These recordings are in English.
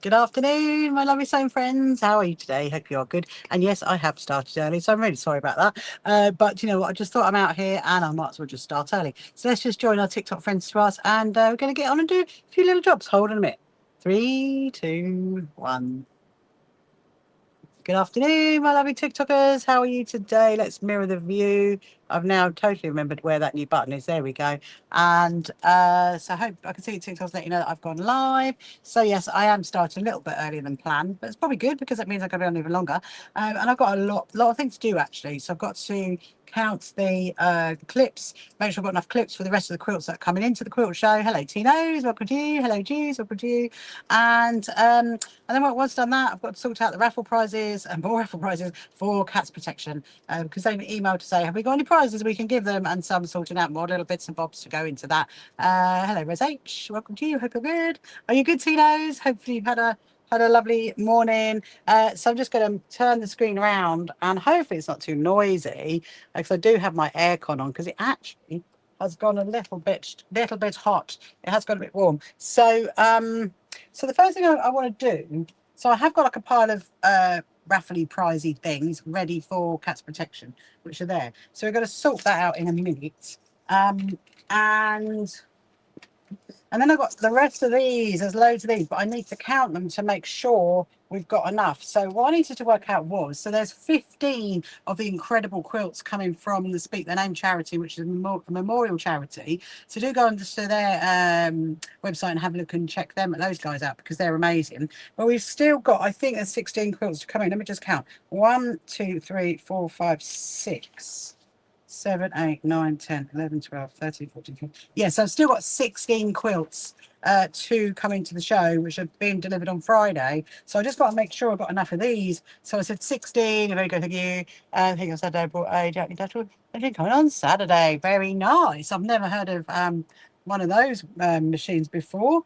Good afternoon, my lovely sewing friends. How are you today? Hope you're good. And yes, I have started early, so I'm really sorry about that. But you know what? I just thought I'm out here and I might as well just start early. So let's just join our TikTok friends to us and we're going to get on and do a few little jobs. Hold on a minute. 3, 2, 1. Good afternoon, my lovely TikTokers. How are you today? Let's mirror the view. I've now totally remembered where that new button is. There we go. And so I hope I can see TikTok's let you know that I've gone live. So yes, I am starting a little bit earlier than planned, but it's probably good because that means I've got to be on even longer. And I've got a lot of things to do actually. So I've got to count the clips, make sure I've got enough clips for the rest of the quilts that are coming into the quilt show. Hello, Tino's, welcome to you. Hello, Jews, welcome to you. And then once done that, I've got to sort out the raffle prizes and more raffle prizes for Cats Protection because they've emailed to say, have we got any prizes we can give them? And so I'm sorting out more little bits and bobs to go into that. Hello, Res H, welcome to you. Hope you're good. Are you good, Tino's? Hopefully you've had a lovely morning. So I'm just going to turn the screen around and hopefully it's not too noisy because I do have my aircon on because it actually has gone a little bit hot. It has got a bit warm. So so the first thing I want to do, so I have got like a pile of raffly prizey things ready for Cats Protection, which are there. So we're going to sort that out in a minute. And then I've got the rest of these. There's loads of these, but I need to count them to make sure we've got enough. So what I needed to work out was, so there's 15 of the incredible quilts coming from the Speak Their Name charity, which is a memorial charity. So do go onto their website and have a look and check those guys out because they're amazing. But we've still got, I think there's 16 quilts to come in. Let me just count. 1, 2, 3, 4, 5, 6. 7, 8, 9, 10, 11, 12, 13, 14, 15. Yes, I've still got 16 quilts to come into the show, which are being delivered on Friday. So I just got to make sure I've got enough of these. So I said 16. Very good, thank you. I think on Saturday I brought a Jackie Dashwood. I think coming on Saturday. Very nice. I've never heard of one of those machines before.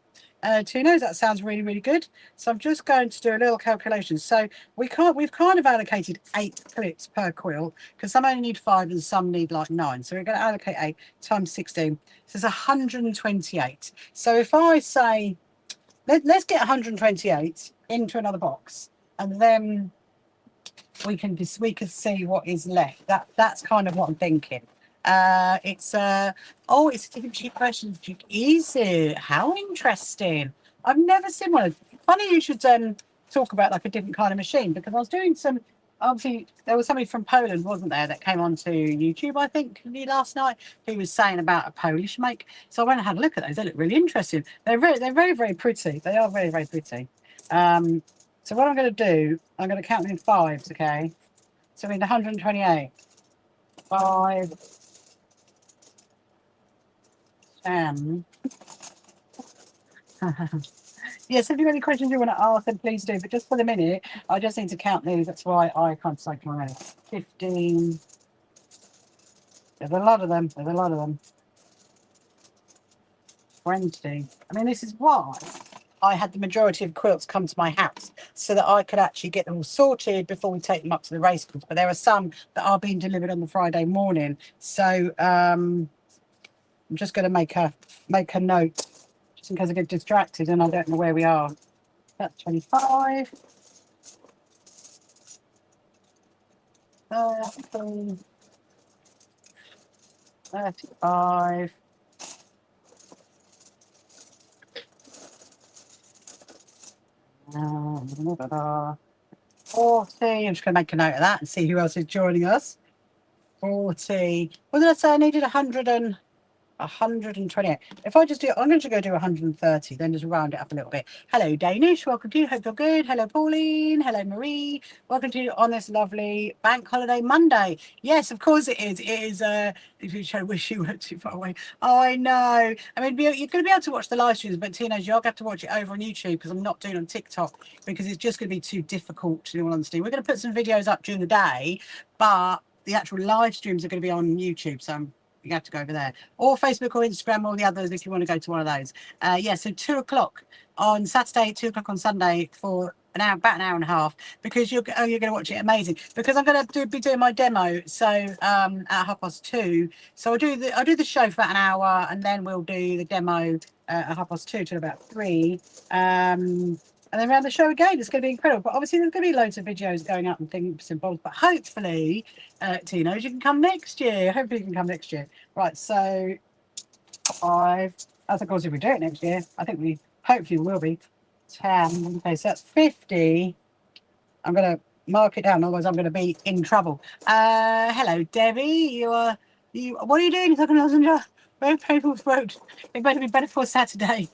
Who knows? That sounds really, really good. So I'm just going to do a little calculation. So we've kind of allocated 8 clips per quilt because some only need 5 and some need like 9. So we're going to allocate 8 times 16. So it's 128. So if I say, let's get 128 into another box and then we can see what is left. That's kind of what I'm thinking. It's oh, it's a different cheap version. Is it? How interesting. I've never seen one. Funny you should talk about like a different kind of machine because I was doing some. Obviously, there was somebody from Poland, wasn't there, that came onto YouTube, I think, last night. He was saying about a Polish make. So I went and had a look at those. They look really interesting. They're very, very pretty. They are very, very pretty. So what I'm going to do, I'm going to count them in 5s, okay? So I mean 128. 5, 10. Yes, if you've got any questions you want to ask, then please do. But just for the minute, I just need to count these. That's why I can't say my own. 15. There's a lot of them. 20. I mean, this is why I had the majority of quilts come to my house so that I could actually get them all sorted before we take them up to the Racecourse. But there are some that are being delivered on the Friday morning. So I'm just going to make a note just in case I get distracted and I don't know where we are. That's 25. 30, 35. 40. I'm just going to make a note of that and see who else is joining us. 40. What did I say? I needed 128. If I just do, I'm going to go do 130, then just round it up a little bit. Hello, Danish. Welcome to you. Hope you're good. Hello, Pauline. Hello, Marie. Welcome to you on this lovely bank holiday Monday. Yes, of course it is. It is. I wish you weren't too far away. Oh, I know. I mean, you're going to be able to watch the live streams, but teenagers, you're going to have to watch it over on YouTube because I'm not doing it on TikTok because it's just going to be too difficult to do on honesty. We're going to put some videos up during the day, but the actual live streams are going to be on YouTube. So you have to go over there or Facebook or Instagram or the others if you want to go to one of those. Yeah, so 2 o'clock on Saturday, 2 o'clock on Sunday for an hour, about an hour and a half, because you're going to watch it. Amazing, because I'm going to be doing my demo. So at 2:30. So I'll do the show for about an hour, and then we'll do the demo at 2:30 till about 3. And then around the show again, it's going to be incredible. But obviously, there's going to be loads of videos going up and things and bobs. But hopefully, Tino's, you can come next year. Hopefully, you can come next year. Right, so 5. That's of course if we do it next year. I think we hopefully will be 10. Okay, so that's 50. I'm going to mark it down, otherwise I'm going to be in trouble. Hello, Debbie. What are you doing? Talking to very painful throat. It better be better for Saturday.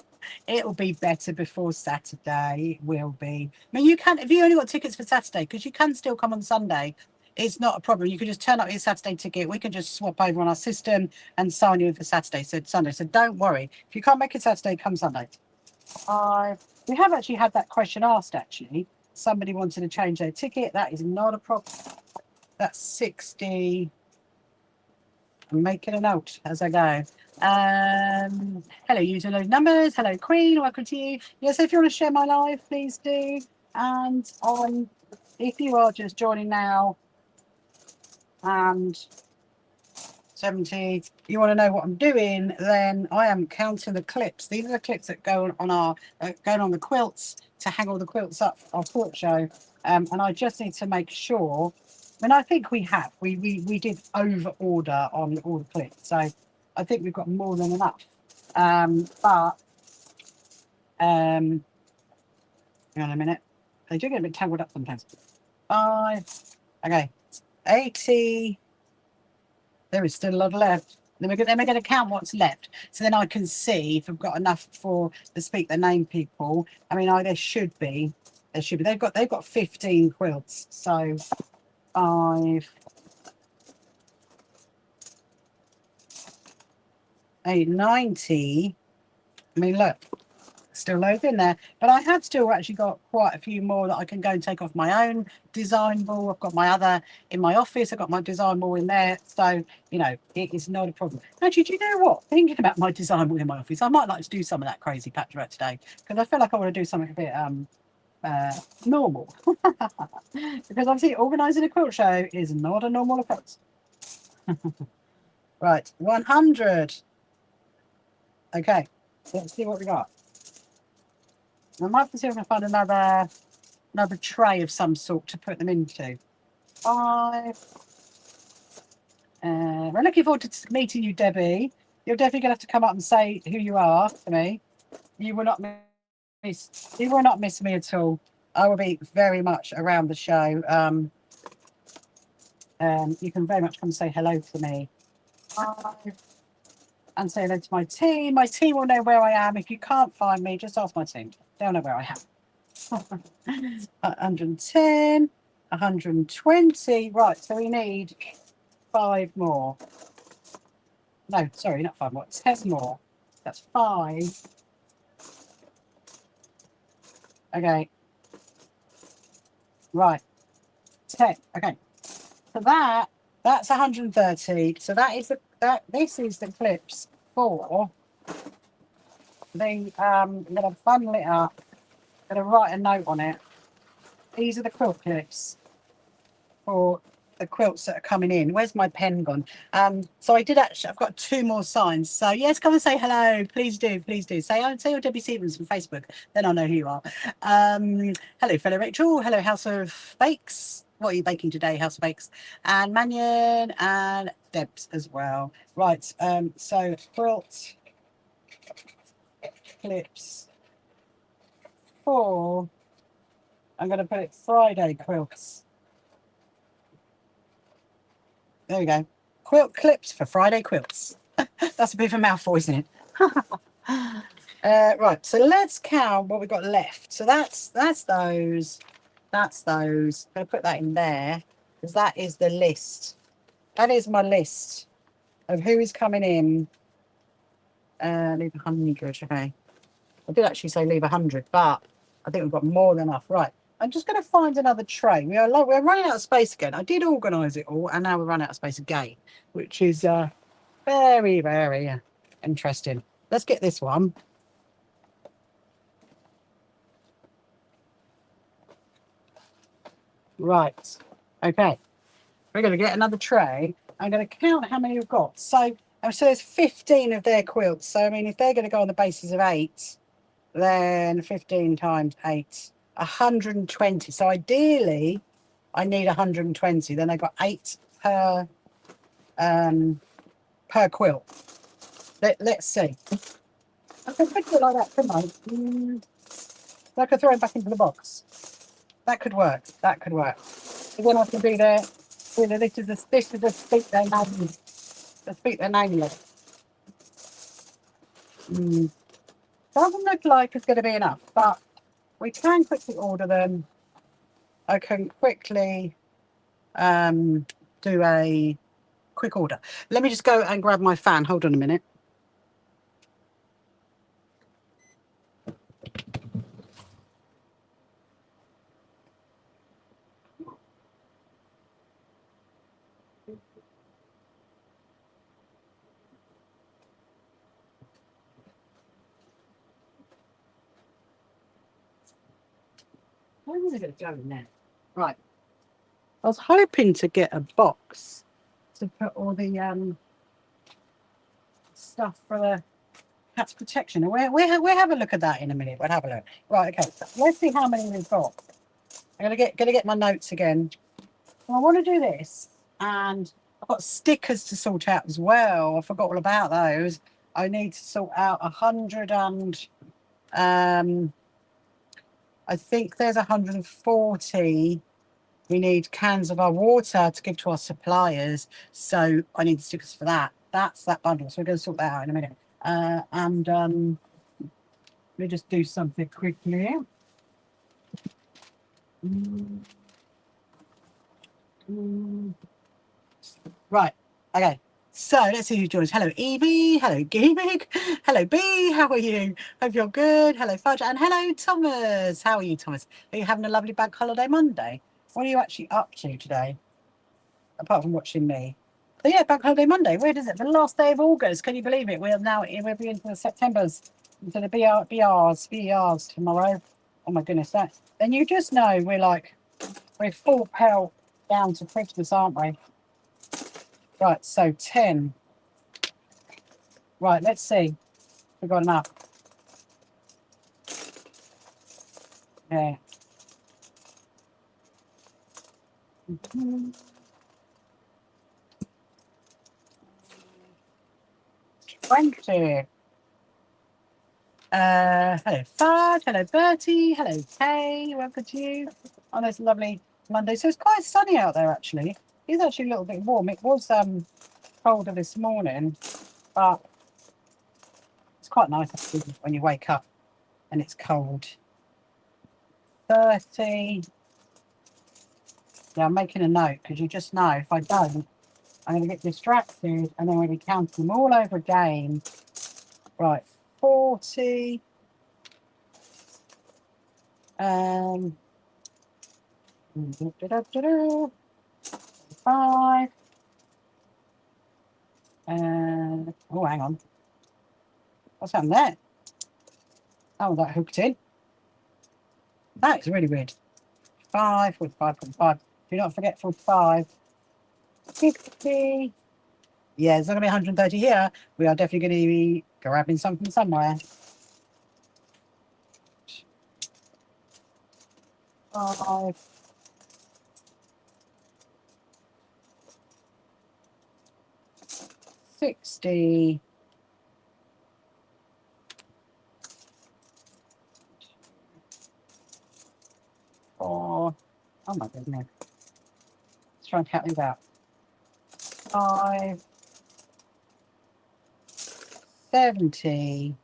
It'll be better before Saturday. It will be. I mean, you can, if you only got tickets for Saturday, because you can still come on Sunday. It's not a problem. You can just turn up your Saturday ticket. We can just swap over on our system and sign you in for Saturday. So Sunday. So don't worry. If you can't make it Saturday, come Sunday. We have actually had that question asked. Actually, somebody wanted to change their ticket. That is not a problem. That's 60. I'm making a note as I go. Hello, using those numbers. Hello, Queen. Welcome to you. Yes, if you want to share my live, please do. And if you are just joining now and 70, you want to know what I'm doing, then I am counting the clips. These are the clips that go on our going on the quilts to hang all the quilts up for our quilt show. And I just need to make sure. I mean, I think we have. We did over order on all the clips, so I think we've got more than enough. But hang on a minute. They do get a bit tangled up sometimes. 5. Okay, 80. There is still a lot left. Then we're going to count what's left, so then I can see if I've got enough for the speak the name people. I mean, there should be. They've got 15 quilts, so 5, 8, 90. I mean, look, still loads in there, but I have still actually got quite a few more that I can go and take off my own design ball. I've got my other in my office. I've got my design ball in there, so you know it is not a problem. Actually, do you know what? Thinking about my design ball in my office, I might like to do some of that crazy patchwork today, because I feel like I want to do something a bit normal. Because obviously organising a quilt show is not a normal occurrence. Right, 100. Okay, so let's see what we got. I might have to see if I can find another tray of some sort to put them into. 5. We're looking forward to meeting you, Debbie. You're definitely going to have to come up and say who you are to me. You will not miss me at all. I will be very much around the show. You can very much come say hello to me. 5. And say hello to my team. My team will know where I am. If you can't find me, just ask my team. They'll know where I am. 110, 120. Right, so we need 5 more. No, sorry, not 5 more. 10 more. That's 5. Okay. Right. 10. Okay. So that's 130. So this is the clips for the I'm gonna bundle it up. I'm gonna write a note on it. These are the quilt clips for the quilts that are coming in. Where's my pen gone? So I've got 2 more signs. So yes, come and say hello. Please do, please do. Say you're Debbie Stevens from Facebook, then I'll know who you are. Hello, fellow Rachel. Hello, House of Bakes. What are you baking today, House of Bakes? And Mannion and Debs as well. Right, so quilt clips 4. I'm going to put it Friday quilts. There we go. Quilt clips for Friday quilts. That's a bit of a mouthful, isn't it? Right, so let's count what we've got left. So that's those. That's those. I'm going to put that in there because that is the list. That is my list of who is coming in. Leave 100. Okay. I did actually say leave 100, but I think we've got more than enough. Right. I'm just going to find another tray. We're running out of space again. I did organise it all, and now we're running out of space again, which is very, very interesting. Let's get this one. Right. Okay. We're going to get another tray. I'm going to count how many we've got. So there's 15 of their quilts. So, I mean, if they're going to go on the basis of 8, then 15 times 8, 120. So ideally, I need 120. Then I got 8 per quilt. Let's see. I can put it like that, couldn't I? I could throw it back into the box. That could work. That could work. And then I can do the, this is the speak their name. The speak their name list. Doesn't look like it's going to be enough, but we can quickly order them. I can quickly do a quick order. Let me just go and grab my fan. Hold on a minute. Where was it going to go in there? Right. I was hoping to get a box to put all the stuff for the cat's protection. We'll have a look at that in a minute. We'll have a look. Right, okay. So let's see how many we've got. I'm gonna get my notes again. Well, I want to do this, and I've got stickers to sort out as well. I forgot all about those. I need to sort out 100 and I think there's 140. We need cans of our water to give to our suppliers, so I need stickers for that. That's that bundle. So we're going to sort that out in a minute. And let me just do something quickly. Right. Okay. So let's see who joins. Hello, Evie. Hello, Gaming. Hello, B. How are you? Hope you're good. Hello, Fudge. And hello, Thomas. How are you, Thomas? Are you having a lovely bank holiday Monday? What are you actually up to today? Apart from watching me. So yeah, bank holiday Monday. Where is it? The last day of August. Can you believe it? We'll be into the September's, into the BRs tomorrow. Oh my goodness, that. And you just know we're full pelt down to Christmas, aren't we? Right, so 10. Right, let's see. We've got enough. Yeah. 20. Hello, Fudge. Hello, Bertie. Hello, Kay. Welcome to you on this lovely Monday. So it's quite sunny out there, actually. It's actually a little bit warm. It was colder this morning, but it's quite nice actually when you wake up and it's cold. 30. Yeah, I'm making a note because you just know if I don't, I'm going to get distracted and then we'll be counting them all over again. Right, 40. 5. Oh, hang on. What's happened there? Oh, that hooked in. That is really weird. 5, 45.5. Do not forget 45. 50. Yeah, there's not going to be 130 here. We are definitely going to be grabbing something somewhere. 5. 60. 4. Oh my goodness. Let's try and count these out. 5. 70.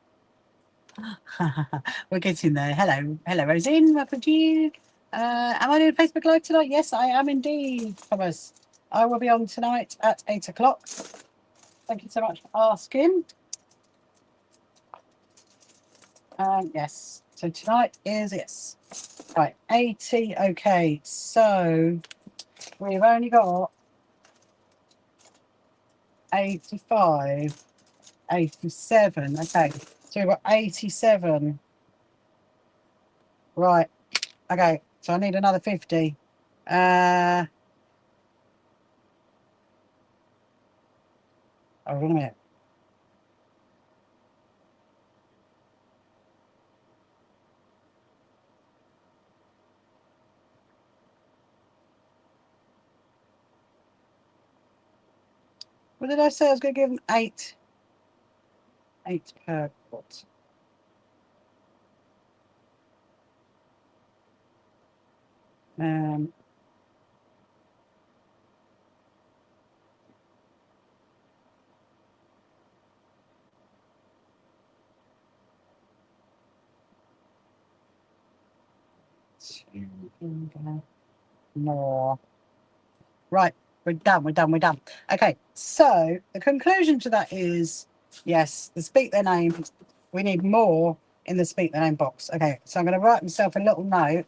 We're getting there. Hello, Rosine. Welcome to you. Am I doing Facebook Live tonight? Yes, I am indeed, Thomas. I will be on tonight at 8 o'clock. Thank you so much for asking. Yes. So tonight is yes. Right, 80. Okay, so we've only got 85, 87. Okay, so we've got 87. Right. Okay, so I need another 50. Oh, wait a minute. What did I say? I was going to give them 8 per quilt. More. Right, we're done. Okay, so the conclusion to that is, yes, the speak their name, we need more in the speak their name box. Okay, so I'm going to write myself a little note.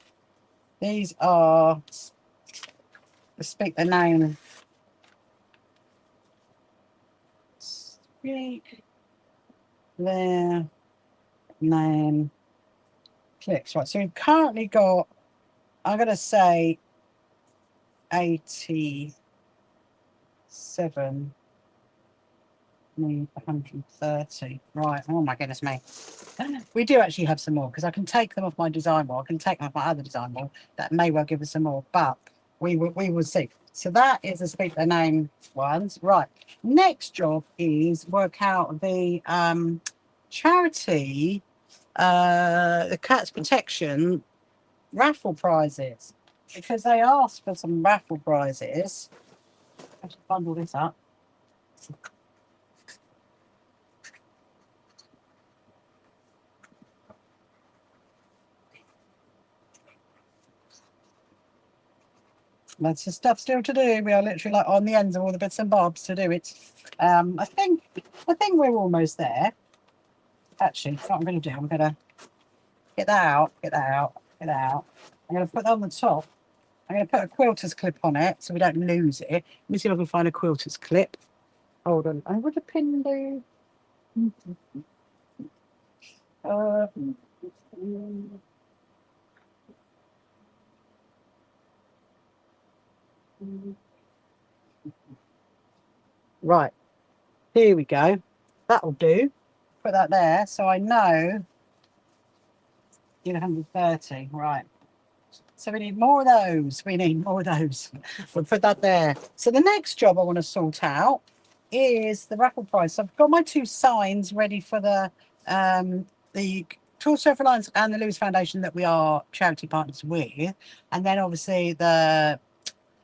These are the speak their name. Speak their name clicks. Right, so we've currently got, I'm going to say 87, need 130. Right, oh my goodness me. We do actually have some more because I can take them off my design wall. I can take them off my other design wall. That may well give us some more, but we will see. So that is the speak their name ones. Right. Next job is work out the charity, the Cats Protection raffle prizes, because they asked for some raffle prizes. I should bundle this up. Lots of stuff still to do. We are literally like on the ends of all the bits and bobs to do it. I think we're almost there. Actually, what I'm going to do, I'm going to get that out. I'm going to put that on the top. I'm going to put a quilter's clip on it so we don't lose it. Let me see if I can find a quilter's clip. Hold on. I would a pin do. Right. Here we go. That'll do. Put that there so I know. 130. Right. So we need more of those. We'll put that there. So the next job I want to sort out is the raffle prize. So I've got my 2 signs ready for the Torso for Alliance and the Lewis Foundation that we are charity partners with. And then obviously the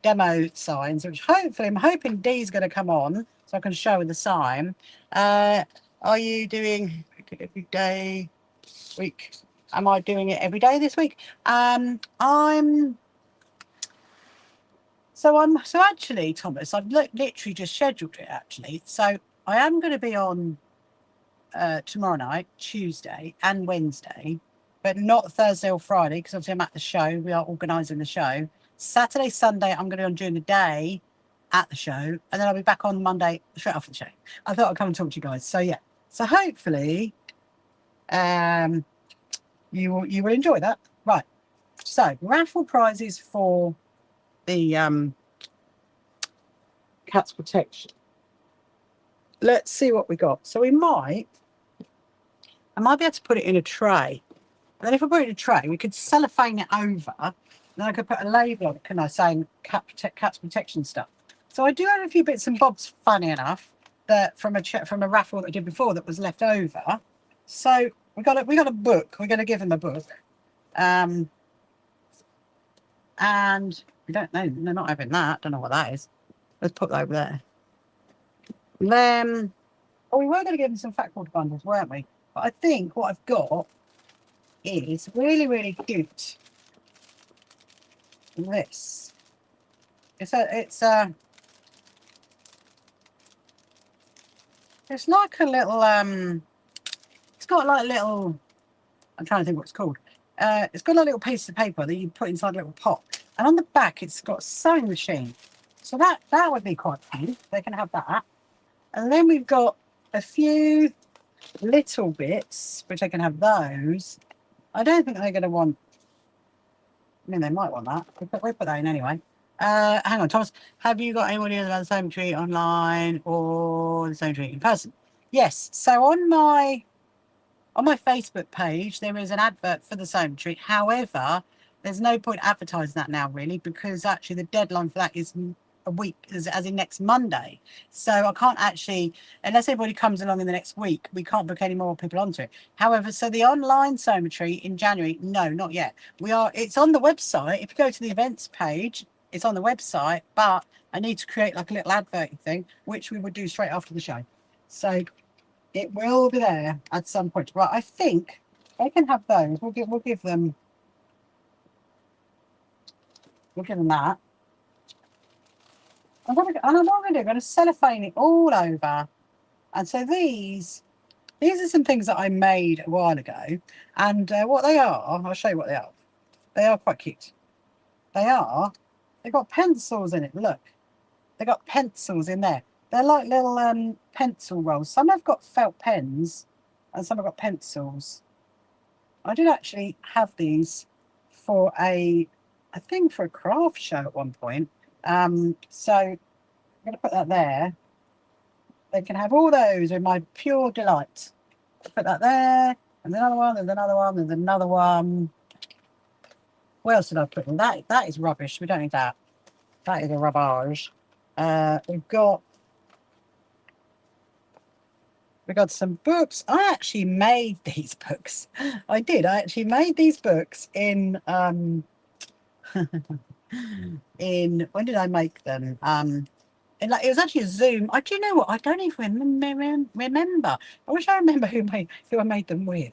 demo signs, which hopefully I'm hoping Dee's going to come on so I can show her the sign. Are you doing every day, week? Am I doing it every day this week? So actually, Thomas, I've literally just scheduled it actually. So I am going to be on tomorrow night, Tuesday and Wednesday, but not Thursday or Friday because obviously I'm at the show. We are organising the show. Saturday, Sunday, I'm going to be on during the day at the show, and then I'll be back on Monday straight after the show. I thought I'd come and talk to you guys. So yeah, so hopefully, you will enjoy that. Right. So raffle prizes for the Cats Protection. Let's see what we got. So I might be able to put it in a tray. And then if I put it in a tray, we could cellophane it over. And then I could put a label on it, can I, saying Cats Protection stuff. So I do have a few bits and bobs, funny enough, that from a raffle that I did before that was left over. So we got a book. We're going to give them a book. And we don't know. They're not having that. Don't know what that is. Let's put that over there. Then, we were going to give them some fat quarter bundles, weren't we? But I think what I've got is really, really cute. This. It's like a little it's got like a little, I'm trying to think what it's called. It's got a little piece of paper that you put inside a little pot, and on the back it's got a sewing machine. So that would be quite cute. They can have that. And then we've got a few little bits, which they can have those. I don't think they're going to want, I mean, they might want that. We'll put that in anyway. Hang on, Thomas. Have you got any ideas about the sewing tree online or the sewing tree in person? Yes. So on my Facebook page, there is an advert for the sewing tree. However, there's no point advertising that now, really, because actually the deadline for that is a week, as in next Monday. So I can't actually, unless everybody comes along in the next week, we can't book any more people onto it. However, so the online sewmetry in January, no, not yet. It's on the website. If you go to the events page, it's on the website, but I need to create like a little advert thing, which we would do straight after the show. So it will be there at some point. Right, I think they can have those. We'll give them that. And what I'm going to do, I'm going to cellophane it all over. And so these are some things that I made a while ago. And what they are, I'll show you what they are. They are quite cute. They've got pencils in it. Look, they've got pencils in there. They're like little pencil rolls. Some have got felt pens and some have got pencils. I did actually have these for I think for a craft show at one point. So I'm going to put that there. They can have all those with my pure delight. Put that there. And another one, there's another one, there's another one. What else did I put in? That is rubbish. We don't need that. That is a rubbish. We've got some books. I actually made these books. I did. I actually made these books in when did I make them? And like, it was actually a Zoom. Do you know what? I don't even remember. I wish I remember who I made them with.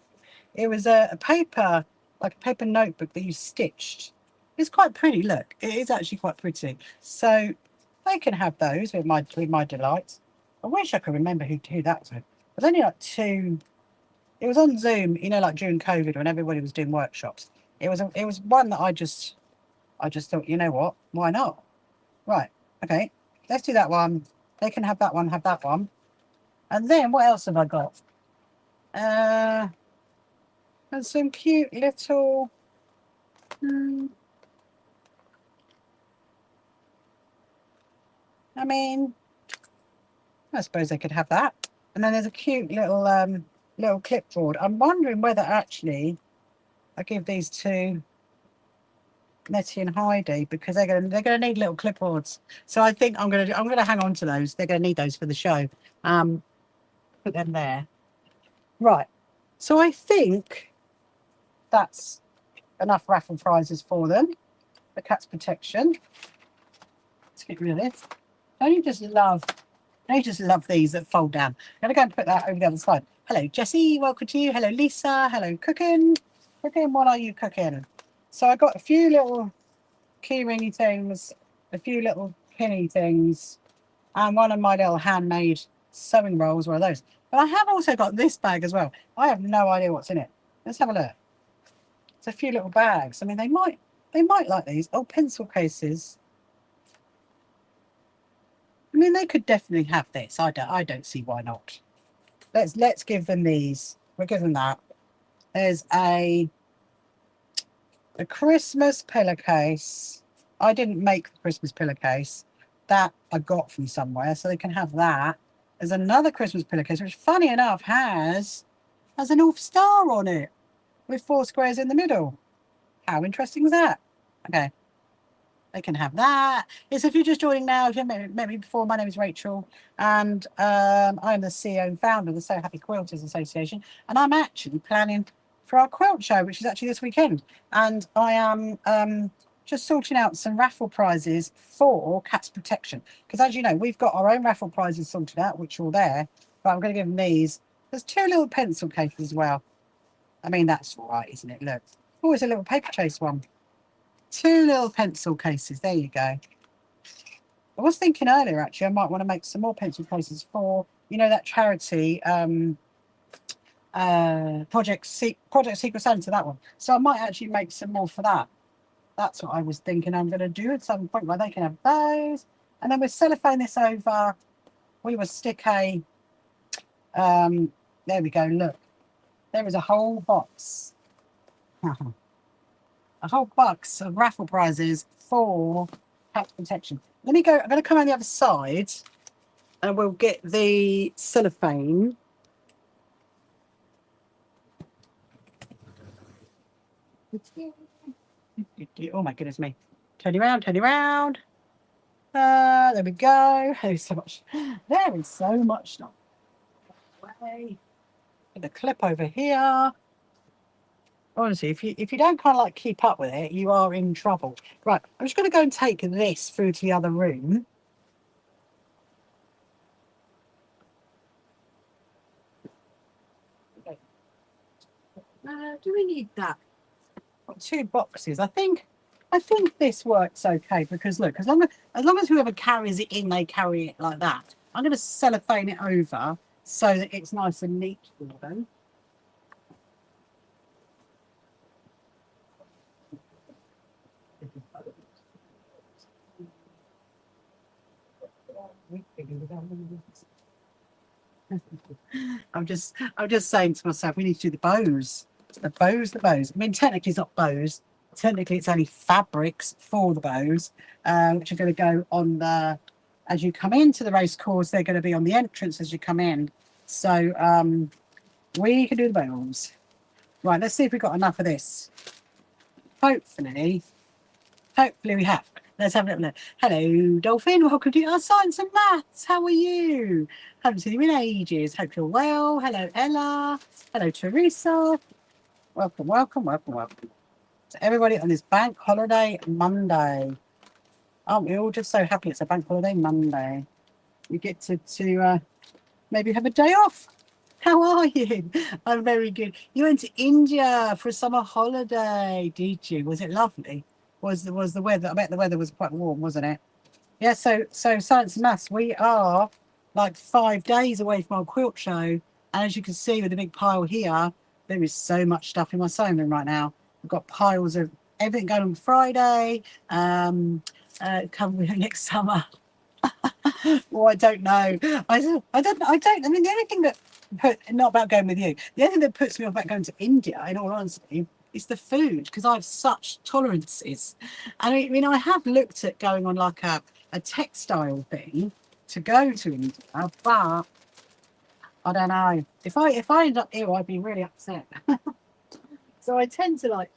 It was a paper, like a paper notebook that you stitched. It's quite pretty. Look, it is actually quite pretty. So they can have those with my delight. I wish I could remember who that was with. It was only like 2. It was on Zoom, you know, like during COVID when everybody was doing workshops. It was one that I just thought, you know what? Why not? Right. Okay. Let's do that one. They can have that one. Have that one. And then what else have I got? And some cute little. I mean, I suppose they could have that. And then there's a cute little clipboard. I'm wondering whether actually I give these to Nettie and Heidi because they're gonna need little clipboards. So I think I'm gonna hang on to those. They're gonna need those for the show. Put them there. Right. So I think that's enough raffle prizes for them. The cat's protection. Let's get rid of this. Don't you just love these that fold down? I'm gonna go and put that over the other side. Hello, Jessie. Welcome to you. Hello, Lisa. Hello, cooking. Cooking. What are you cooking? So I got a few little key ringy things, a few little pinny things, and one of my little handmade sewing rolls. One of those. But I have also got this bag as well. I have no idea what's in it. Let's have a look. It's a few little bags. I mean, they might like these. Oh, pencil cases. I mean, they could definitely have this. I don't see why not. Let's give them these. We'll give them that. There's a Christmas pillowcase. I didn't make the Christmas pillowcase. That I got from somewhere, so they can have that. There's another Christmas pillowcase, which funny enough has a North Star on it with 4 squares in the middle. How interesting is that? Okay. They can have that. Yes, if you're just joining now, if you haven't met me before, my name is Rachel, and I'm the CEO and founder of the So Happy Quilters Association, and I'm actually planning for our quilt show, which is actually this weekend, and I am just sorting out some raffle prizes for Cats Protection, because as you know, we've got our own raffle prizes sorted out, which are all there, but I'm going to give them these. There's 2 little pencil cases as well. I mean, that's all right, isn't it? Look. Oh, it's a little paper chase one. 2 little pencil cases. There you go. I was thinking earlier, actually, I might want to make some more pencil cases for, you know, that charity, Project Secret Santa, that one. So I might actually make some more for that. That's what I was thinking I'm going to do at some point where they can have those. And then we'll cellophane this over. We will stick a, there we go, look. There is a whole box. A whole box of raffle prizes for Cat Protection. Let me go. I'm going to come on the other side and we'll get the cellophane. Oh my goodness me. Turn around, turn around. There we go. There's so much. There is so much stuff. Way. Put the clip over here. Honestly, if you don't kind of like keep up with it, you are in trouble. Right, I'm just going to go and take this through to the other room. Do we need that? Got 2 boxes. I think this works okay because look, as long as whoever carries it in, they carry it like that. I'm going to cellophane it over so that it's nice and neat for them. I'm just saying to myself, we need to do the bows. The bows. I mean, technically it's not bows. Technically it's only fabrics for the bows, which are going to go on the, as you come into the race course, they're going to be on the entrance as you come in. So we can do the bows. Right, let's see if we've got enough of this. Hopefully we have. Let's have a little look. Hello, Dolphin. Welcome to our Science and Maths. How are you? Haven't seen you in ages. Hope you're well. Hello, Ella. Hello, Teresa. Welcome, welcome, welcome, welcome. To everybody on this bank holiday Monday. Aren't we all just so happy it's a bank holiday Monday? You get to maybe have a day off. How are you? I'm very good. You went to India for a summer holiday, did you? Was it lovely? Was the weather? I bet the weather was quite warm, wasn't it? Yeah. So science and maths. We are like 5 days away from our quilt show, and as you can see with the big pile here, there is so much stuff in my sewing room right now. We've got piles of everything going on Friday. Coming next summer. Well, I don't know. I don't. I mean, the only thing that not about going with you. The only thing that puts me off about going to India, in all honesty, is the food, because I have such tolerances. And I mean, I have looked at going on like a textile thing to go to India, but I don't know. If I end up here, I'd be really upset. So I tend to like,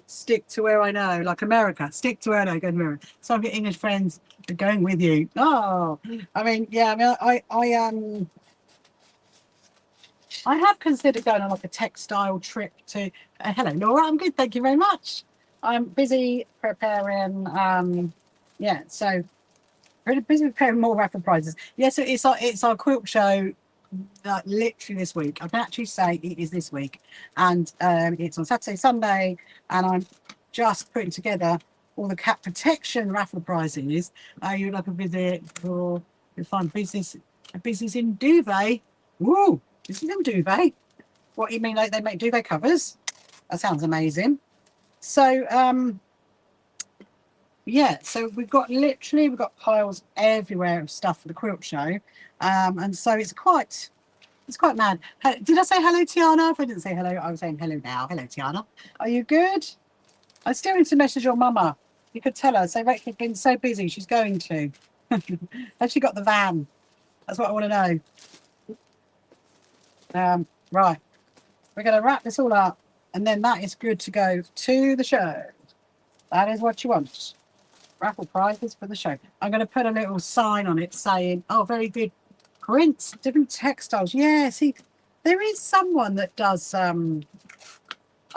stick to where I know, like America, stick to where I know, go to America. So I've got English friends that are going with you. Oh, I mean, yeah, I mean, I have considered going on like a textile trip to, hello, Laura, I'm good, thank you very much. I'm busy preparing, yeah, so pretty busy preparing more raffle prizes. Yeah, so it's our quilt show literally this week. I can actually say it is this week, and it's on Saturday, Sunday, and I'm just putting together all the cat protection raffle prizes. You'd like a visit for you'll find a business in duvet. Woo, this is in duvet. What you mean, like they make duvet covers? That sounds amazing. So yeah, so we've got piles everywhere of stuff for the quilt show, and so it's quite mad. Did I say hello, Tiana? If I didn't say hello, I was saying hello now. Hello, Tiana. Are you good? I still need to message your mama. You could tell her. Say Rachel's been so busy. She's going to. Has she got the van? That's what I want to know. Right. We're going to wrap this all up, and then that is good to go to the show. That is what you want. Raffle prizes for the show. I'm going to put a little sign on it saying, oh, very good prints, different textiles. Yeah, see, there is someone that does, I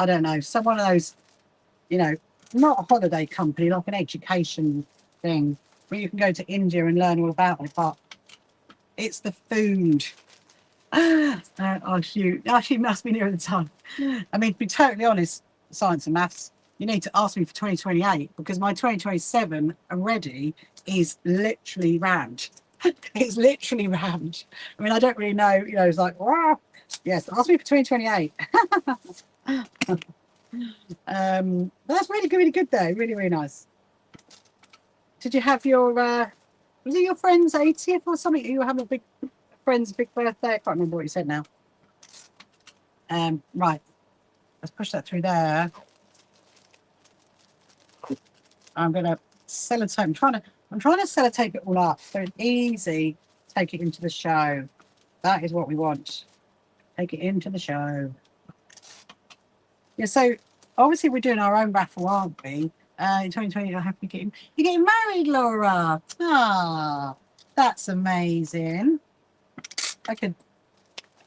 don't know, some one of those, not a holiday company, like an education thing, where you can go to India and learn all about it, but it's the food. Oh, shoot. She must be near the time. I mean, to be totally honest, science and maths, you need to ask me for 2028, because my 2027 already is literally rammed. It's literally rammed. I mean, I don't really know, it's like, wow. Yes, ask me for 2028. That's really good though. Really, really nice. Did you have your, was it your friend's 80th or something? You were having a friend's big birthday? I can't remember what you said now. Right. Let's push that through there. I'm going to sellotape. I'm trying to sellotape it all up so it's easy to take it into the show. That is what we want. Take it into the show. Yeah, so obviously we're doing our own raffle, aren't we? In 2020, I have to get you're getting married, Laura. Ah, that's amazing. I could.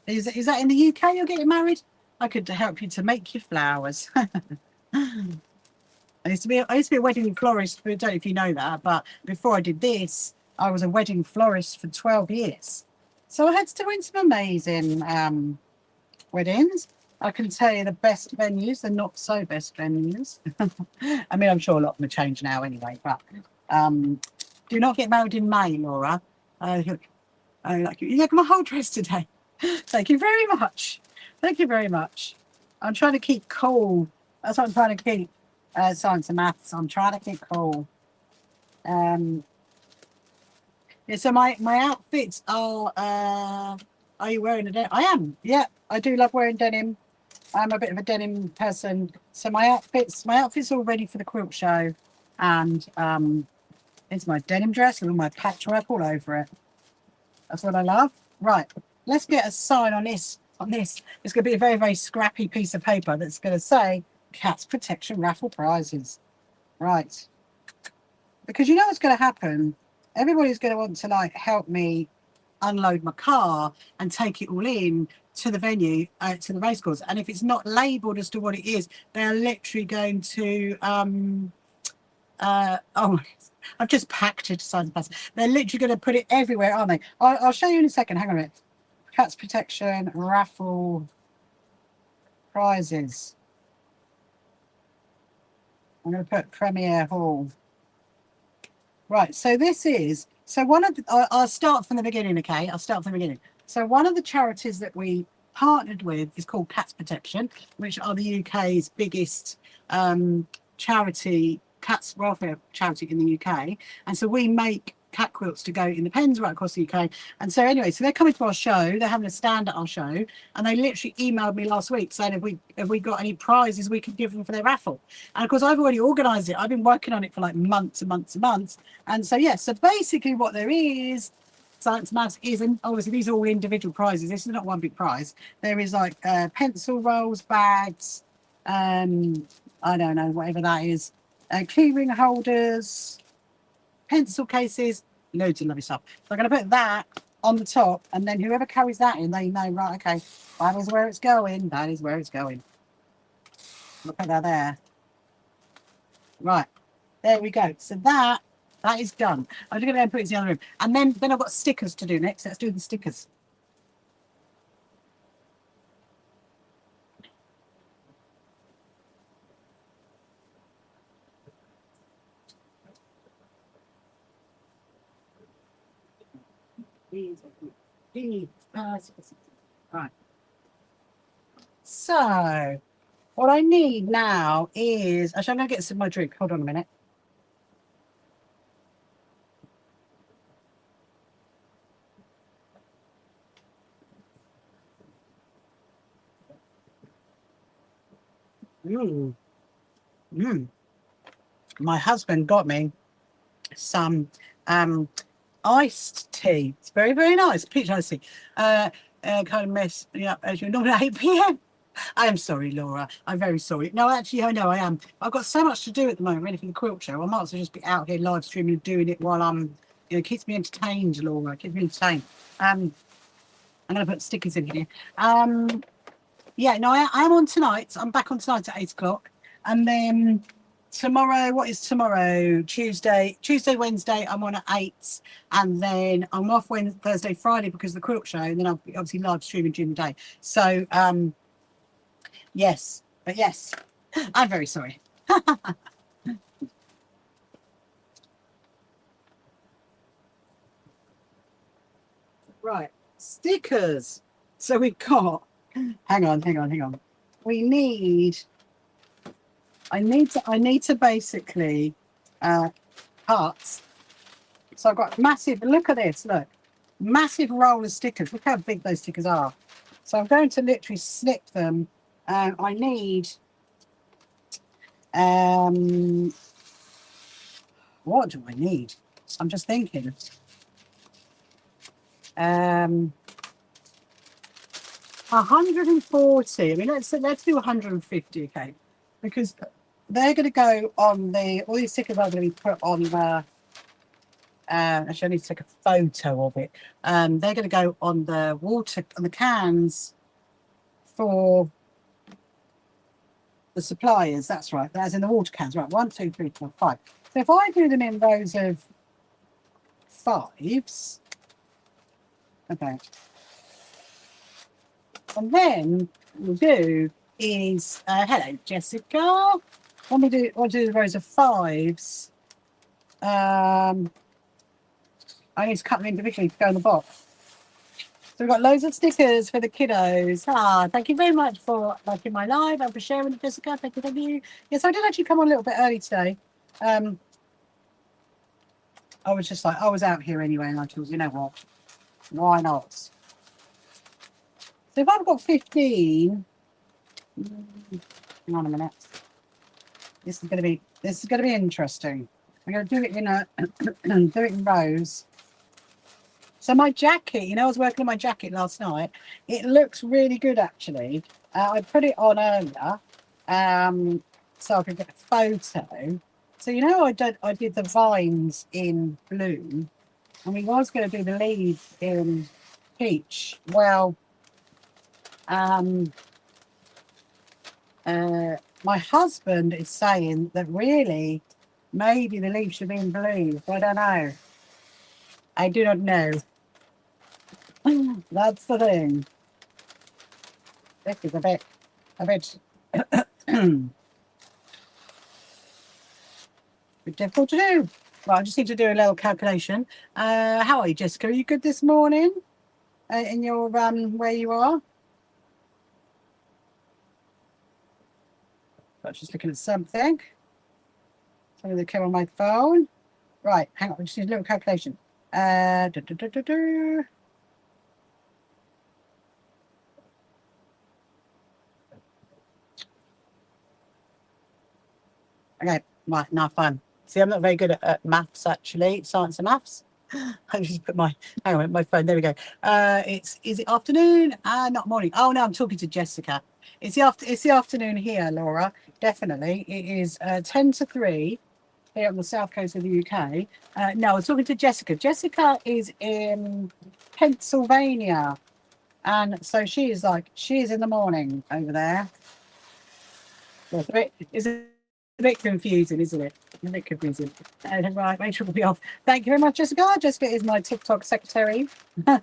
Is that in the UK? You're getting married? I could help you to make your flowers. I used to be a wedding florist. I don't know if you know that, but before I did this, I was a wedding florist for 12 years. So I had to do some amazing weddings. I can tell you the best venues, the not so best venues. I mean, I'm sure a lot of them have changed now anyway, but do not get married in May, Laura. I like you. You like my whole dress today. Thank you very much. Thank you very much. I'm trying to keep cool. That's what I'm trying to keep. Science and maths. I'm trying to keep cool. Yeah, so my outfits are you wearing a denim? I am. Yeah, I do love wearing denim. I'm a bit of a denim person. So my outfits all ready for the quilt show. And it's my denim dress with all my patchwork all over it. That's what I love. Right, let's get a sign on this. It's going to be a very, very scrappy piece of paper that's going to say Cats Protection Raffle Prizes. Right. Because you know what's going to happen? Everybody's going to want to like help me unload my car and take it all in to the venue, to the racecourse. And if it's not labelled as to what it is, they're literally going to oh, I've just packed it aside the bus. They're literally going to put it everywhere, aren't they? I'll show you in a second. Hang on a minute. Cats Protection Raffle Prizes. I'm going to put Premier Hall. Right, so this is, so one of the, I'll start from the beginning, okay? I'll start from the beginning. So one of the charities that we partnered with is called Cats Protection, which are the UK's biggest charity, cats welfare charity in the UK. And so we make cat quilts to go in the pens right across the UK. And so anyway, so they're coming to our show, they're having a stand at our show, and they literally emailed me last week saying have we got any prizes we could give them for their raffle. And of course I've already organised it. I've been working on it for like months and months and months. And so yeah, so basically what there is, science maths isn't, obviously these are all individual prizes. This is not one big prize. There is like pencil rolls, bags, I don't know, whatever that is, keyring holders, pencil cases, loads of lovely stuff. So I'm going to put that on the top, and then whoever carries that in, they know, right, okay, that is where it's going. That is where it's going. I'll put that there. Right, there we go. So that is done. I'm just going to go and put it in the other room. And then I've got stickers to do next. Let's do the stickers. Right. So what I need now is, actually I'm going to get some of my drink. Hold on a minute. My husband got me some iced tea. It's very, very nice. Peach iced tea. Kind of mess me up as you're not at 8 p.m. I am sorry, Laura. I'm very sorry. No, actually, I know I am. I've got so much to do at the moment, ready for the quilt show. I might as well just be out here live streaming and doing it while I'm, it keeps me entertained, Laura. It keeps me entertained. I'm going to put stickers in here. Yeah, no, I am on tonight. I'm back on tonight at 8 o'clock. And then tomorrow, what is tomorrow? Tuesday, Wednesday, I'm on at 8. And then I'm off Wednesday, Thursday, Friday because of the quilt show. And then I'll be obviously live streaming during the day. So, yes, but yes, I'm very sorry. Right, stickers. So we've got, hang on. We need, I need to basically cut. So I've got massive, look at this, look, massive roll of stickers. Look how big those stickers are. So I'm going to literally snip them. I need, what do I need? I'm just thinking. 140. I mean, let's do 150, okay? Because they're going to go on the, all these stickers are going to be put on the, actually I need to take a photo of it. They're going to go on the water, on the cans for the suppliers. That's right, that's in the water cans. Right, 1, 2, 3, 4, 5. So if I do them in rows of 5s, okay. And then what we'll do is, hello Jessica. When we do, I'll do the rows of 5s. I need to cut them individually to go in the box. So we've got loads of stickers for the kiddos. Ah, thank you very much for liking my live and for sharing it, Jessica. Thank you, thank you. Yes, I did actually come on a little bit early today. I was just like, I was out here anyway, and I thought, you know what, why not? So if I've got 15, hang on a minute. This is going to be interesting. I'm going to do it in a do it in rows. So my jacket, you know, I was working on my jacket last night. It looks really good, actually. I put it on earlier, so I could get a photo. So you know, I did the vines in blue, and we was going to do the leaves in peach. Well, my husband is saying that really, maybe the leaves should be in blue. I don't know. I do not know. That's the thing. This is a bit bit difficult to do. Right, I just need to do a little calculation. How are you, Jessica? Are you good this morning? In your where you are? I was just looking at something. Something that came on my phone. Right, hang on. I just need a little calculation. Okay, right, now fine. See, I'm not very good at maths, actually, science and maths. I just put my, hang on, my phone, there we go. Is it afternoon? Not morning. Oh no, I'm talking to Jessica. It's the afternoon here, Laura. Definitely. It is 10 to 3 here on the south coast of the UK. No, I was talking to Jessica. Jessica is in Pennsylvania. And so she is in the morning over there. It's a bit confusing, isn't it? A bit confusing. Right, Rachel will be off. Thank you very much, Jessica. Jessica is my TikTok secretary. I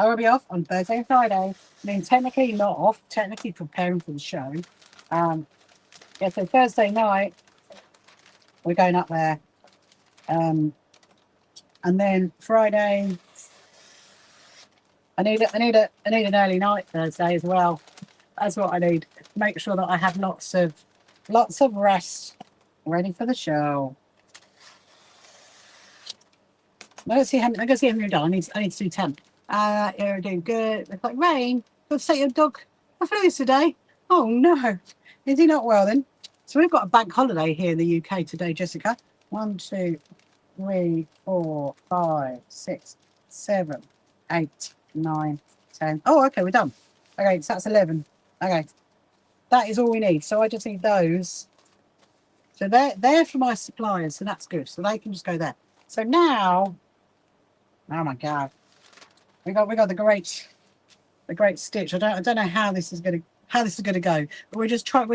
will be off on Thursday and Friday. I mean, technically not off, technically preparing for the show. Yeah, so Thursday night, we're going up there. And then Friday, I need an early night Thursday as well. That's what I need. Make sure that I have lots of rest ready for the show. Let's see how many done. I need to do 10. You're doing good. It's like rain. Let's take your dog a flu today. Oh no. Is he not well then? So we've got a bank holiday here in the UK today, Jessica. 1, 2, 3, 4, 5, 6, 7, 8, 9, 10. Oh, okay, we're done. Okay, so that's 11. Okay. That is all we need. So I just need those. So they're for my suppliers, so that's good. So they can just go there. So now, oh my God, we got the great stitch. I don't know how this is gonna go, but we're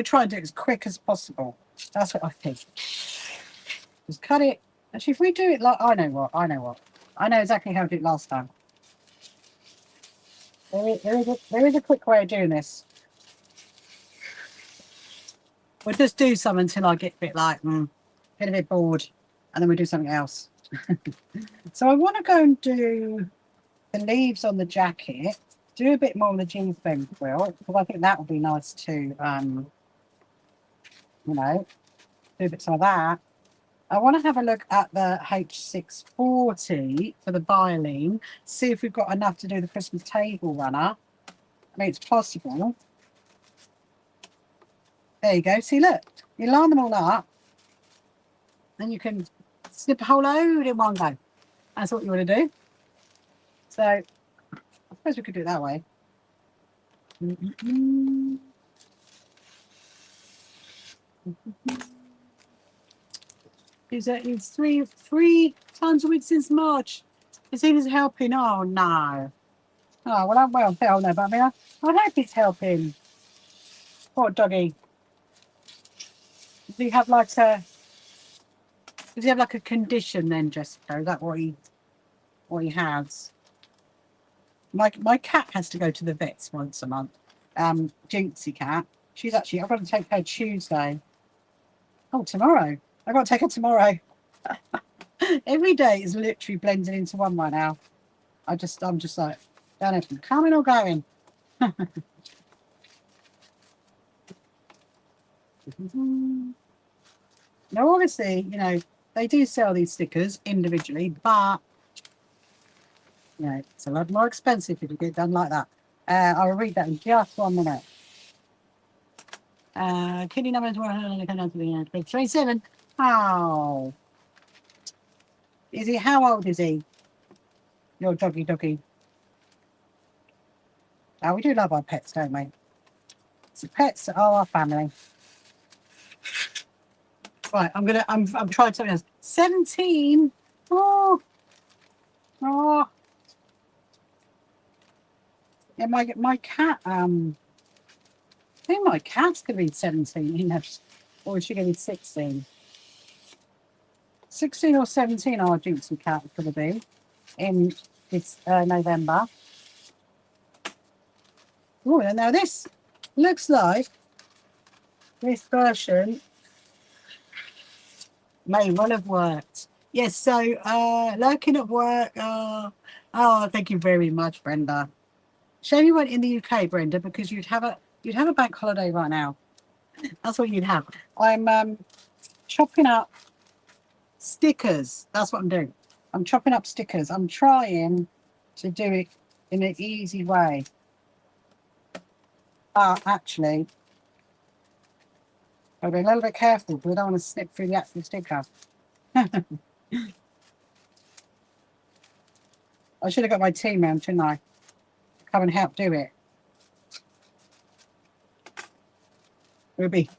trying to do it as quick as possible. That's what I think. Just cut it. Actually, if we do it like I know exactly how to do it last time. There is a quick way of doing this. We'll just do some until I get a bit get a bit bored, and then we'll do something else. So I want to go and do the leaves on the jacket, do a bit more on the jeans bend quilt, because I think that would be nice to, you know, do a bit of that. I want to have a look at the H640 for the violin, see if we've got enough to do the Christmas table runner. I mean, it's possible. There you go. See, look, you line them all up, and you can snip a whole load in one go. That's what you want to do. So I suppose we could do it that way. It's three times a week since March. It's even helping. Oh no. Oh well, hell no. But I mean, I hope it's helping. Poor doggy. Does he have like a? Does he have like a condition then, Jessica? Is that what he has? My cat has to go to the vets once a month. Jinxie cat. She's actually. I've got to take her Tuesday. Oh, tomorrow. I've got to take her tomorrow. Every day is literally blending into one right now. I'm just like, don't know if I'm coming or going. Now, obviously, you know, they do sell these stickers individually, but, you know, it's a lot more expensive if you get it done like that. I'll read that in just 1 minute. Kitty number 27. Oh. Is he, how old is he? Your doggy. Oh, we do love our pets, don't we? So pets are our family. Right, I'm trying something else. 17. Oh. Yeah, my cat, I think my cat's gonna be 17, you know, or is she gonna be 16? 16 or 17 our Jinxie cat is gonna be in this November. Oh, and now this looks like this version may well have worked. Yes, so lurking at work. Oh, thank you very much, Brenda. Shame you weren't in the UK, Brenda, because you'd have a bank holiday right now. That's what you'd have. I'm chopping up stickers. That's what I'm doing. I'm chopping up stickers. I'm trying to do it in an easy way. Actually, I'll be a little bit careful because I don't want to snip through the actual sticker. I should have got my team round, shouldn't I? Come and help do it. It would be.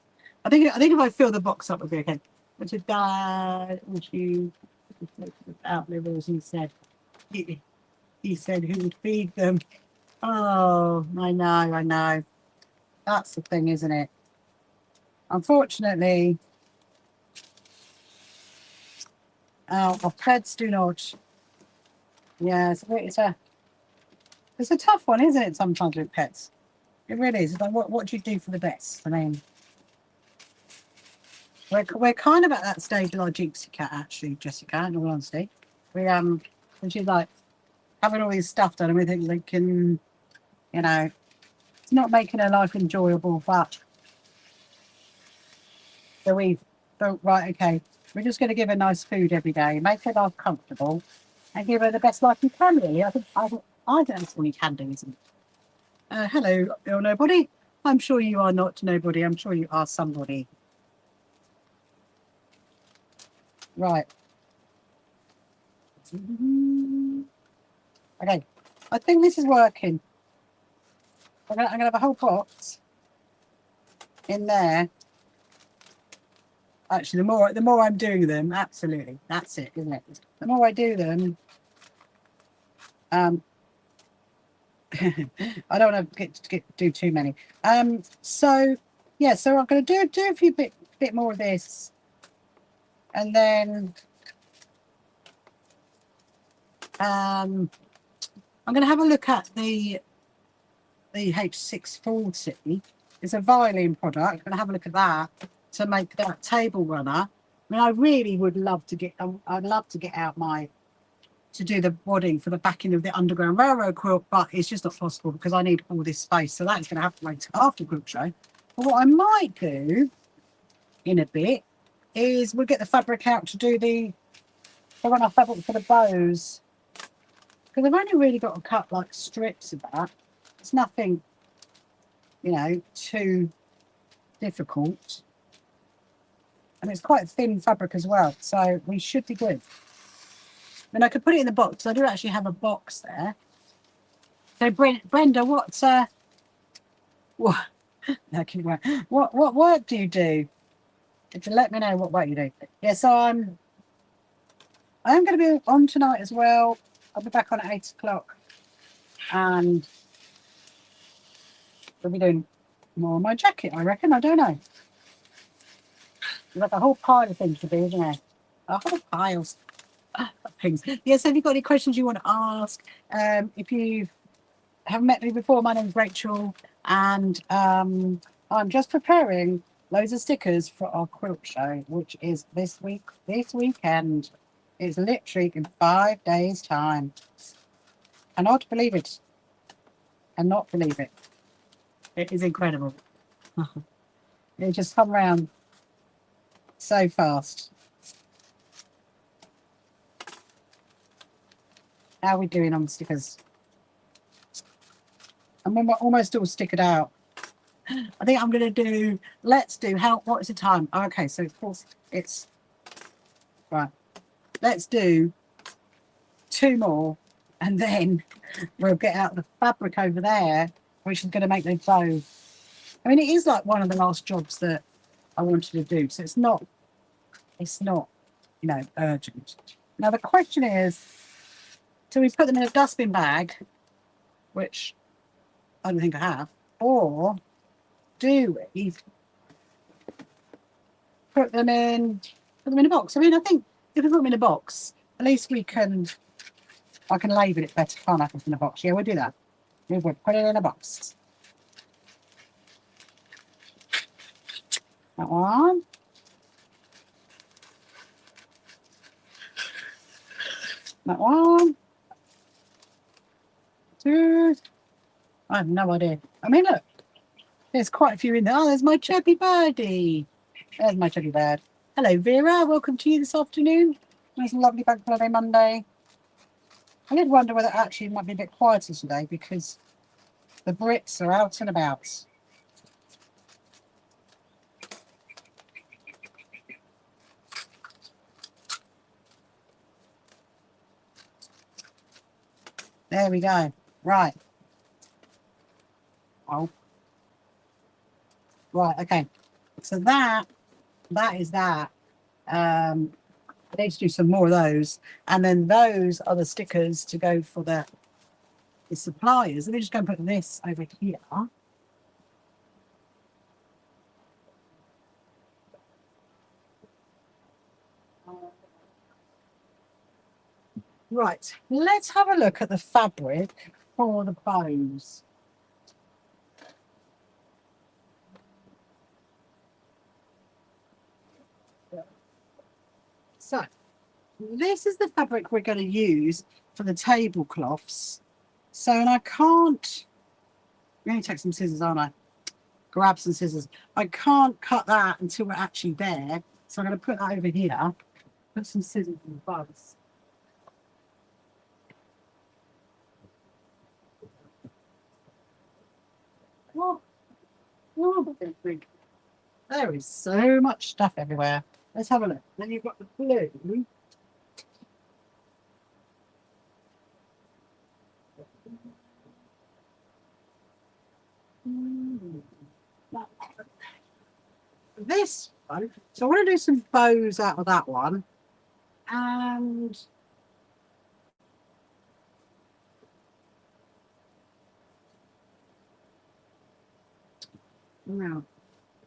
I think if I fill the box up, it would be okay. But your dad, would you outlive as he said? He said who would feed them. Oh, I know. That's the thing, isn't it? Unfortunately, our pets do not. Yeah, it's a tough one, isn't it? Sometimes with pets, it really is. It's like, what do you do for the best? I mean, we're kind of at that stage with our Jinxie cat, actually, Jessica. In all honesty, when she's like having all this stuff done, and we think like, you know, it's not making her life enjoyable, but so we thought, right, okay, we're just going to give her nice food every day, make her life comfortable, and give her the best life we can. Really, I think that's all you can do, isn't it? Hello, you're nobody. I'm sure you are not nobody. I'm sure you are somebody. Right. Okay. I think this is working. I'm gonna have a whole box in there. Actually, the more I'm doing them, absolutely, that's it, isn't it? The more I do them, I don't want to do too many. So yeah, so I'm going to do a few bit more of this, and then I'm going to have a look at the H640. It's a violin product. I'm going to have a look at that to make that table runner. I mean, I really would love to get. I'd love to get out to do the wadding for the backing of the Underground Railroad quilt, but it's just not possible because I need all this space. So that's going to have to wait after quilt show. But what I might do in a bit is we'll get the fabric out to do the run off fabric for the bows. Because I've only really got to cut like strips of that. It's nothing, you know, too difficult. And it's quite thin fabric as well. So we should be good. And I could put it in the box. I do actually have a box there. So Brenda, what work do you do? to let me know what way you do. Yeah, so I am going to be on tonight as well. I'll be back on at 8 o'clock, and we'll be doing more of my jacket, I reckon. I don't know. There's like a whole pile of things to do, isn't there? A whole pile of things. Yes, have you got any questions you want to ask? If you haven't met me before, my name's Rachel, and I'm just preparing loads of stickers for our quilt show, which is this weekend. It's literally in 5 days' time. Cannot believe it. Cannot believe it. It is incredible. It just come around so fast. How are we doing on stickers? I'm almost all stickered out. I think I'm going to do, what is the time? Oh, okay, so of course it's, right. Let's do 2 more, and then we'll get out the fabric over there, which is going to make the bow. I mean, it is like one of the last jobs that I wanted to do, so it's not, you know, urgent. Now the question is, do we put them in a dustbin bag, which I don't think I have, or do we put them in a box? I mean, I think if we put them in a box, at least I can label it better, can't I? Put it in a box. Yeah, we'll do that. We will put it in a box. That one. That one. 2. I have no idea. I mean, look, there's quite a few in there. Oh, there's my chirpy birdie. There's my chirpy bird. Hello, Vera. Welcome to you this afternoon. It's a lovely Bank Holiday Monday. I did wonder whether actually it might be a bit quieter today because the Brits are out and about. There we go. Right. Oh. Right, okay. So that is that. I need to do some more of those. And then those are the stickers to go for the suppliers. Let me just go and put this over here. Right, let's have a look at the fabric for the bows. So this is the fabric we're going to use for the tablecloths. So, and I can't, I'm going to take some scissors, aren't I? Grab some scissors. I can't cut that until we're actually there. So I'm going to put that over here. Put some scissors in the bows. What? There is so much stuff everywhere. Let's have a look. Then you've got the blue. This one. So I want to do some bows out of that one. And now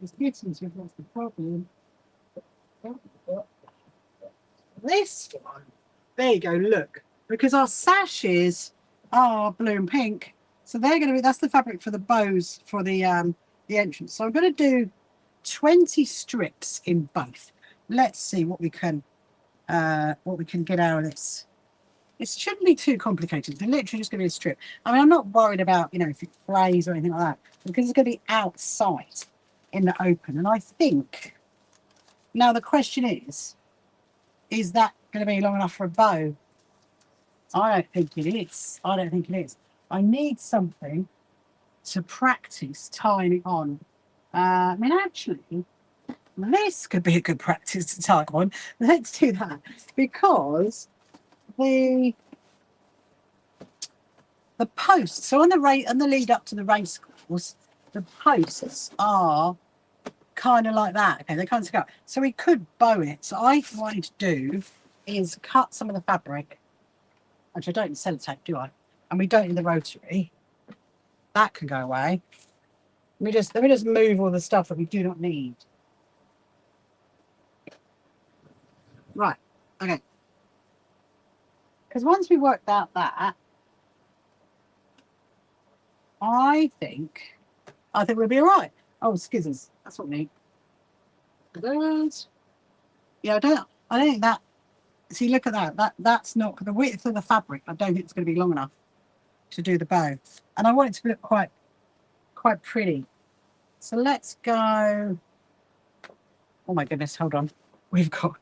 it's getting to what's the problem. This one. There you go, look. Because our sashes are blue and pink. So they're going to be, that's the fabric for the bows for the entrance. So I'm going to do 20 strips in both. Let's see what we can get out of this. It shouldn't be too complicated. They're literally just going to be a strip. I mean, I'm not worried about, you know, if it flays or anything like that, because it's going to be outside in the open. And I think, now the question is that going to be long enough for a bow? I don't think it is. I don't think it is. I need something to practice tying it on. I mean, actually, this could be a good practice to tie on. Let's do that, because the posts, so on the lead up to the racecourse, the posts are kind of like that. Okay, they kind of stick out. So we could bow it. So I wanted to do is cut some of the fabric, which I don't in sellotape, do I? And we don't in the rotary. That can go away. Let me just move all the stuff that we do not need. Right. Okay. Because once we worked out that, I think we'll be all right. Oh, skizzers. That's what we need. Those. Yeah, I don't think that. See, look at that. That's not the width of the fabric. I don't think it's going to be long enough to do the bow, and I want it to look quite pretty. So let's go. Oh my goodness! Hold on. We've got.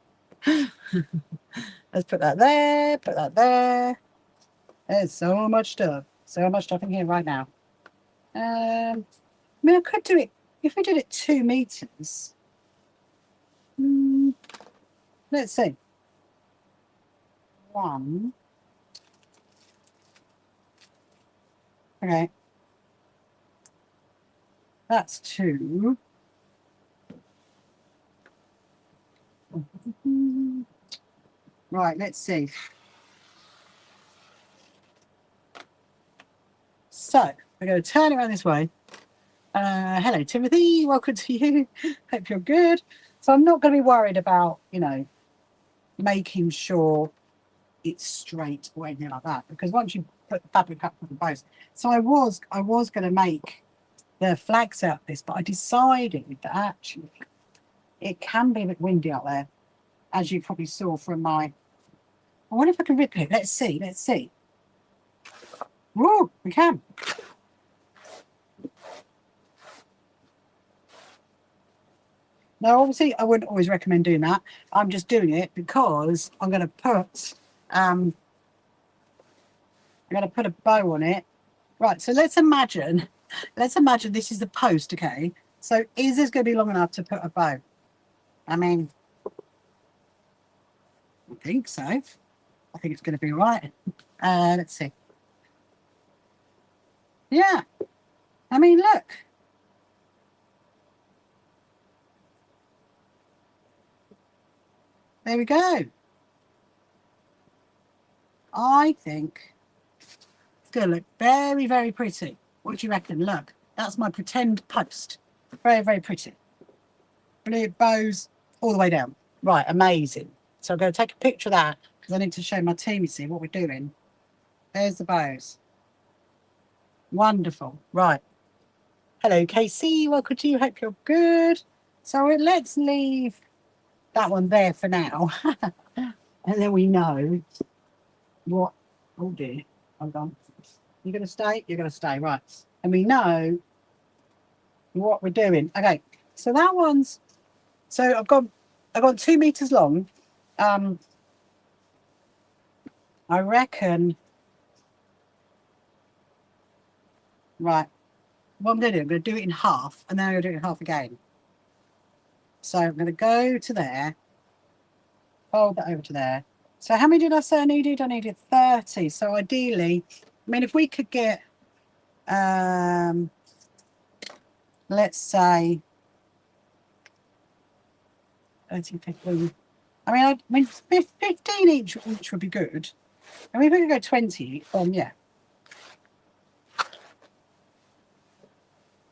Let's put that there. Put that there. There's so much stuff. So much stuff in here right now. I mean, I could do it if we did it 2 meters. Let's see. 1. Okay. That's 2. Right, let's see. So we're going to turn it around this way. Hello, Timothy. Welcome to you. Hope you're good. So I'm not going to be worried about, you know, making sure it's straight or anything like that, because once you put the fabric up with the bows. So I was going to make the flags out of this, but I decided that actually it can be a bit windy out there, as you probably saw from my. I wonder if I can rip it. Let's see. Let's see. Whoa, we can. Now, obviously, I wouldn't always recommend doing that. I'm just doing it because I'm going to put a bow on it. Right, so let's imagine this is the post, okay? So is this going to be long enough to put a bow? I mean, I think so. I think it's going to be all right. Let's see. Yeah. I mean, look. There we go. I think it's going to look very, very pretty. What do you reckon? Look, that's my pretend post. Very, very pretty. Blue bows all the way down. Right, amazing. So I'm going to take a picture of that because I need to show my team, you see, what we're doing. There's the bows. Wonderful. Right. Hello, Casey. Welcome to you. Hope you're good. So let's leave that one there for now. And then we know what. Oh, dear. Hold on. You're going to stay? You're going to stay. Right. And we know what we're doing. Okay. So that one's. So I've got 2 meters long. I reckon. Right. What I'm going to do it in half, and then I'm going to do it in half again. So I'm going to go to there, fold that over to there. So how many did I say I needed? I needed 30. So ideally, I mean, if we could get, let's say, 30, 15. I mean, 15 each would be good. I mean, if we could go 20, yeah.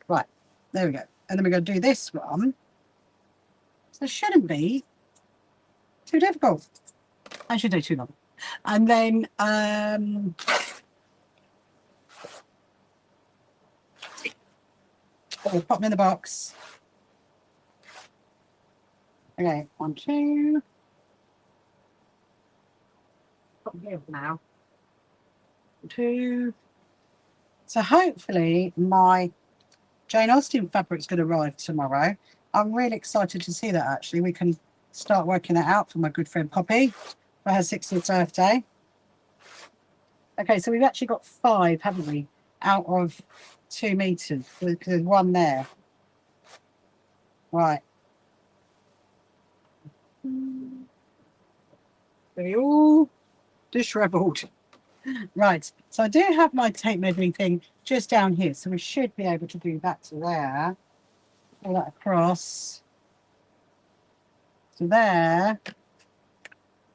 Right, there we go. And then we're going to do this one. So it shouldn't be too difficult. I should do too long. And then we'll pop them in the box. Okay, 1, 2. Put them here now. 2. So hopefully my Jane Austen fabric's going to arrive tomorrow. I'm really excited to see that, actually. We can start working that out for my good friend Poppy for her 60th birthday. Okay, so we've actually got 5, haven't we, out of 2 meters. There's 1 there. Right. They're all disheveled. Right, so I do have my tape measuring thing just down here, so we should be able to do that to there. pull that across to there.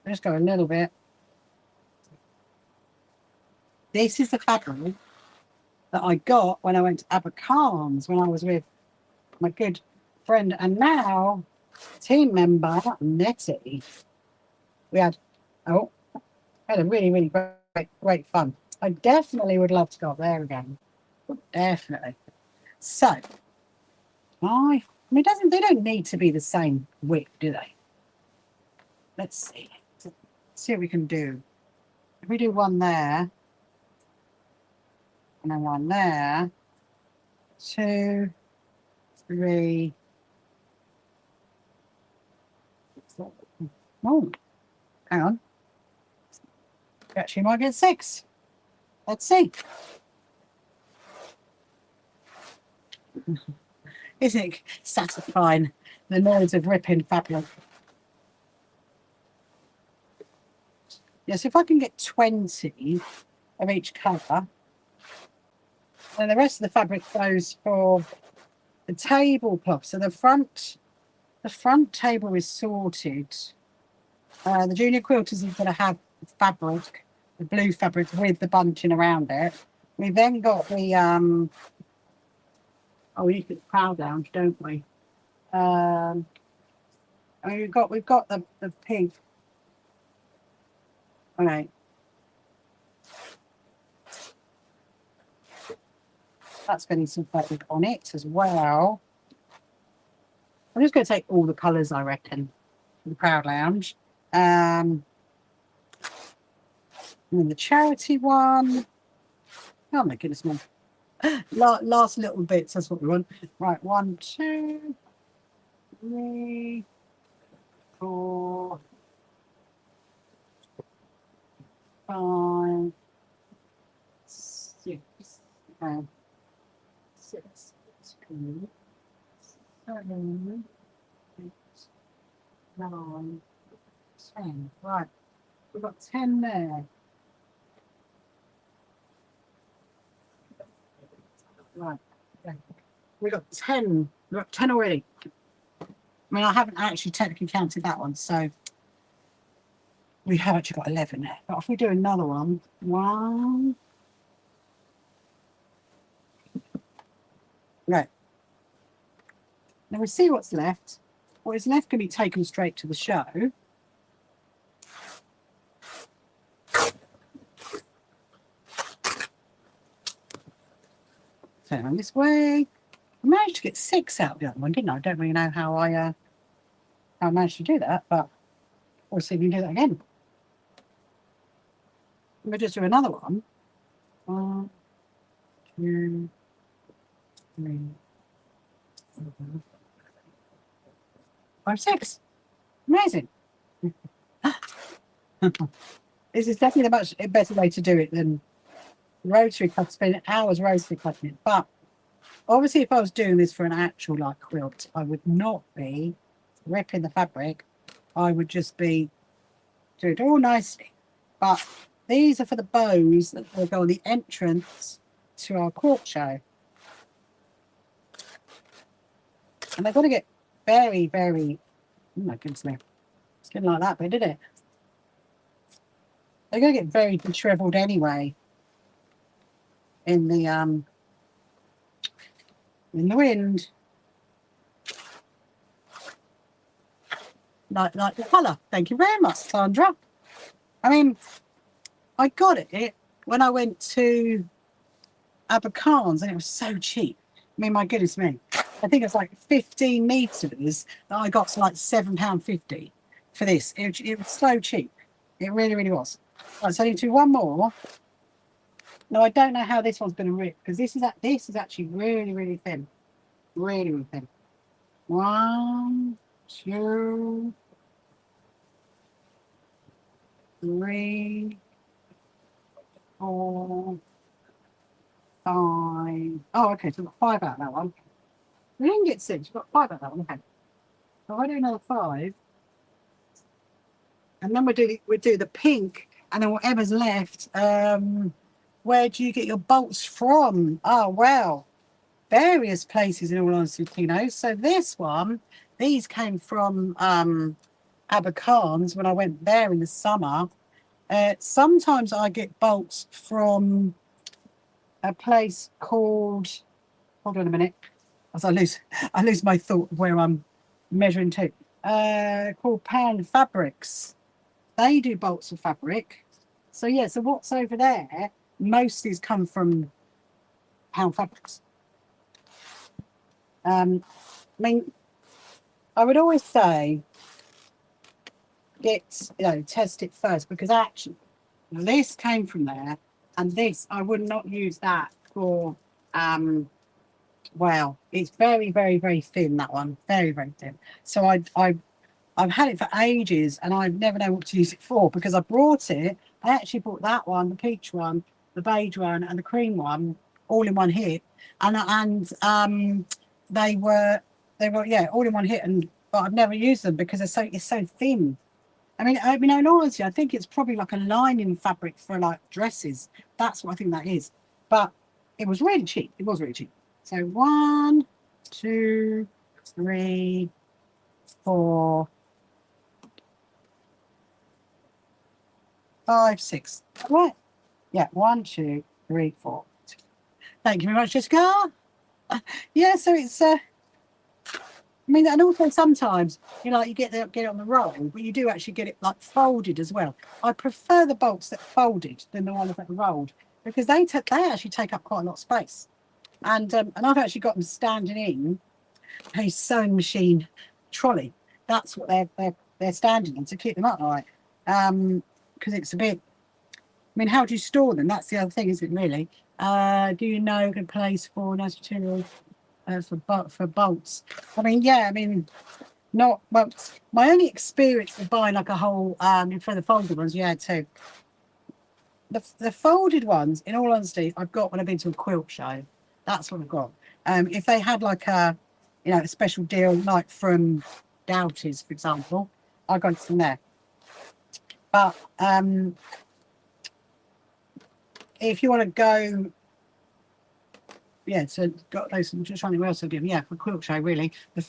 Just go a little bit. This is the fabric that I got when I went to Abercarnes when I was with my good friend and now team member Nettie. We had a really great fun. I definitely would love to go up there again. Definitely. So I mean they don't need to be the same width, do they? Let's see. Let's see what we can do. If we do one there and then one there, 2, 3. Oh, hang on. Actually might get 6. Let's see. Isn't it satisfying? The noise of ripping fabric. Yes, if I can get 20 of each colour, and the rest of the fabric goes for the tablecloth. So the front table is sorted. The junior quilters is going to have fabric, the blue fabric with the bunching around it. We then got the we need the crowd lounge, don't we? I mean, we've got the pink. Okay. That's getting some fabric on it as well. I'm just going to take all the colours, I reckon, for the crowd lounge. And then the charity one. Oh my goodness, man. Last little bits, that's what we want. Right, 1, 2, 3, 4, 5, 6, 6, 2, 7, 8, 9, 10. Right, we've got 10 there. Right, okay. We got 10. We've got 10 already. I mean, I haven't actually technically counted that one, so we have actually got 11 there. But if we do another one, 1. Right. Now we see what's left. What is left can be taken straight to the show. Turn around this way. I managed to get 6 out of the other one, didn't I? I don't really know how I managed to do that, but we'll see if we can do that again. We'll just do another one. 1, 2, 3, 4, 5, 6. Amazing. This is definitely a much better way to do it than rotary cut, spending hours rotary cutting it. But obviously, if I was doing this for an actual like quilt, I would not be ripping the fabric. I would just be doing it all nicely. But these are for the bows that will go on the entrance to our quilt show. And they're going to get very, oh my goodness me. It's getting like that, but did it? They're going to get very shriveled anyway in the wind. Like the colour. Thank you very much, Sandra. I mean, I got it when I went to Abercarnes and it was so cheap. I mean, my goodness me. I think it's like 15 metres that I got to like £7.50 for this. It was so cheap. It really was. Right, so I need to do one more. No, I don't know how this one's going to rip because this is actually really thin. Really thin. 1, 2, 3, 4, 5. Oh, okay, so we've got 5 out of that one. We didn't get 6, we've got 5 out of that one. Okay. So I do another 5. And then we do the pink, and then whatever's left. Where do you get your bolts from? Oh, well. various places in all honesty, Tino. So this one, these came from Abercarnes when I went there in the summer. Sometimes I get bolts from a place called, hold on a minute, as I lose my thought of where I'm measuring to. Called Pound Fabrics. They do bolts of fabric. So yeah, so what's over there mostly has come from Pound Fabrics. I mean, I would always say test it first, because actually this came from there, and this I would not use that for. Well, it's very, very, very thin, that one, very, very thin. So I've had it for ages, and I've never known what to use it for, because I brought it. I actually bought that one, the peach one, the beige one, and the cream one, all in one hit, and they were yeah, all in one hit, but I've never used them because it's so thin. I mean, in all honesty, I think it's probably like a lining fabric for like dresses. That's what I think that is. But it was really cheap. It was really cheap. So 1, 2, 3, 4, 5, 6. Right. Yeah, 1, 2, 3, 4. Thank you very much, Jessica. Yeah, so it's I mean, and also sometimes, like you get it on the roll, but you do actually get it like folded as well. I prefer the bolts that folded than the ones that are rolled, because they actually take up quite a lot of space. And I've actually got them standing in a sewing machine trolley. That's what they're standing in to keep them upright. Because it's a bit. I mean, how do you store them? That's the other thing, isn't it? Really? Do you know a good place for nice material? For bolts. I mean, yeah, I mean, not well. My only experience of buying like a whole for the folded ones, yeah, too. The folded ones, in all honesty, I've got when I've been to a quilt show. That's what I've got. If they had like a special deal, like from Doughty's, for example, I got it from there. But if you want to go. Yeah, so got those. I'm just trying to think what else I give. Yeah, for quilt show, really. The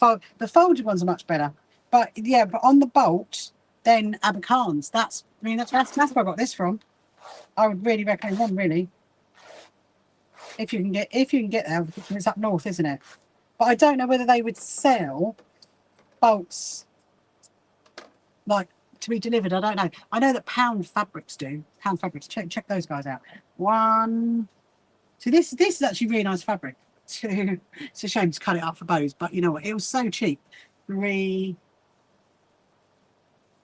folded ones are much better. But yeah, but on the bolt, then Abercarnes. That's where I got this from. I would really recommend them, really. If you can get there, it's up north, isn't it? But I don't know whether they would sell bolts like to be delivered. I don't know. I know that Pound Fabrics do. Pound Fabrics. Check those guys out. One. So this is actually really nice fabric. It's a shame to cut it up for bows, but you know what? It was so cheap. 3,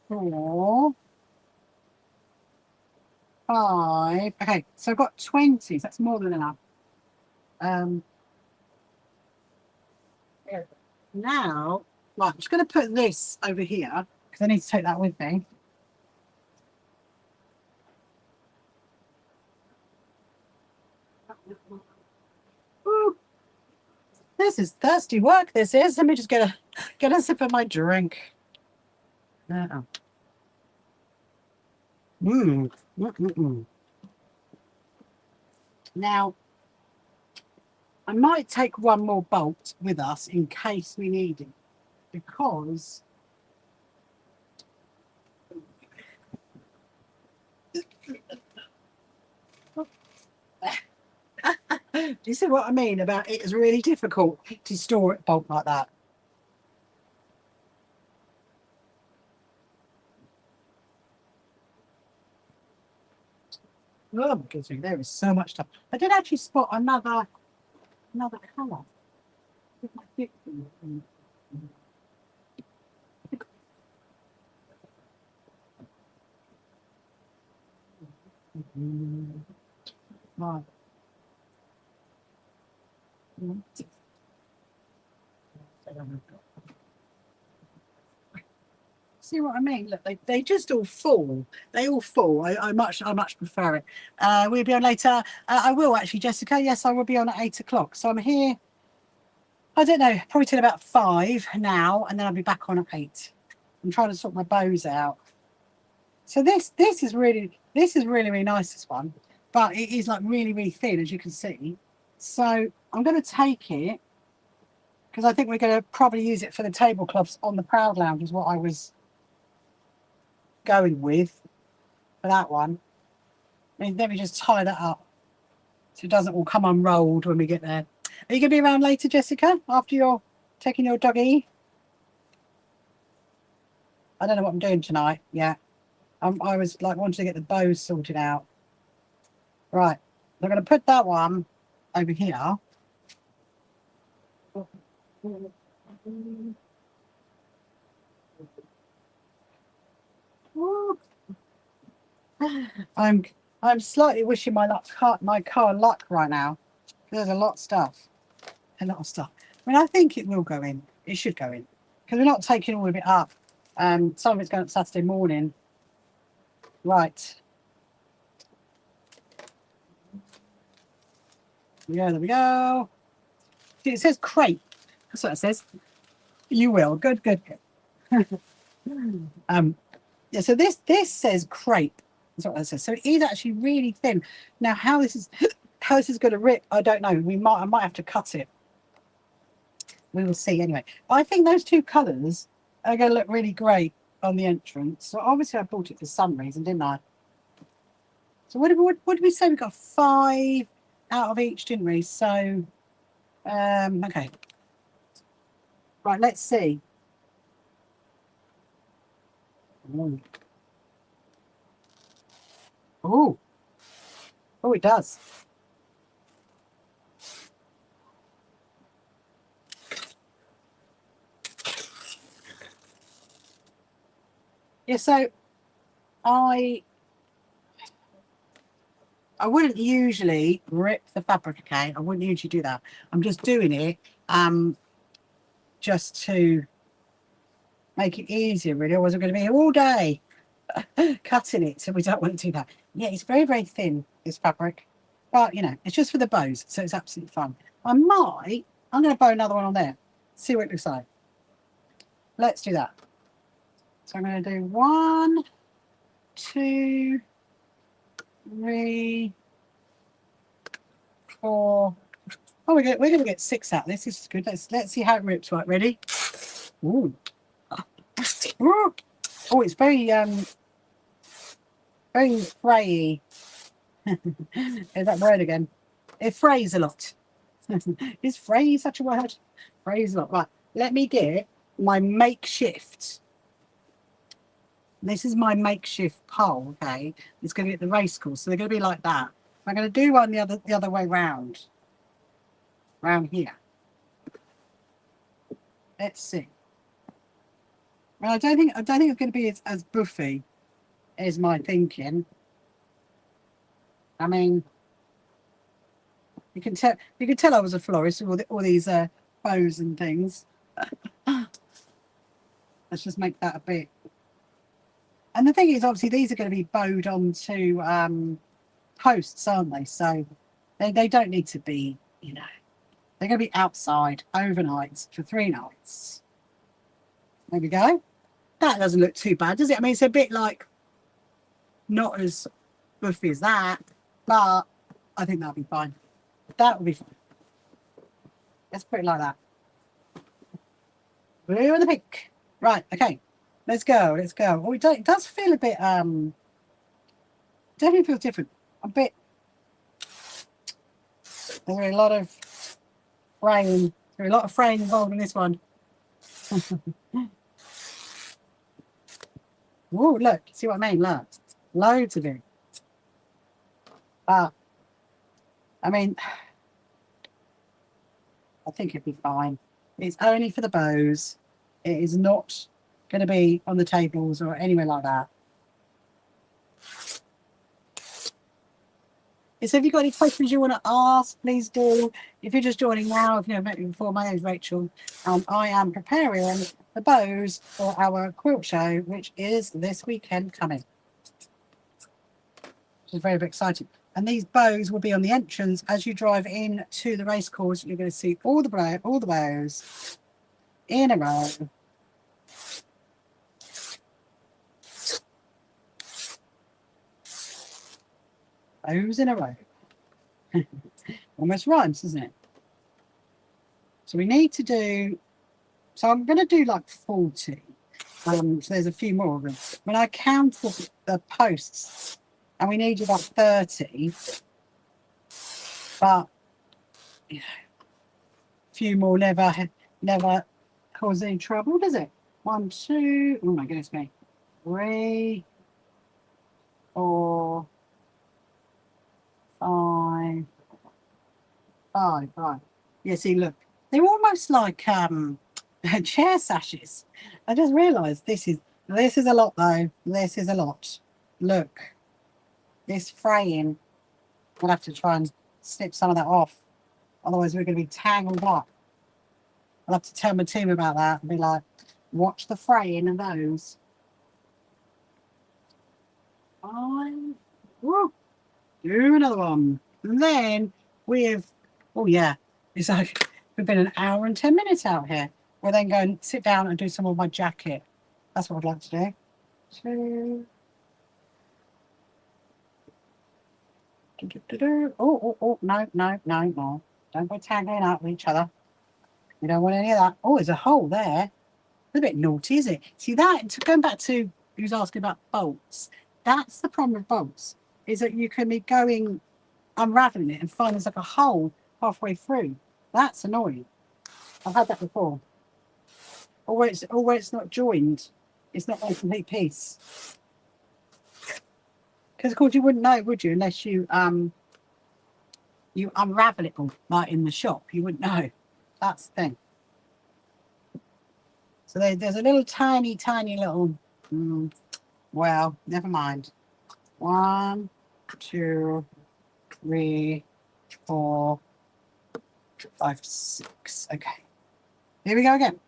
4, 5. Okay, so I've got 20. So that's more than enough. Now, right, I'm just going to put this over here because I need to take that with me. Ooh, this is thirsty work. This is. Let me just get a sip of my drink. Oh. Now, I might take one more bolt with us in case we need it, because do you see what I mean about it is really difficult to store it bolt like that? Oh, because there is so much stuff. I did actually spot another colour. Right. See what I mean? Look, they just all fall. They all fall. I much prefer it. We'll be on later. I will actually, Jessica. Yes, I will be on at 8 o'clock. So I'm here. I don't know, probably till about 5 now, and then I'll be back on at 8. I'm trying to sort my bows out. So this is really really nice, this one, but it is like really thin, as you can see. So I'm going to take it because I think we're going to probably use it for the tablecloths on the Proud Lounge is what I was going with for that one. And let me just tie that up so it doesn't all come unrolled when we get there. Are you going to be around later, Jessica, after you're taking your doggy? I don't know what I'm doing tonight. Yeah. I was like wanting to get the bows sorted out. Right. I'm going to put that one over here. I'm slightly wishing my car luck right now. There's a lot of stuff. A lot of stuff. I mean, I think it will go in. It should go in. Because we're not taking all of it up. Some of it's going up Saturday morning. Right. Yeah, there we go. See, it says crepe. That's what it says. You will. Good, good, good. Yeah, so this says crepe. That's what that says. So it is actually really thin. Now, how this is going to rip, I don't know. I might have to cut it. We will see anyway. I think those two colours are going to look really great on the entrance. So obviously I bought it for some reason, didn't I? So what did we say? We got 5 out of each, didn't we? So, okay. Right, let's see. Oh, it does. Yeah, so I wouldn't usually rip the fabric, okay? I wouldn't usually do that. I'm just doing it just to make it easier, really. Otherwise, I'm going to be here all day cutting it, so we don't want to do that. Yeah, it's very, very thin, this fabric. But, you know, it's just for the bows, so it's absolutely fun. I'm going to bow another one on there. See what it looks like. Let's do that. So I'm going to do 1, 2, 3, 4. Oh, we're going to get 6 out. This is good. Let's see how it rips. Right, ready? Ooh. Oh, it's very frayy. There's that word again. It frays a lot. Is fray such a word? Frays a lot. Right. Let me get my makeshift. This is my makeshift pole. Okay, it's going to be at the racecourse, so they're going to be like that. I'm going to do one the other way round here. Let's see. Well, I don't think it's going to be as buffy as my thinking. I mean, you can tell I was a florist with all these bows and things. Let's just make that a bit. And the thing is, obviously, these are going to be bowed onto posts, aren't they? So they don't need to be, you know, they're going to be outside overnight for 3 nights. There we go. That doesn't look too bad, does it? I mean, it's a bit like not as buffy as that, but I think that'll be fine. That will be fine. Let's put it like that. Blue and the pink. Right, okay. Let's go. Oh, it does feel a bit definitely feels different. A bit. There's a lot of fraying. There's a lot of fraying involved in this one. Oh, look, see what I mean? Look. Loads of it. But I mean, I think it'd be fine. It's only for the bows. It is not going to be on the tables or anywhere like that. So if you've got any questions you want to ask, please do. If you're just joining now, if you've never met me before, my name is Rachel. I am preparing the bows for our quilt show, which is this weekend coming. Which is very, very exciting. And these bows will be on the entrance as you drive in to the racecourse. You're going to see all the bows in a row. Bows in a row. Almost rhymes, doesn't it? So we need to do, so I'm going to do like 40. So there's a few more of them. When I count the posts, and we need about 30, but you know, a few more never cause any trouble, does it? 1, 2, oh my goodness me, 3, 4, 5, 5, right. Yeah, see, look, they're almost like chair sashes. I just realised this is a lot though. This is a lot. Look, this fraying. We'll have to try and snip some of that off. Otherwise, we're going to be tangled up. I'll have to tell my team about that and be like, watch the fraying of those. Fine. Woo. Do another one. And then we have, oh yeah, it's like we've been an hour and 10 minutes out here. We'll then go and sit down and do some of my jacket. That's what I'd like to do. 2. Oh, no, no. Don't go tagging out with each other. We don't want any of that. Oh, there's a hole there. It's a bit naughty, is it? See that, going back to who's asking about bolts, that's the problem with bolts, is that you can be going, unraveling it and find there's like a hole halfway through. That's annoying. I've had that before. Or where it's not joined. It's not a complete piece. Because of course you wouldn't know, would you, unless you unravel it all, like in the shop. You wouldn't know. That's the thing. So there's a little tiny little, well, never mind. 1, 2, 3, 4, 5, 6. Okay. Here we go again.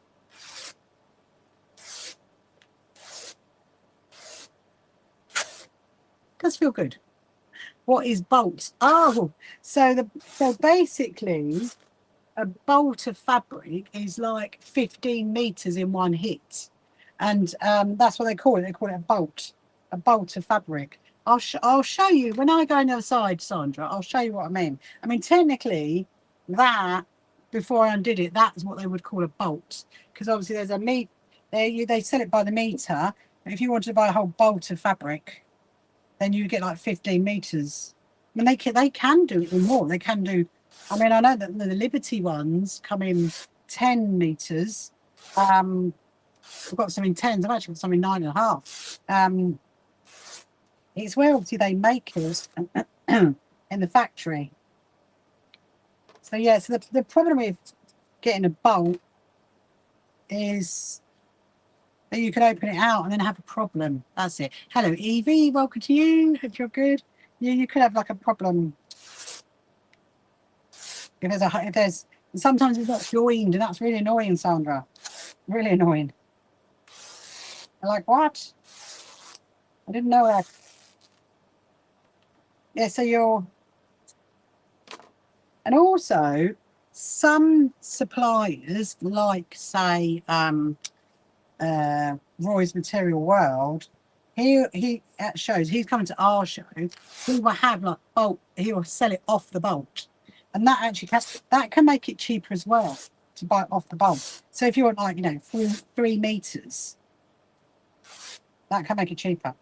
Does feel good. What is bolts? Oh, so basically a bolt of fabric is like 15 meters in one hit, and that's what they call it. They call it a bolt of fabric. I'll show you when I go on the other side, Sandra. I'll show you what I mean. I mean, technically, that before I undid it, that's what they would call a bolt, because obviously there's a meat. They sell it by the meter. If you wanted to buy a whole bolt of fabric, then you get like 15 meters. I mean, they can do it more. They can do. I mean, I know that the Liberty ones come in 10 meters. I've got some in 10s. I've actually got some in 9.5. It's where obviously they make it in the factory. So yeah, so the problem with getting a bolt is that you could open it out and then have a problem. That's it. Hello, Evie. Welcome to you. Hope you're good. You could have like a problem if there's sometimes it's not joined, and that's really annoying, Sandra. Really annoying. I'm like, what? I didn't know that. Yeah, so you're, and also some suppliers, like say Roy's Material World, he at shows, he's coming to our show, he will have like bolt, he will sell it off the bolt, and that actually that can make it cheaper as well to buy it off the bolt. So if you want like, you know, 3 meters, that can make it cheaper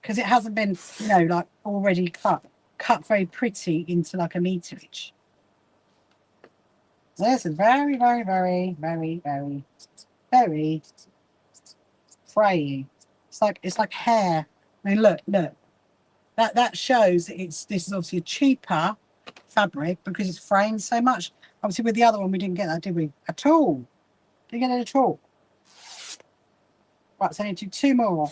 because it hasn't been, you know, like already cut very pretty into like a meterage. So this is very, very, very, very, very, very fraying. It's like hair. I mean, look. That shows that this is obviously a cheaper fabric because it's framed so much. Obviously, with the other one, we didn't get that, did we? At all? Didn't get it at all. Right, so I need to do 2 more.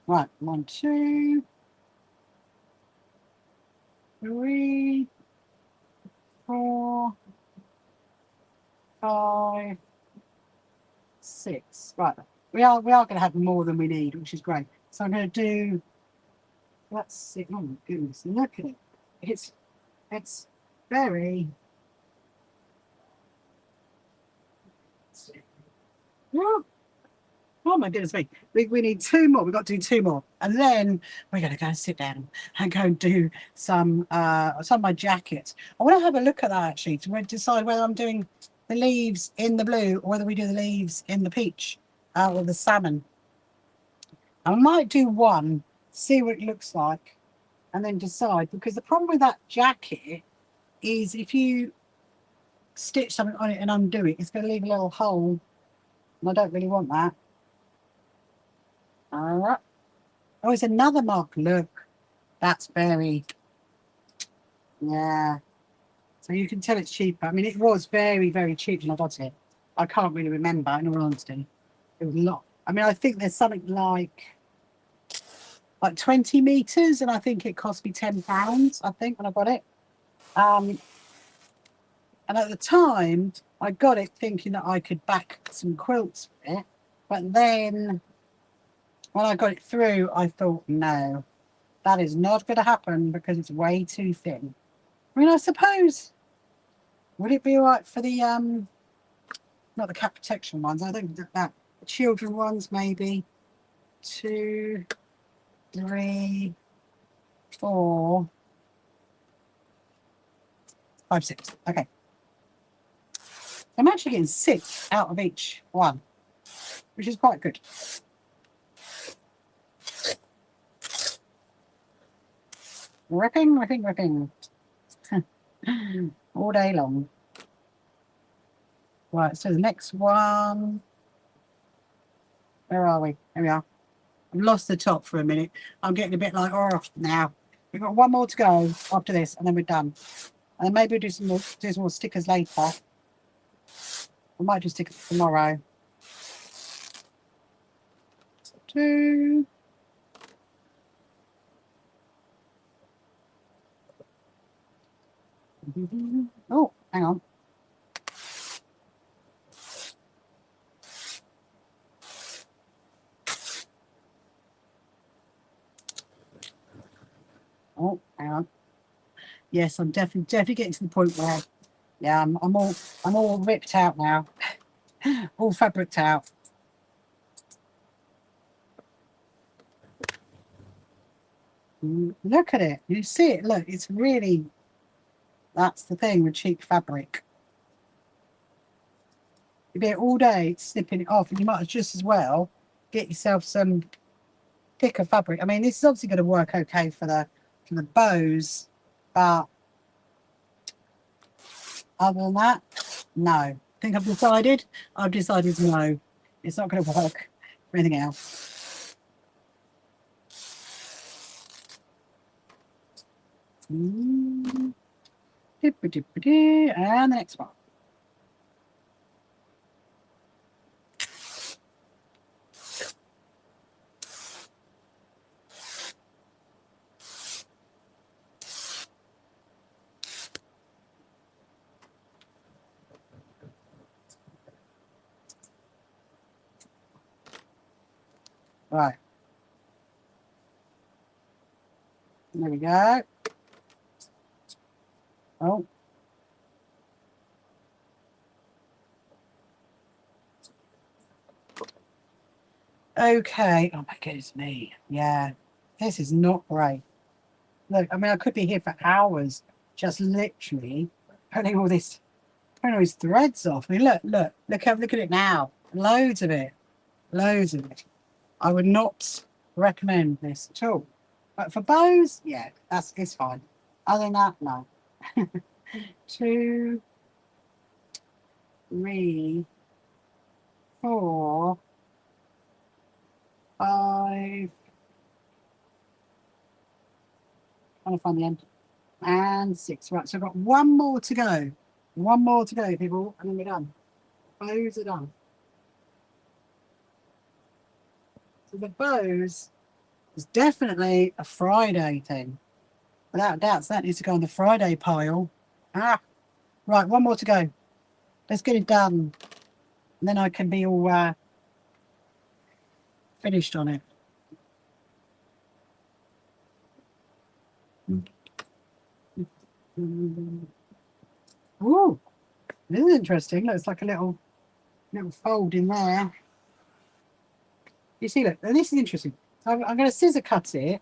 Right, 1, 2, 3, 4, 5, 6. Right, we are going to have more than we need, which is great. So I'm going to do. Let's see. Oh my goodness! Look at it. It's very. Oh my goodness me. We need 2 more. We've got to do 2 more. And then we're going to go and sit down and go and do some of my jackets. I want to have a look at that actually to decide whether I'm doing the leaves in the blue or whether we do the leaves in the peach or the salmon. I might do one, see what it looks like, and then decide. Because the problem with that jacket is if you stitch something on it and undo it, it's going to leave a little hole. And I don't really want that. All right. Oh, it's another mark. Look, that's very, yeah. So you can tell it's cheaper. I mean, it was very, very cheap when I got it. I can't really remember, in all honesty. It was a lot. I mean, I think there's something like 20 meters, and I think it cost me £10, I think, when I got it. And at the time, I got it thinking that I could back some quilts with it. But then when I got it through, I thought, no, that is not going to happen because it's way too thin. I mean, I suppose, would it be all right for the, not the cat protection ones, I think that the children ones, maybe 2, 3, 4, 5, 6. Okay. I'm actually getting 6 out of each one, which is quite good. Ripping, ripping, ripping. All day long. Right, so the next one. Where are we? Here we are. I've lost the top for a minute. I'm getting a bit like, oh, now. We've got 1 more to go after this, and then we're done. And then maybe we'll do some more stickers later. We might do stickers tomorrow. 2. Oh, hang on. Oh, hang on. Yes, I'm definitely getting to the point where, yeah, I'm all ripped out now, all fabricked out. Look at it. You see it. Look, it's really. That's the thing with cheap fabric. You'd be all day snipping it off, and you might just as well get yourself some thicker fabric. I mean, this is obviously going to work okay for the bows, but other than that, no. I think I've decided no. It's not going to work for anything else. And the next one. Right. There we go. Oh. Okay. Oh my goodness me. Yeah. This is not great. Look, I mean, I could be here for hours just literally putting all these threads off. I mean, look at it now. Loads of it. Loads of it. I would not recommend this at all. But for bows, yeah, it's fine. Other than that, no. 2, 3, 4, 5. Trying to find the end. And 6. Right, so I've got 1 more to go. 1 more to go, people, and then we're done. Bows are done. So the bows is definitely a Friday thing. Without a doubt, so that needs to go on the Friday pile. Right, 1 more to go. Let's get it done. And then I can be all finished on it. Ooh, this is interesting. Looks like a little fold in there. You see, look, and this is interesting. I'm going to scissor cut it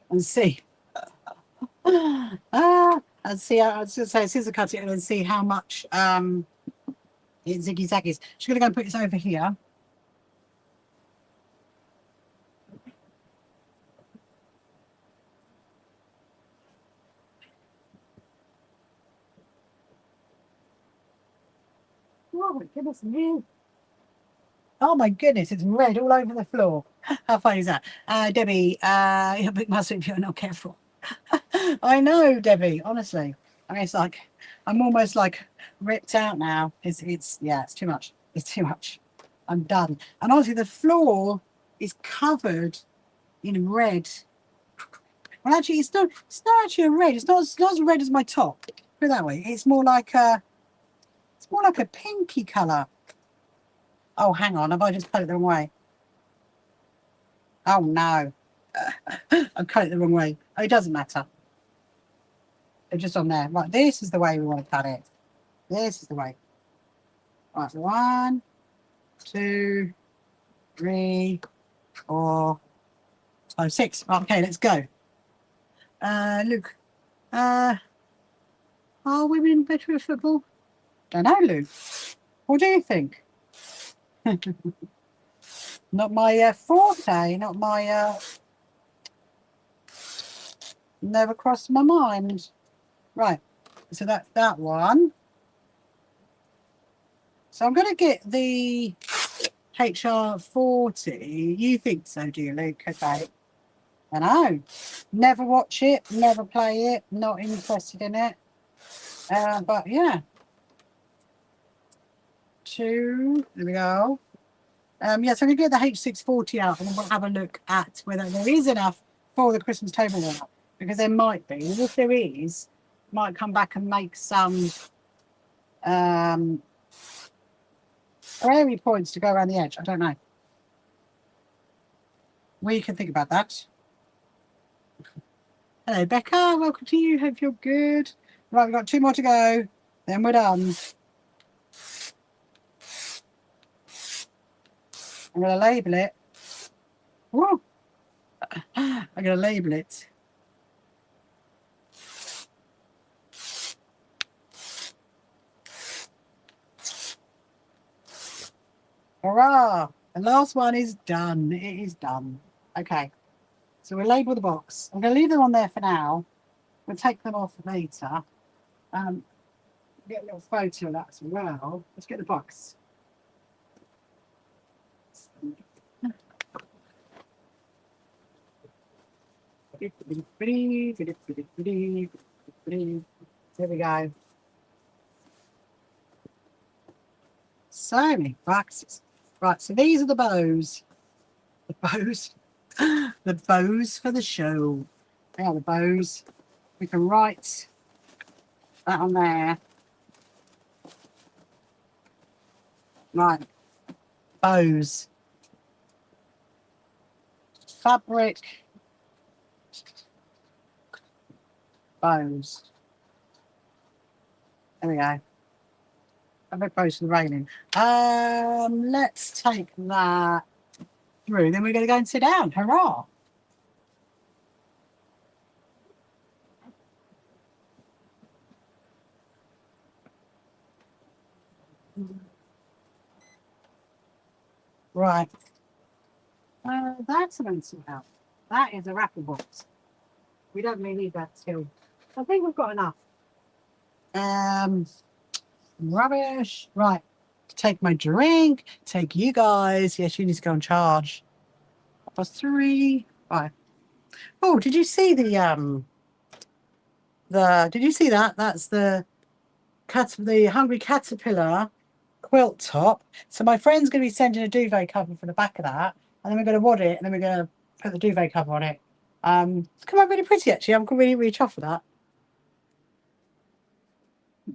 and see. And see how, I was going to say scissor cut it and then see how much it ziggy zaggies. She's going to go and put this over here. Oh my goodness me. Oh my goodness, it's red all over the floor. How funny is that? Debbie, your big muscle if you're not careful. I know, Debbie, honestly. I mean, it's like, I'm almost like ripped out now. Yeah, it's too much. It's too much. I'm done. And honestly, the floor is covered in red. Well, actually, it's not actually a red. It's not as red as my top. Put it that way. It's more like a pinky colour. Oh, hang on. Have I just cut it the wrong way? Oh, no. I've cut it the wrong way. Oh, it doesn't matter. It's just on there. Right, this is the way we want to cut it. This is the way. Right, 1, 2, 3, 4, 5, 6. Okay, let's go. Luke. Are women better at football? Don't know, Luke. What do you think? Not my forte, not my never crossed my mind. Right, so that's that one. So I'm going to get the HR40. You think so, do you, Luke? Okay. I know. Never watch it, never play it, not interested in it. But yeah. 2, there we go. Yeah, so I'm going to get the H640 out and then we'll have a look at whether there is enough for the Christmas table runner. Because there might be. And if there is, might come back and make some prairie points to go around the edge. I don't know. We can think about that. Hello, Becca. Welcome to you. Hope you're good. Right, we've got 2 more to go. Then we're done. I'm going to label it. Woo! I'm going to label it. Hurrah! The last one is done. It is done. Okay. So we'll label the box. I'm going to leave them on there for now. We'll take them off later. Get a little photo of that as well. Let's get the box. There we go. So many boxes. Right, so these are the bows. The bows. The bows for the show. They are the bows. We can write that on there. Right. Bows. Fabric. Bows. There we go. Fabric bows for the railing. Let's take that through. Then we're going to go and sit down. Hurrah! Right. That's an unseen out. That is a raffle box. We don't really need that still. I think we've got enough. Rubbish. Right. Take my drink. Take you guys. Yes, you need to go and charge. +3. Right. Oh, did you see the did you see that? That's the Hungry Caterpillar quilt top. So my friend's going to be sending a duvet cover for the back of that, and then we're going to wad it, and then we're going to put the duvet cover on it. It's come out really pretty actually. I'm really, really chuffed with that.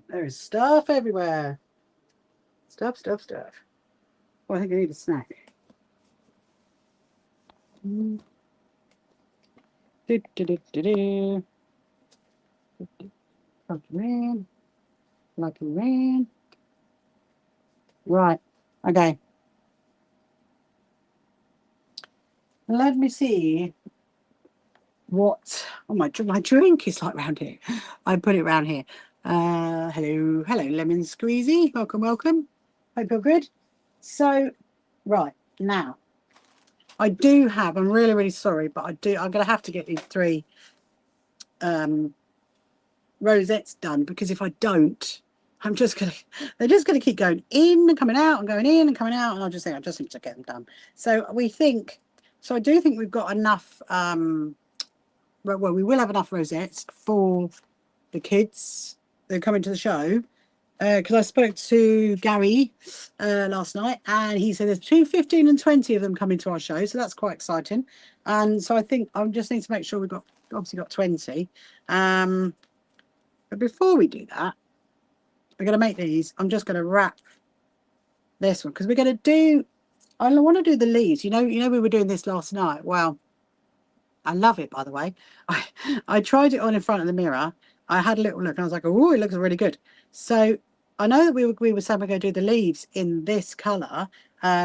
There is stuff everywhere. Stuff. Well, I think I need a snack. Lucky rain. Right. Okay. let me see what. Oh, my drink is like round here. I put it round here. Hello, lemon squeezy. Welcome, welcome. Hope you're good. So, right now, I do have. I'm really, really sorry, but I'm gonna have to get these 3 rosettes done, because if I don't, they're just gonna keep going in and coming out and going in and coming out, and I just need to get them done. So I do think we've got enough. Well, we will have enough rosettes for the kids that are coming to the show. Because I spoke to Gary last night, and he said there's between 15 and 20 of them coming to our show, so that's quite exciting. And so I think I just need to make sure we've obviously got 20. But before we do that, we're going to make these. I'm just going to wrap this one, because we're going to do. I want to do the leaves. You know, we were doing this last night. Well, I love it, by the way. I tried it on in front of the mirror. I had a little look and I was like, oh, it looks really good. So I know that we were saying we're going to do the leaves in this colour,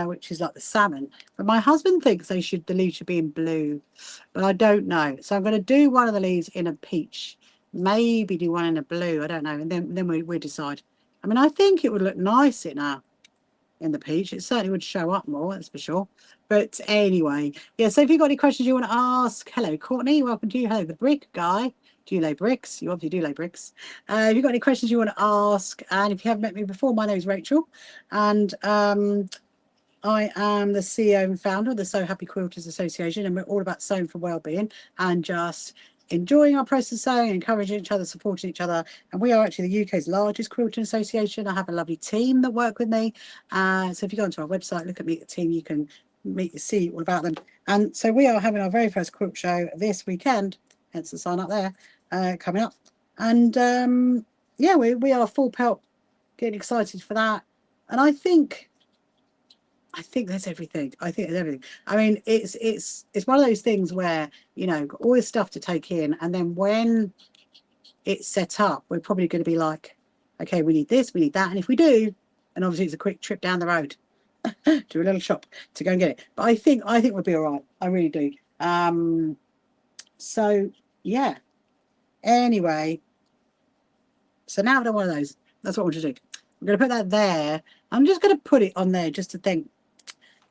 which is like the salmon. But my husband thinks the leaves should be in blue, but I don't know. So I'm going to do one of the leaves in a peach, maybe do one in a blue. I don't know, and then we decide. I mean, I think it would look nice in the peach. It certainly would show up more, that's for sure. But anyway, yeah, so if you've got any questions you want to ask, hello, Courtney, welcome to you. Hello, the brick guy. Do you lay bricks? You obviously do lay bricks. If you've got any questions you want to ask, and if you haven't met me before, my name is Rachel, and I am the CEO and founder of the So Happy Quilters Association, and we're all about sewing for wellbeing and just enjoying our process of sewing, encouraging each other, supporting each other. And we are actually the UK's largest quilting association. I have a lovely team that work with me. So if you go onto our website, look at Meet the Team, you can see all about them. And so we are having our very first quilt show this weekend, hence the sign up there, coming up. And yeah, we are full pelt, getting excited for that. And I think that's everything. I think it's everything. I mean, it's one of those things where, you know, got all this stuff to take in, and then when it's set up, we're probably going to be like, okay, we need this, we need that, and if we do, and obviously it's a quick trip down the road to a little shop to go and get it. But I think we'll be all right. I really do. So yeah. Anyway, so now I've done one of those. That's what I want to do. I'm going to put that there. I'm just going to put it on there just to think.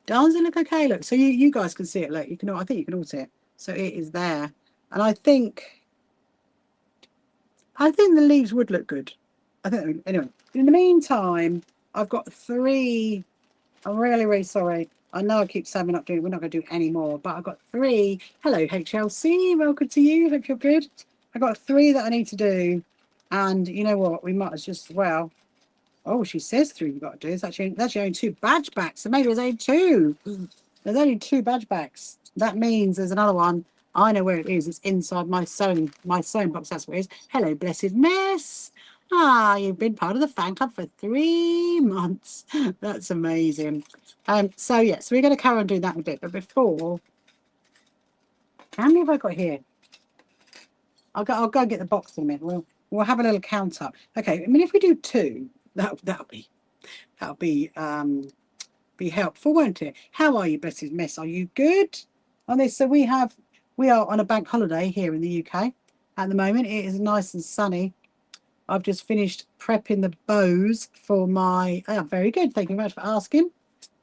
Does it look okay? Look, so you guys can see it. Look, you can. I think you can all see it. So it is there, and I think the leaves would look good. I think anyway. In the meantime, I've got 3. I'm really, really sorry. I know I keep saying we're not going to do any more, but I've got 3. Hello, HLC. Welcome to you. Hope you're good. I've got 3 that I need to do, and you know what? We might as just Oh, she says 3 you've got to do. It's actually only 2 badge backs. So maybe there's only 2. There's only 2 badge backs. That means there's another one. I know where it is. It's inside my sewing box. That's where it is. Hello, blessed mess. Ah, you've been part of the fan club for 3 months. That's amazing. So yeah, so we're going to carry on doing that in a bit. But before, how many have I got here? I'll go and get the box in a minute. We'll have a little count up. Okay, I mean, if we do 2. That'll be helpful, won't it? How are you, blessed mess? Are you good on this? So we are on a bank holiday here in the UK at the moment. It is nice and sunny. I've just finished prepping the bows for my. Oh, very good. Thank you very much for asking.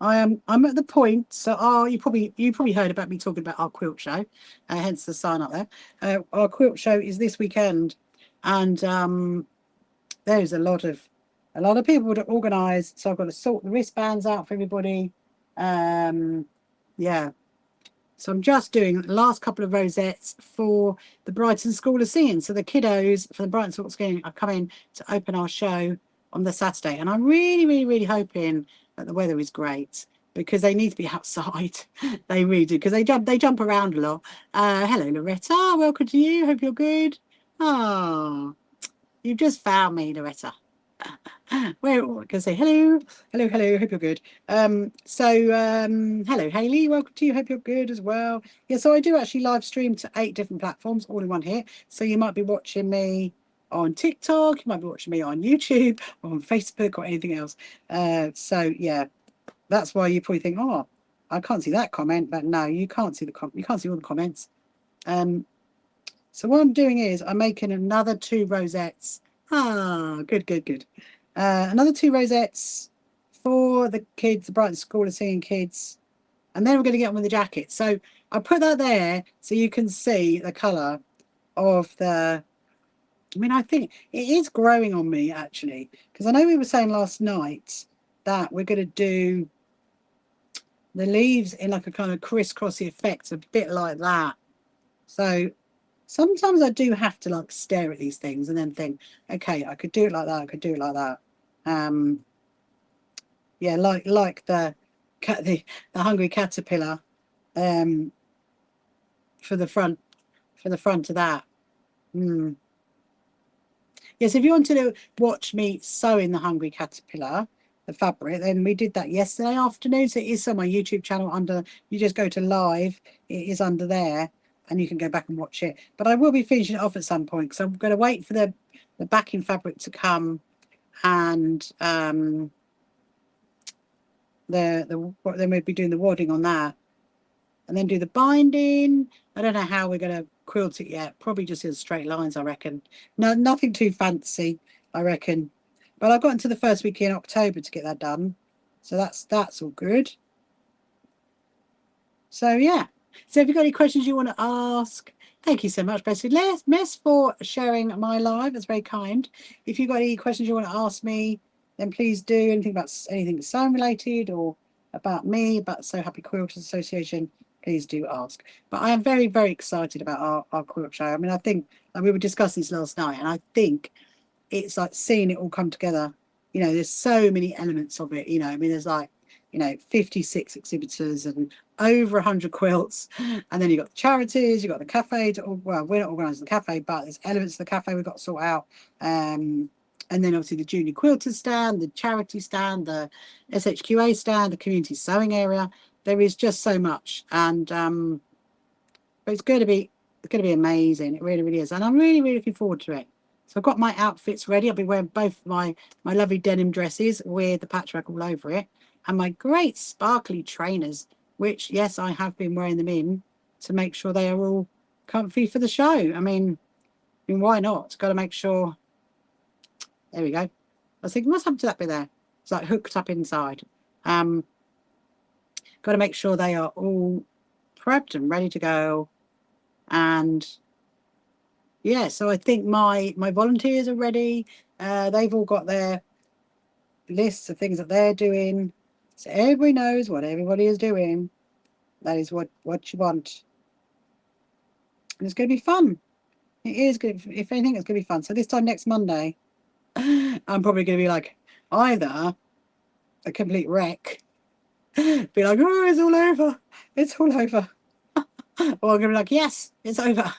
I'm at the point. So you probably heard about me talking about our quilt show, hence the sign up there. Our quilt show is this weekend, and there's a lot of people to organise. So I've got to sort the wristbands out for everybody. Yeah. So I'm just doing the last couple of rosettes for the Brighton School of Singing. So the kiddos for the Brighton School of Singing are coming to open our show on the Saturday. And I'm really, really, really hoping that the weather is great, because they need to be outside. They really do, because they jump around a lot. Hello, Loretta. Welcome to you. Hope you're good. Oh, you've just found me, Loretta. Well, I can say hello. Hope you're good. Hello, Hayley. Welcome to you. Hope you're good as well. Yeah, so I do actually live stream to 8 different platforms, all in one here. So you might be watching me on TikTok, you might be watching me on YouTube, or on Facebook, or anything else. So yeah, that's why you probably think, oh, I can't see that comment, but no, you can't see you can't see all the comments. So what I'm doing is I'm making another 2 rosettes. Ah, good, good, good. Another 2 rosettes for the kids, the Brighton School of Singing kids. And then we're going to get on with the jacket. So I put that there so you can see the colour of the... I mean, I think it is growing on me, actually. Because I know we were saying last night that we're going to do the leaves in like a kind of crisscrossy effect, a bit like that. So sometimes I do have to like stare at these things and then think, okay, I could do it like that, I could do it like that. Yeah, like the hungry caterpillar for the front of that. Yes, if you want to watch me sewing the hungry caterpillar, the fabric, then we did that yesterday afternoon. So it is on my YouTube channel under, you just go to live, it is under there, and you can go back and watch it. But I will be finishing it off at some point, because I'm going to wait for the backing fabric to come, and then we'll be doing the wadding on that, and then do the binding. I don't know how we're going to quilt it yet. Probably just in straight lines, I reckon. No, nothing too fancy, I reckon. But I've got until the first week in October to get that done. So that's all good. So yeah. So if you've got any questions you want to ask, thank you so much, Bessie Miss, for sharing my live. That's very kind. If you've got any questions you want to ask me, then please do. Anything about anything sewing related or about me, about So Happy Quilters Association, please do ask. But I am very, very excited about our quilt show. I mean, I think, and we were discussing this last night, and I think it's like seeing it all come together. You know, there's so many elements of it. You know, I mean, there's like, you know, 56 exhibitors and over 100 quilts, and then you've got the charities, you've got the cafe. Well, we're not organising the cafe, but there's elements of the cafe we've got to sort out. And then obviously the junior quilters stand, the charity stand, the SHQA stand, the community sewing area. There is just so much, and but it's going to be amazing. It really, really is, and I'm really, really looking forward to it. So I've got my outfits ready. I'll be wearing both my lovely denim dresses with the patchwork all over it, and my great sparkly trainers, which, yes, I have been wearing them in to make sure they are all comfy for the show. I mean why not? Got to make sure. There we go. I was thinking, what's happened to that bit there? It's like hooked up inside. Got to make sure they are all prepped and ready to go. And yeah, so I think my volunteers are ready. They've all got their lists of things that they're doing. So everybody knows what everybody is doing. That is what you want. And it's going to be fun. It is good. If anything, it's going to be fun. So this time next Monday, I'm probably going to be like either a complete wreck, be like, oh, it's all over. It's all over. Or I'm going to be like, yes, it's over.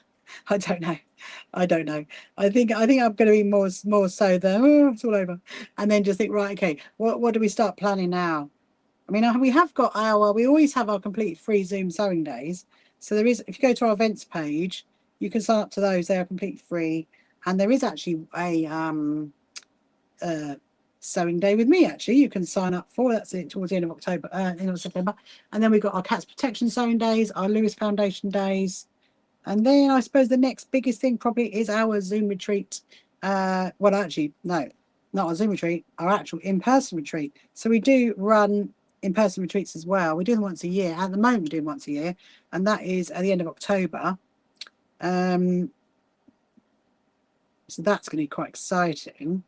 I don't know. I don't know. I think I'm going to be more so the, oh, it's all over. And then just think, right, okay, what do we start planning now? I mean, we always have our complete free Zoom sewing days. So there is, if you go to our events page, you can sign up to those. They are completely free. And there is actually a sewing day with me, actually. You can sign up for. That's it towards the end of October, end of September. And then we've got our Cats Protection Sewing Days, our Lewis Foundation Days. And then I suppose the next biggest thing probably is our Zoom retreat. Well, actually, no, not our Zoom retreat, our actual in-person retreat. So we do run in-person retreats as well. We do them once a year. At the moment, we do them once a year, and that is at the end of October. So that's going to be quite exciting.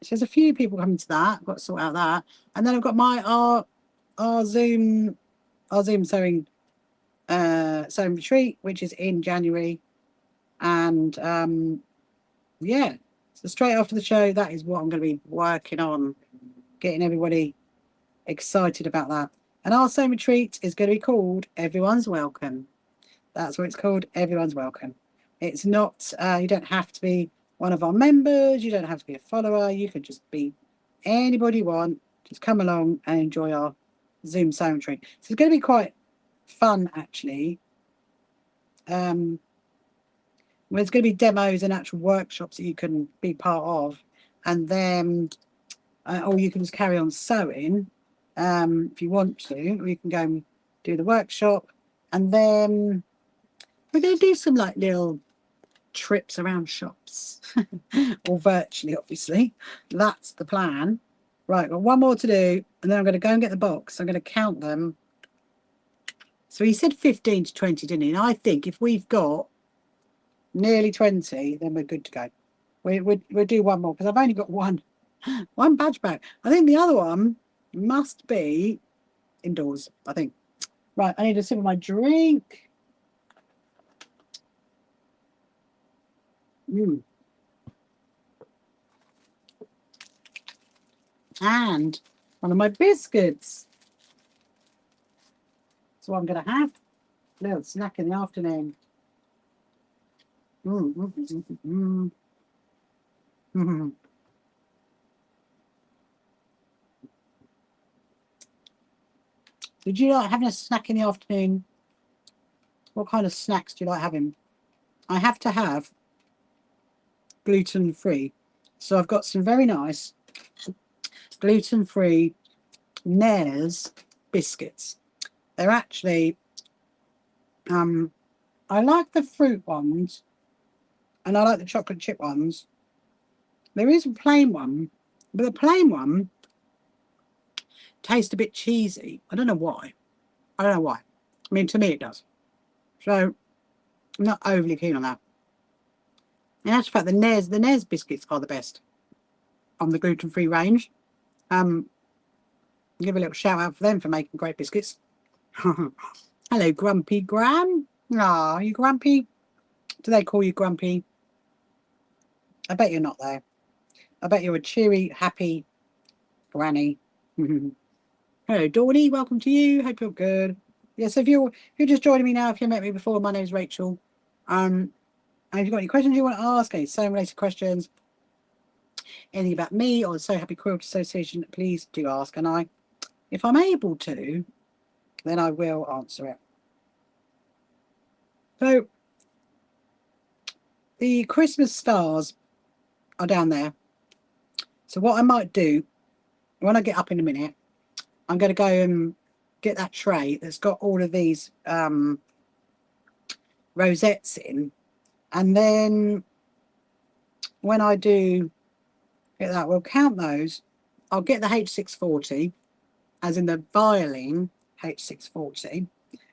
So there's a few people coming to that. I've got to sort out that, and then I've got our Zoom sewing retreat, which is in January, and yeah, so straight after the show, that is what I'm going to be working on, getting everybody excited about that. And our sewing retreat is going to be called Everyone's Welcome. That's what it's called, Everyone's Welcome. It's not, you don't have to be one of our members, you don't have to be a follower, you could just be anybody you want, just come along and enjoy our Zoom sewing retreat. So it's going to be quite fun, actually. There's going to be demos and actual workshops that you can be part of, and then or you can just carry on sewing, if you want to, or you can go and do the workshop, and then we're going to do some like little trips around shops, or virtually, obviously. That's the plan. Right, got one more to do, and then I'm going to go and get the box. I'm going to count them. So he said 15 to 20, didn't he? And I think if we've got nearly 20, then we're good to go. We'll do one more, because I've only got one badge bag. I think the other one must be indoors, I think. Right, I need a sip of my drink. And one of my biscuits. That's what I'm going to have. A little snack in the afternoon. Did you like having a snack in the afternoon? What kind of snacks do you like having? I have to have gluten-free. So I've got some very nice gluten-free Nares biscuits. They're actually, I like the fruit ones, and I like the chocolate chip ones. There is a plain one, but the plain one tastes a bit cheesy. I don't know why. I mean, to me it does. So I'm not overly keen on that. In actual fact, the Nares biscuits are the best on the gluten-free range. Give a little shout out for them for making great biscuits. Hello, Grumpy Gran. Ah, are you grumpy? Do they call you grumpy? I bet you're not though. I bet you're a cheery, happy granny. Hello, Dawny. Welcome to you. Hope you're good. Yes, if you're just joining me now, if you met me before, my name is Rachel. And if you've got any questions you want to ask, any sewing related questions, anything about me or the So Happy Quilt Association, please do ask. And if I'm able to, then I will answer it. So the Christmas stars are down there. So what I might do, when I get up in a minute, I'm going to go and get that tray that's got all of these rosettes in. And then when I do get that, we'll count those. I'll get the H640, as in the violin H640,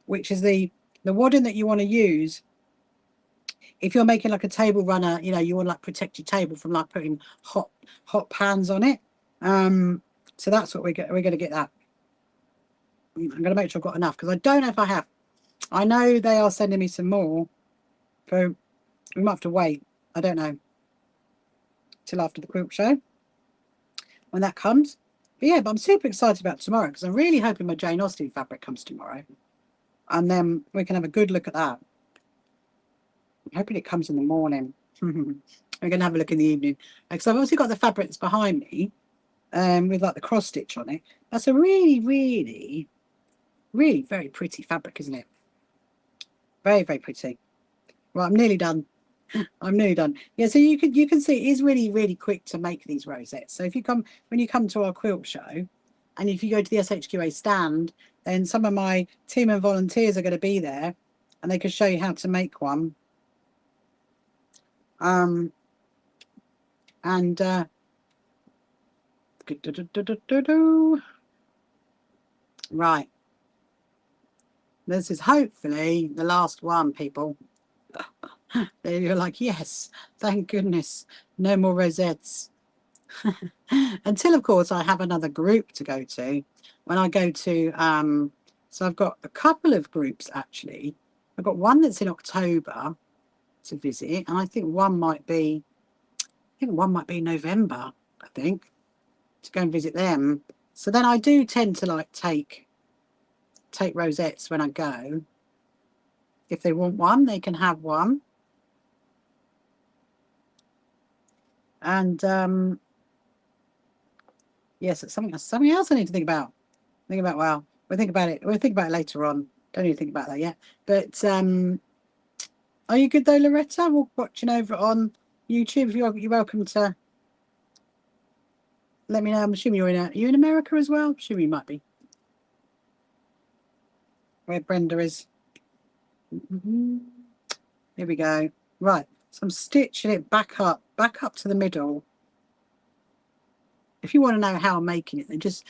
which is the wadding that you want to use if you're making like a table runner. You know, you want to like protect your table from like putting hot pans on it. So that's what we're going to get that. I'm going to make sure I've got enough, because I don't know if I have. I know they are sending me some more, so we might have to wait. I don't know till after the quilt show when that comes. But yeah, but I'm super excited about tomorrow, because I'm really hoping my Jane Austen fabric comes tomorrow, and then we can have a good look at that. I'm hoping it comes in the morning. We're going to have a look in the evening, because I've obviously got the fabric that's behind me, with like the cross stitch on it. That's a really, really, really very pretty fabric, isn't it? Very, very pretty. Right, I'm nearly done. I'm nearly done. Yeah, so you can see it is really, really quick to make these rosettes. So if you come, when you come to our quilt show, and if you go to the SHQA stand, then some of my team and volunteers are going to be there, and they can show you how to make one. Right. This is hopefully the last one, people. You're like, yes, thank goodness, no more rosettes. Until, of course, I have another group to go to. When I go to, so I've got a couple of groups actually. I've got one that's in October to visit, and I think one might be, November, I think, to go and visit them. So then I do tend to like take rosettes when I go. If they want one, they can have one. And yes, it's something else I need to think about. Well, we'll think about it. We'll think about it later on. Don't need to think about that yet. But are you good though, Loretta? We're watching over on YouTube. You're welcome to let me know. I'm assuming you're in America as well. I'm assuming you might be. where Brenda is. Here we go. Right, so I'm stitching it back up to the middle. If you want to know how I'm making it, then just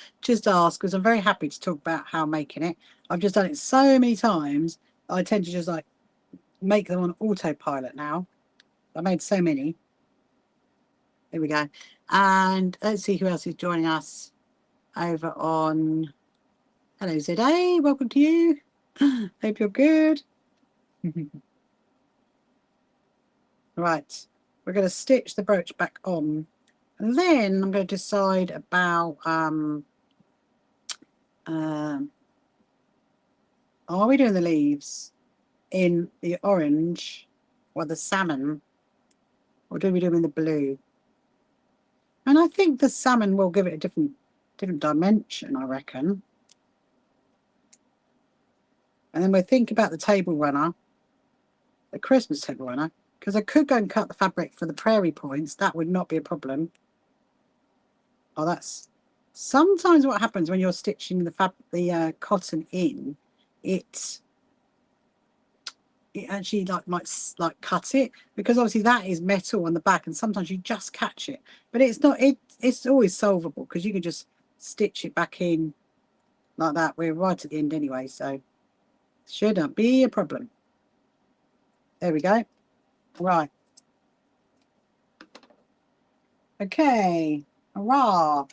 ask, because I'm very happy to talk about how I'm making it. I've just done it so many times. I tend to just like make them on autopilot now. I made so many. There we go. And let's see who else is joining us over on. Hello, ZA. Welcome to you. Hope you're good. Right. We're going to stitch the brooch back on. And then I'm going to decide about are we doing the leaves in the orange or the salmon, or do we do them in the blue? And I think the salmon will give it a different dimension, I reckon. And then we'll think about the table runner, the Christmas table runner, because I could go and cut the fabric for the prairie points. That would not be a problem. Oh, that's sometimes what happens when you're stitching the cotton in. It actually might cut it, because obviously that is metal on the back, and sometimes you just catch it. But it's not. It's always solvable, because you can just stitch it back in like that. We're right at the end anyway, so shouldn't be a problem. There we go. Right. Okay. Hurrah. I'm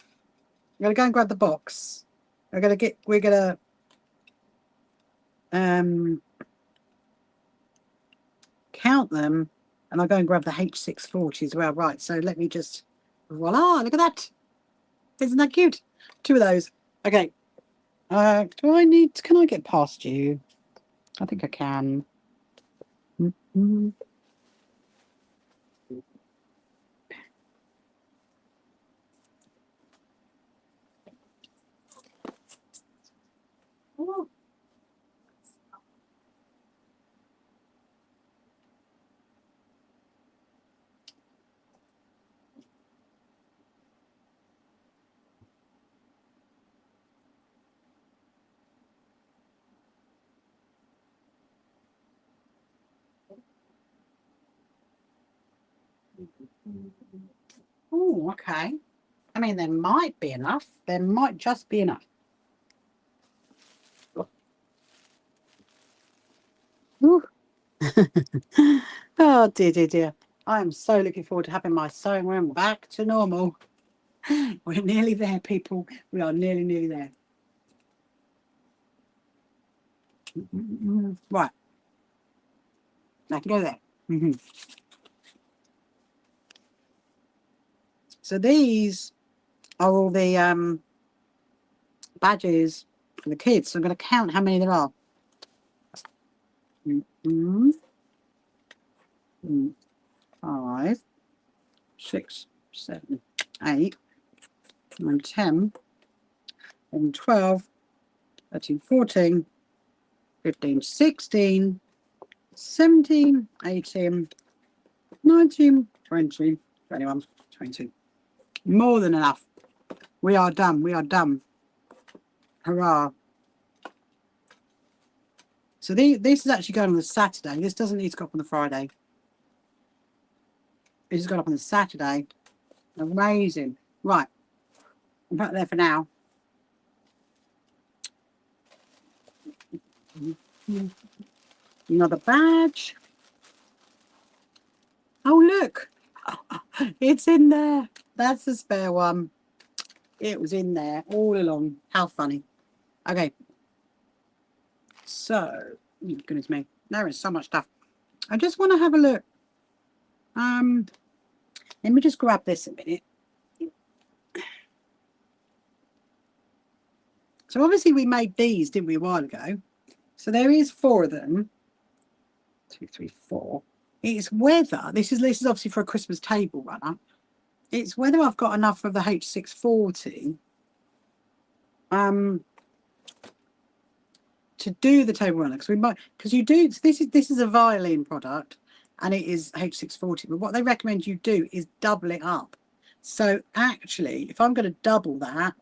gonna go and grab the box. We're gonna count them, and I'll go and grab the H640 as well. Right, so let me just, voila, look at that. Isn't that cute? 2 of those. Okay. Can I get past you? I think I can. Oh. Oh, okay. I mean, there might be enough. There might just be enough. Oh, dear. I am so looking forward to having my sewing room back to normal. We're nearly there, people. We are nearly there. Right. I can go there. So these are all the badges for the kids. So I'm going to count how many there are. 5, 6, 7, 8, 9, 10, 11, 12, 13, 14, 15, 16, 17, 18, 19, 20, 21, 22. More than enough. We are done. We are done. Hurrah. So this is actually going on the Saturday. This doesn't need to go up on the Friday. It just got up on the Saturday. Amazing. Right. I'm back there for now. Another badge. Oh, look. It's in there. That's the spare one. It was in there all along. How funny. Okay. So, oh, goodness me. There is so much stuff. I just want to have a look. Let me just grab this a minute. So obviously we made these, didn't we, a while ago? So there is 4 of them. 2, 3, 4. It's whether this is obviously for a Christmas table runner. It's whether I've got enough of the H640 to do the table runner, because you do. This is a violin product, and it is H640. But what they recommend you do is double it up. So actually, if I'm going to double that,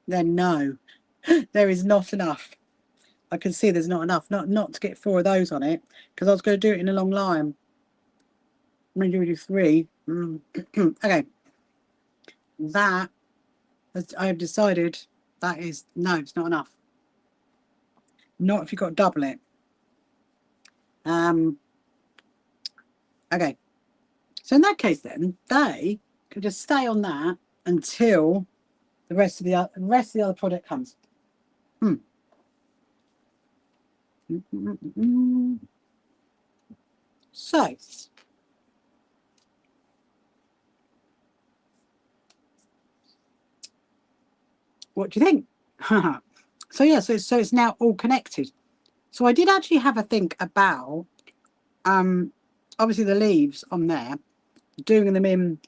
then no, there is not enough. I can see there's not enough, not to get 4 of those on it, because I was going to do it in a long line. I'm going to do 3. Okay. That, I have decided, that is, no, it's not enough. Not if you've got to double it. Okay. So in that case then, they could just stay on that until the rest of the other product comes. So what do you think? So yeah, so it's now all connected. So I did actually have a think about obviously the leaves on there, doing them in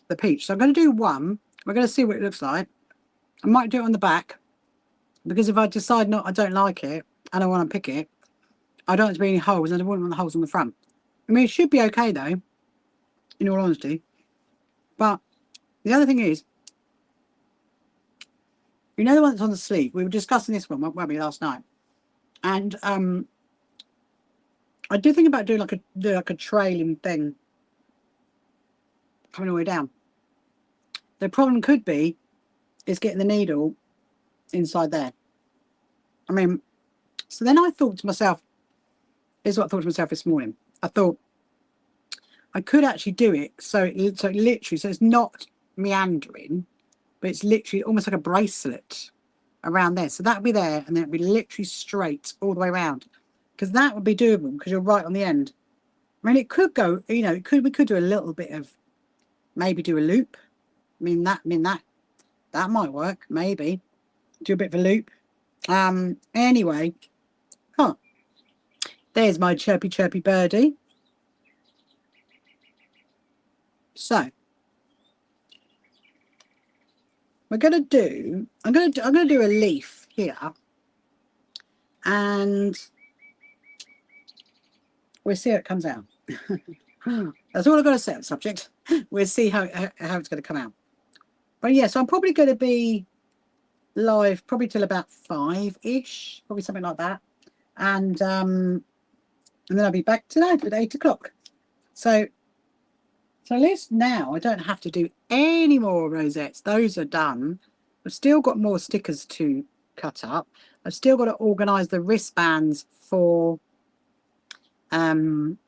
the peach. So I'm going to do one. We're going to see what it looks like. I might do it on the back, because if I decide I don't like it and I want to pick it, I don't want it to be any holes, and I wouldn't want the holes on the front. I mean, it should be okay though, in all honesty. But the other thing is, you know the one that's on the sleeve? We were discussing this one, weren't we, last night? And I do think about doing like a trailing thing coming all the way down. The problem could be is getting the needle inside there. I mean, so then I thought to myself, here's what I thought to myself this morning. I thought I could actually do it so it's not meandering, but it's literally almost like a bracelet around there. So that would be there, and then it'd be literally straight all the way around, because that would be doable, because you're right on the end. I mean, it could go, you know, we could do a little bit of, maybe do a loop. I mean that might work. Maybe do a bit of a loop. Anyway, there's my chirpy birdie. So we're gonna do. I'm gonna do a leaf here, and we'll see how it comes out. That's all I've got to say on the subject. We'll see how it's going to come out. But yeah, so I'm probably going to be live probably till about 5-ish, probably something like that. And then I'll be back tonight at 8 o'clock. So at least now I don't have to do any more rosettes. Those are done. I've still got more stickers to cut up. I've still got to organise the wristbands for all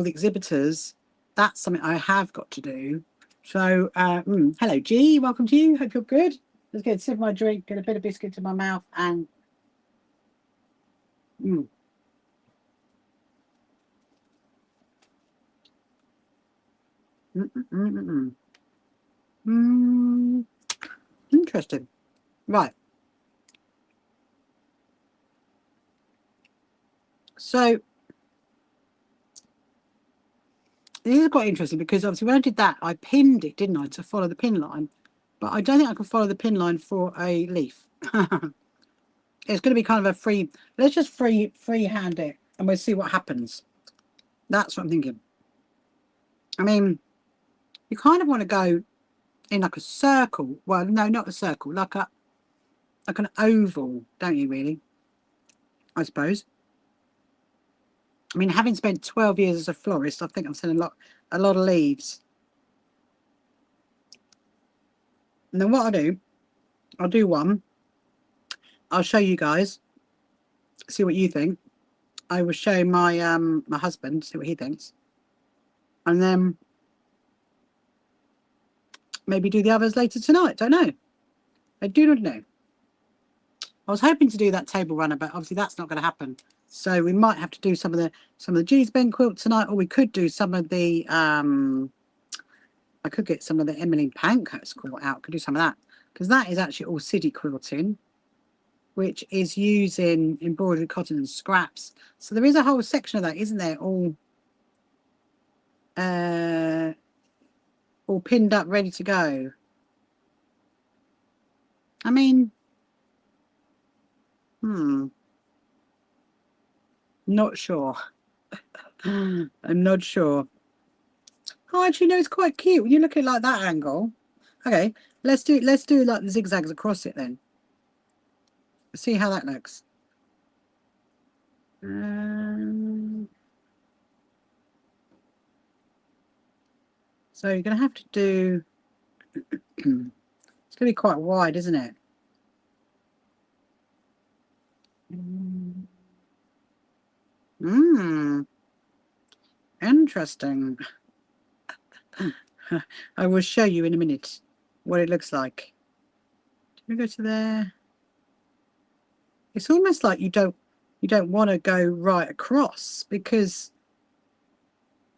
the exhibitors. That's something I have got to do. So hello G, welcome to you. Hope you're good. Let's get a sip of my drink, get a bit of biscuit to my mouth, and interesting. Right. So this is quite interesting, because obviously when I did that, I pinned it, didn't I, to follow the pin line. But I don't think I can follow the pin line for a leaf. It's going to be kind of a free, let's just freehand it, and we'll see what happens. That's what I'm thinking. I mean, you kind of want to go in like a circle. Well, no, not a circle, like an oval, don't you really? I suppose. I mean, having spent 12 years as a florist, I think I've seen a lot of leaves. And then what I'll do one. I'll show you guys, see what you think. I will show my my husband, see what he thinks. And then maybe do the others later tonight. Don't know. I do not know. I was hoping to do that table runner, but obviously that's not going to happen. So we might have to do some of the G's Ben quilt tonight, or we could do some of the I could get some of the Emmeline Pankhurst quilt out. Could do some of that, because that is actually all city quilting, which is using embroidered cotton and scraps. So there is a whole section of that, isn't there? All pinned up, ready to go. I mean, not sure. I'm not sure. Oh, actually, no, it's quite cute when you look at it like that angle. Okay, let's do like the zigzags across it then. See how that looks. So you're going to have to do, it's going to be quite wide, isn't it? Interesting. I will show you in a minute what it looks like. Do we go to there? It's almost like you don't want to go right across, because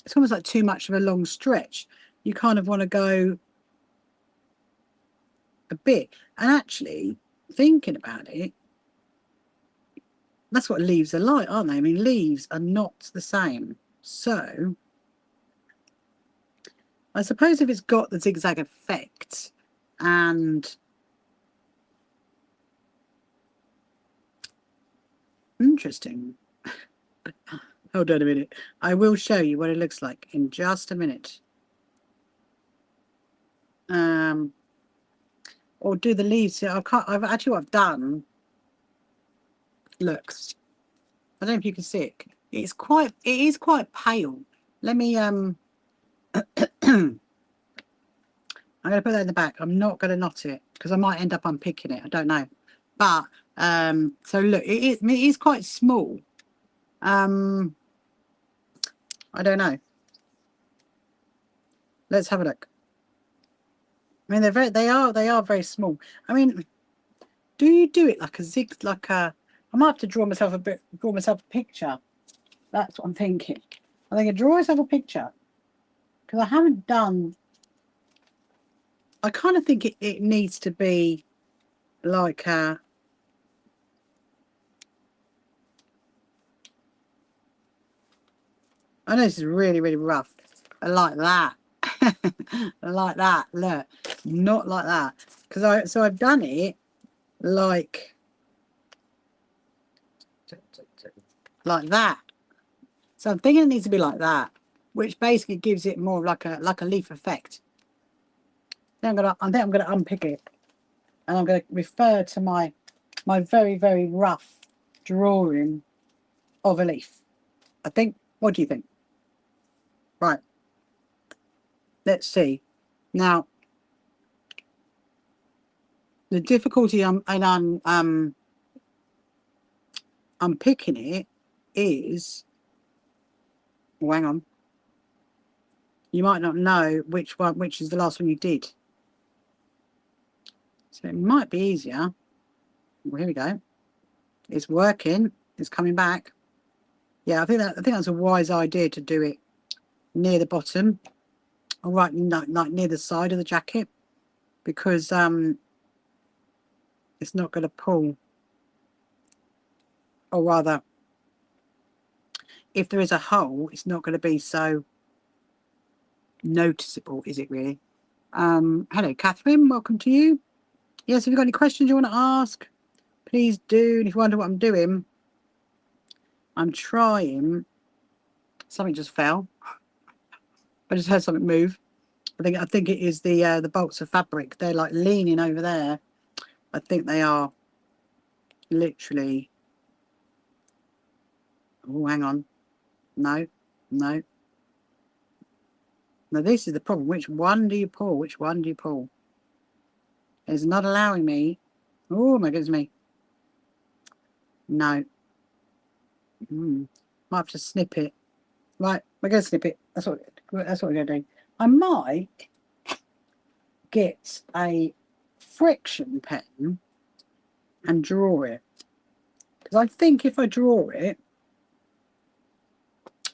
it's almost like too much of a long stretch. You kind of want to go a bit. And actually, thinking about it, that's what leaves are like, aren't they? I mean, leaves are not the same. So I suppose if it's got the zigzag effect, and interesting. Hold on a minute. I will show you what it looks like in just a minute. Or do the leaves. I've actually, what I've done, looks, I don't know if you can see it. It is quite pale. Let me I'm going to put that in the back. I'm not going to knot it because I might end up unpicking it. I don't know. But so look, it is quite small. I don't know. Let's have a look. I mean, they are very small. I mean, do you do it like a zig, like a? I might have to draw myself a picture. That's what I'm thinking. I think I draw myself a picture, because I haven't done. I kind of think it needs to be like a. I know this is really, really rough. I like that. I like that. Look, not like that, because I've done it like that. So I'm thinking it needs to be like that, which basically gives it more like a leaf effect. I think I'm gonna unpick it, and I'm gonna refer to my very, very rough drawing of a leaf. I think. What do you think? Right. Let's see. Now, the difficulty I'm picking it is. Oh, hang on. You might not know which is the last one you did. So it might be easier. Well, here we go. It's working. It's coming back. Yeah, I think that's a wise idea to do it near the bottom, or right, like near the side of the jacket, because it's not going to pull. Or rather, if there is a hole, it's not going to be so noticeable, is it really? Hello, Catherine. Welcome to you. Yes, if you've got any questions you want to ask, please do. And if you wonder what I'm doing, I'm trying. Something just fell. I just heard something move. I think it is the bolts of fabric. They're like leaning over there. I think they are literally. Oh, hang on. No. Now this is the problem. Which one do you pull? Which one do you pull? It's not allowing me. Oh my goodness me. No. Might have to snip it. Right, we're going to snip it. That's what we're going to do. I might get a friction pen and draw it, because I think if I draw it,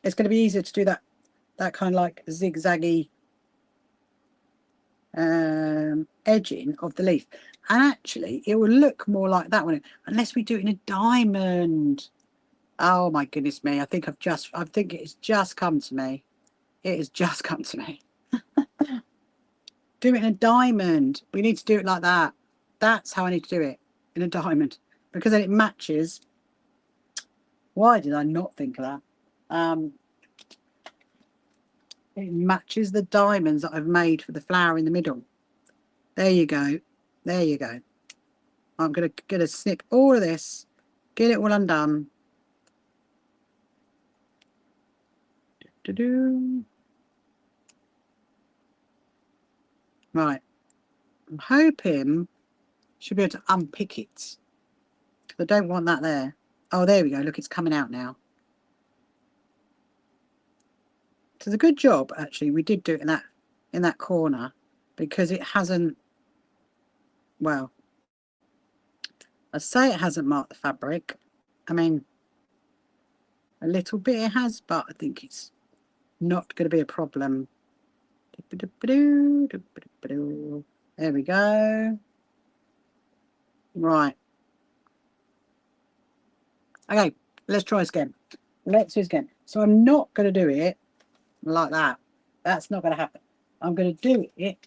it's going to be easier to do that kind of like zigzaggy edging of the leaf, and actually it will look more like that one, unless we do it in a diamond. Oh my goodness me, I think it's just come to me. It has just come to me. Do it in a diamond. We need to do it like that. That's how I need to do it, in a diamond, because then it matches. Why did I not think of that? It matches the diamonds that I've made for the flower in the middle. There you go. There you go. I'm gonna snip all of this, get it all undone, Right. I'm hoping should be able to unpick it. I don't want that there. Oh, there we go. Look, it's coming out now. So it's a good job, actually. We did do it in that corner because it hasn't. Well, I say it hasn't marked the fabric. I mean, a little bit it has, but I think it's not going to be a problem. There we go. Right. Okay, let's try this again. Let's do this again. So I'm not going to do it like that. That's not going to happen. I'm going to do it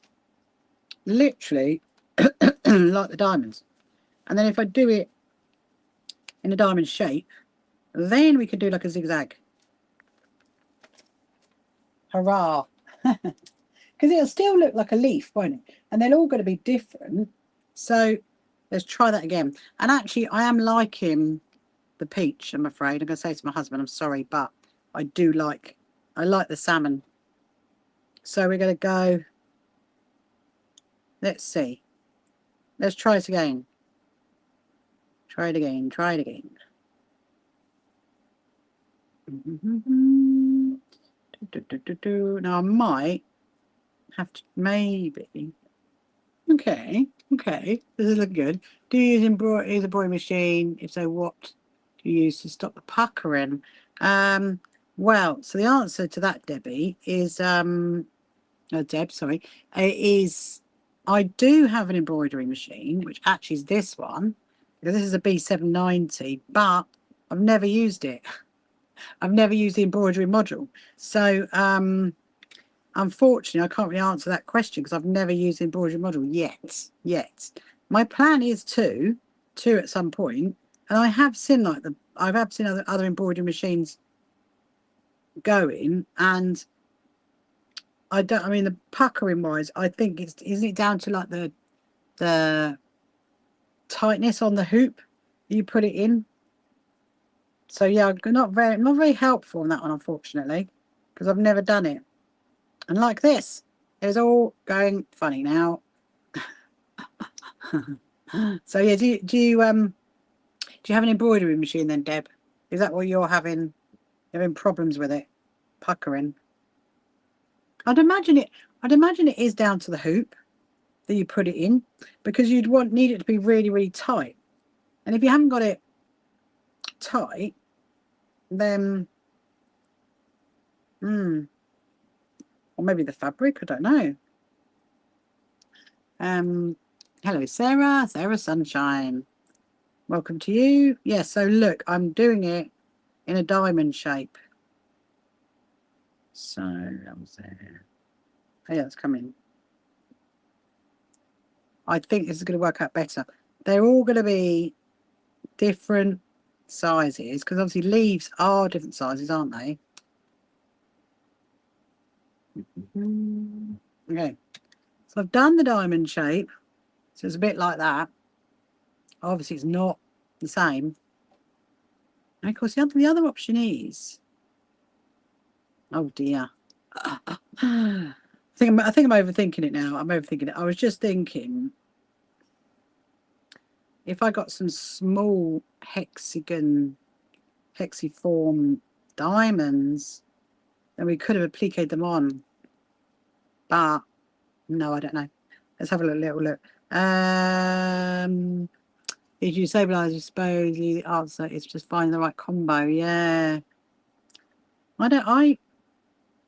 literally like the diamonds. And then if I do it in a diamond shape, then we can do like a zigzag. Hurrah. Because it'll still look like a leaf, won't it? And they're all going to be different. So let's try that again. And actually, I am liking the peach, I'm afraid. I'm going to say to my husband, I'm sorry, but I like the salmon. So we're going to go, let's see. Let's try it again. Try it again. Try it again. Now I might have to maybe. Okay. This is looking good. Do you use embroidery machine? If so, what do you use to stop the puckering? Well, so the answer to that, Debbie, is Deb, sorry, is I do have an embroidery machine, which actually is this one, because this is a B790, but I've never used it. I've never used the embroidery module. So unfortunately, I can't really answer that question because I've never used the embroidery module yet. My plan is to at some point, and I have seen other embroidery machines going, and I mean the puckering wise, I think isn't it down to like the tightness on the hoop you put it in. So yeah, not very helpful on that one, unfortunately, because I've never done it. And like this, it's all going funny now. So yeah, do you have an embroidery machine then, Deb? Is that what you're having problems with it, puckering? I'd imagine it is down to the hoop that you put it in, because you'd need it to be really, really tight. And if you haven't got it tight, then or maybe the fabric, I don't know. Hello, Sarah Sunshine. Welcome to you. Yeah, so look, I'm doing it in a diamond shape. So that was there. Oh, yeah, it's coming. I think this is going to work out better. They're all going to be different sizes, because obviously leaves are different sizes, aren't they? Okay, so I've done the diamond shape, so it's a bit like that. Obviously it's not the same, and of course the other option is, oh dear, I think I'm overthinking it now. I'm overthinking it. I was just thinking, if I got some small hexiform diamonds, then we could have appliqued them on. But no, I don't know. Let's have a little look. If you stabilize, I suppose the answer is just finding the right combo. Yeah. I'd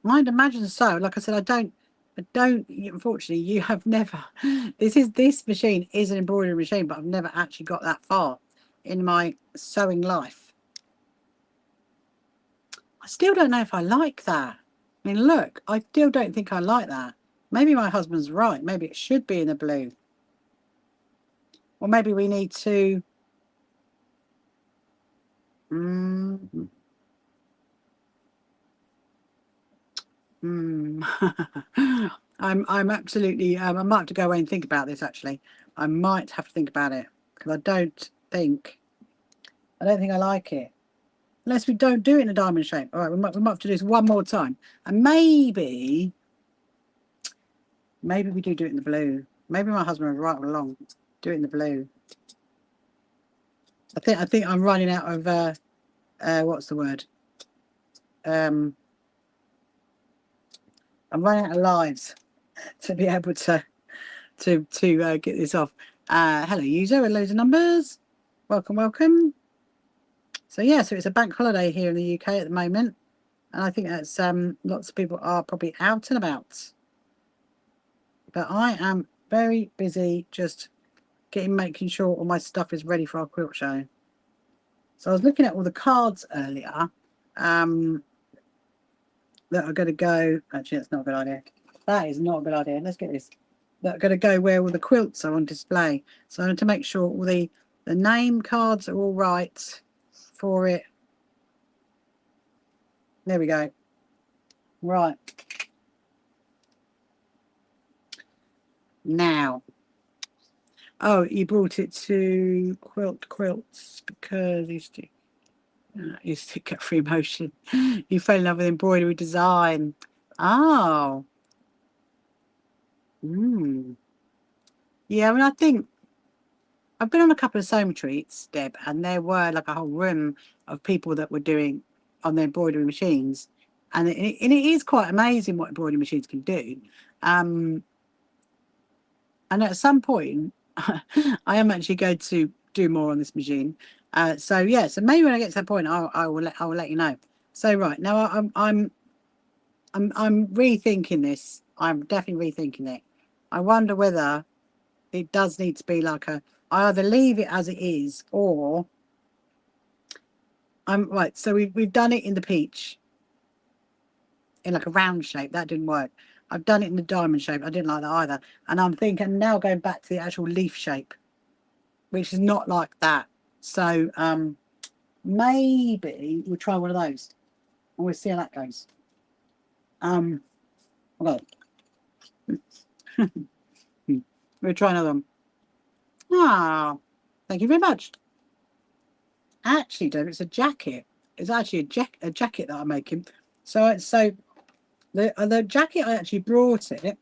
imagine so. Like I said, I don't, unfortunately, you have never, this machine is an embroidery machine, but I've never actually got that far in my sewing life. I still don't know if I like that. I mean, look, I still don't think I like that. Maybe my husband's right. Maybe it should be in the blue. Or maybe we need to... I'm absolutely... I might have to go away and think about this, actually. I might have to think about it, because I don't think I like it. unless we don't do it in a diamond shape. All right, we might have to do this one more time, and maybe we do it in the blue. Maybe my husband will right along do it in the blue. I think I'm running out of what's the word? I'm running out of lives to be able to get this off. Hello, user, and loads of numbers. Welcome, welcome. So yeah, so it's a bank holiday here in the UK at the moment, and I think that's lots of people are probably out and about. But I am very busy just making sure all my stuff is ready for our quilt show. So I was looking at all the cards earlier that are going to go. Actually, that's not a good idea. That is not a good idea. Let's get this. That are going to go where all the quilts are on display. So I want to make sure all the name cards are all right for it. There we go. Right. Now. Oh, you brought it to Quilts because you still get free motion. You fell in love with embroidery design. Oh. Yeah, I mean, I think I've been on a couple of sewing retreats, Deb, and there were like a whole room of people that were doing on their embroidery machines. And it is quite amazing what embroidery machines can do. And at some point, I am actually going to do more on this machine. So yeah, so maybe when I get to that point, I will let you know. So right now, I'm rethinking this. I'm definitely rethinking it. I wonder whether it does need to be like I either leave it as it is, or right. So we've done it in the peach, in like a round shape. That didn't work. I've done it in the diamond shape. I didn't like that either. And I'm thinking now going back to the actual leaf shape, which is not like that. So maybe we'll try one of those, and we'll see how that goes. Well, we'll try another one. Ah, thank you very much. Actually, Dave, it's a jacket. It's actually a jacket that I'm making. So the jacket, I actually brought it,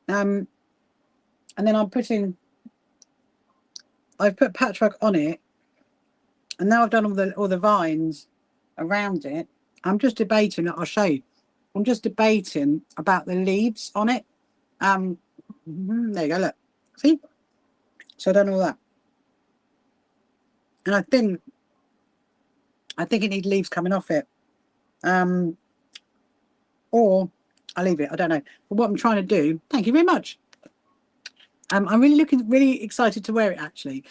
and then I've put patchwork on it, and now I've done all the vines around it. I'm just debating. I'll show you. I'm just debating about the leaves on it. There you go. Look, see. So I've done all that, and I think it needs leaves coming off it. Or I'll leave it. I don't know. But what I'm trying to do. Thank you very much. I'm really excited to wear it actually,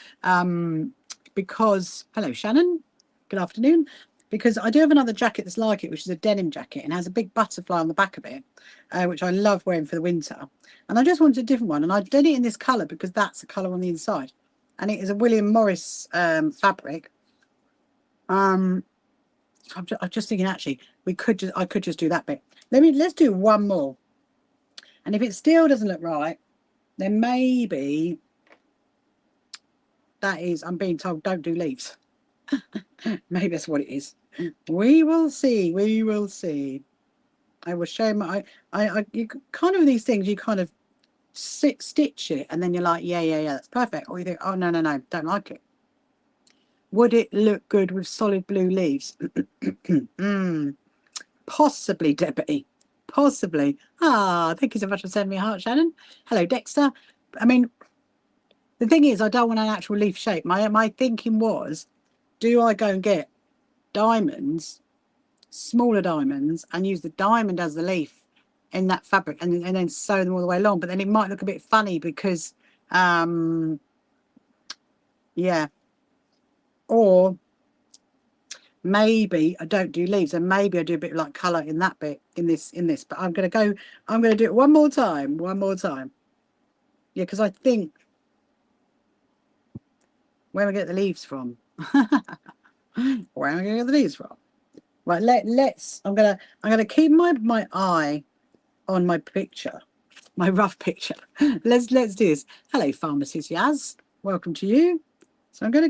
because hello Shannon, good afternoon. Because I do have another jacket that's like it, which is a denim jacket and has a big butterfly on the back of it, which I love wearing for the winter. And I just wanted a different one, and I did it in this colour because that's the colour on the inside, and it is a William Morris fabric. I'm just thinking actually I could just do that bit. Let's do one more, and if it still doesn't look right, then maybe that is, I'm being told don't do leaves. Maybe that's what it is. We will see. We will see. I will show my. You kind of these things. You kind of stitch it, and then you're like, yeah, that's perfect. Or you think, oh no, don't like it. Would it look good with solid blue leaves? Possibly, Debbie. Possibly. Thank you so much for sending me a heart, Shannon. Hello, Dexter. I mean, the thing is, I don't want an actual leaf shape. My thinking was, do I go and get diamonds, smaller diamonds, and use the diamond as the leaf in that fabric, and then sew them all the way along? But then it might look a bit funny because, yeah. Or maybe I don't do leaves, and maybe I do a bit like colour in that bit in this. But I'm gonna do it one more time. Yeah, because I think where am I get the leaves from? Where am I gonna get the leaves from? Right, let's. I'm gonna keep my eye on my picture, my rough picture. Let's do this. Hello, Pharmacist Yaz. Welcome to you. So I'm gonna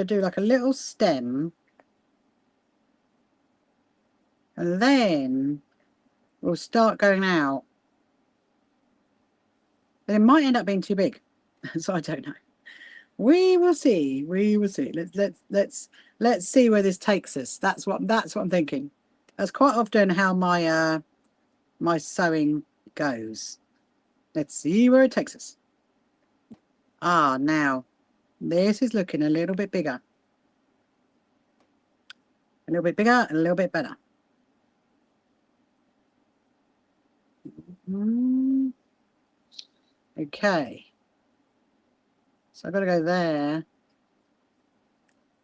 do like a little stem And then we'll start going out. But it might end up being too big. So I don't know. We will see. We will see. Let's see where this takes us. That's what I'm thinking. That's quite often how my my sewing goes. Let's see where it takes us. Ah, now this is looking a little bit bigger. A little bit bigger and a little bit better. Okay. So I've got to go there.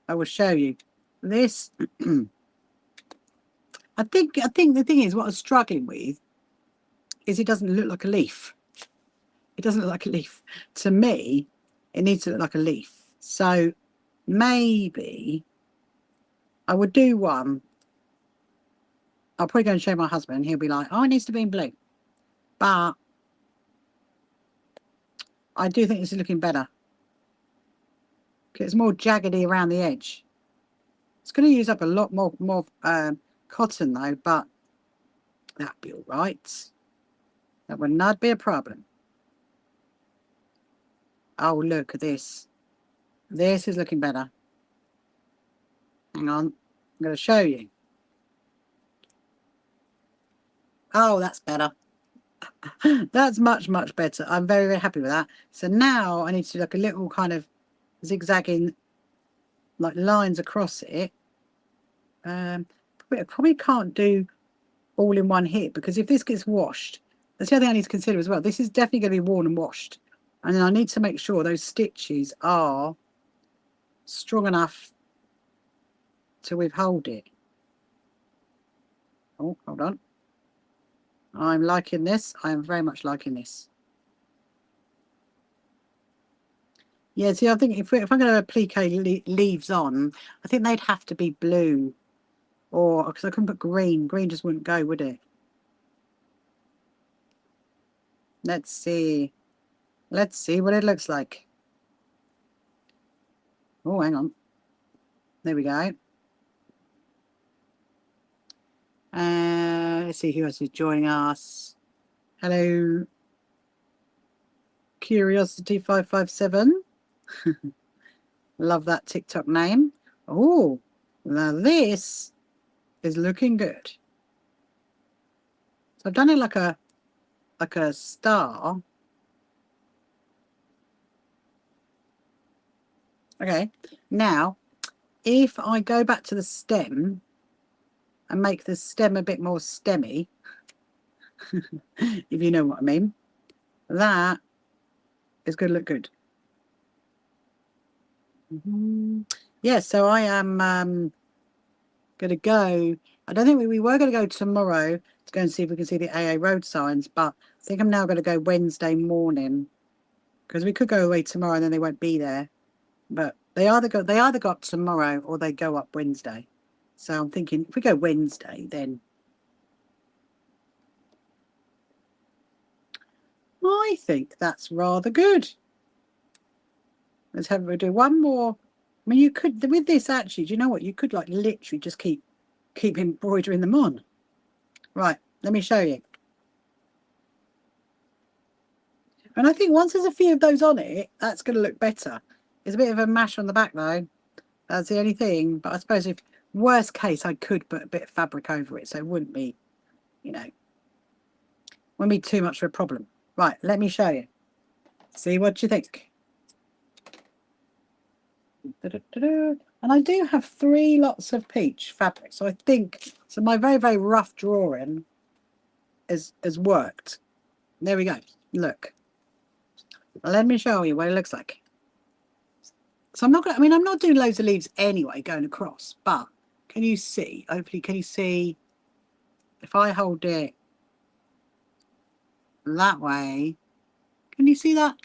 I will show you. This I think the thing is what I'm struggling with is it doesn't look like a leaf. It doesn't look like a leaf. To me, it needs to look like a leaf. So maybe I would do one. I'll probably go and show my husband and he'll be like, oh, it needs to be in blue. But I do think this is looking better. It's more jaggedy around the edge. It's going to use up a lot more cotton though, but that'll be all right. That would not be a problem. Oh, look at this. This is looking better. Hang on. I'm going to show you. Oh, that's better. That's much better. I'm very, very happy with that. So now I need to do like a little kind of zigzagging like lines across it. I probably can't do all in one hit because if this gets washed, that's the other thing I need to consider as well. This is definitely going to be worn and washed. And then I need to make sure those stitches are strong enough to withhold it. Oh, hold on. I'm liking this. I am very much liking this. Yeah, see, I think if I'm going to applique leaves on, I think they'd have to be blue. Or, because I couldn't put green. Green just wouldn't go, would it? Let's see. Let's see what it looks like. Oh, hang on. There we go. Let's see who else is joining us. Hello. Curiosity557. Love that TikTok name. Oh, now this is looking good. So I've done it like a star. Okay, now if I go back to the stem and make the stem a bit more stemmy, if you know what I mean, that is going to look good. Yeah, so I am going to go. I don't think we were going to go tomorrow to go and see if we can see the AA road signs, but I think I'm now going to go Wednesday morning because we could go away tomorrow and then they won't be there. But they either go up tomorrow or they go up Wednesday. So I'm thinking if we go Wednesday, then I think that's rather good. Let's do one more. I mean, you could with this actually. Do you know what? You could like literally just keep embroidering them on. Right. Let me show you. And I think once there's a few of those on it, that's going to look better. It's a bit of a mash on the back though. That's the only thing. But I suppose if worst case, I could put a bit of fabric over it, so it wouldn't be, you know, wouldn't be too much of a problem. Right. Let me show you. See what you think. And I do have 3 lots of peach fabric, so I think so. My very, very rough drawing has worked. There we go. Look, let me show you what it looks like. So I'm not gonna, I mean, I'm not doing loads of leaves anyway going across, but can you see? Hopefully, can you see if I hold it that way? Can you see that?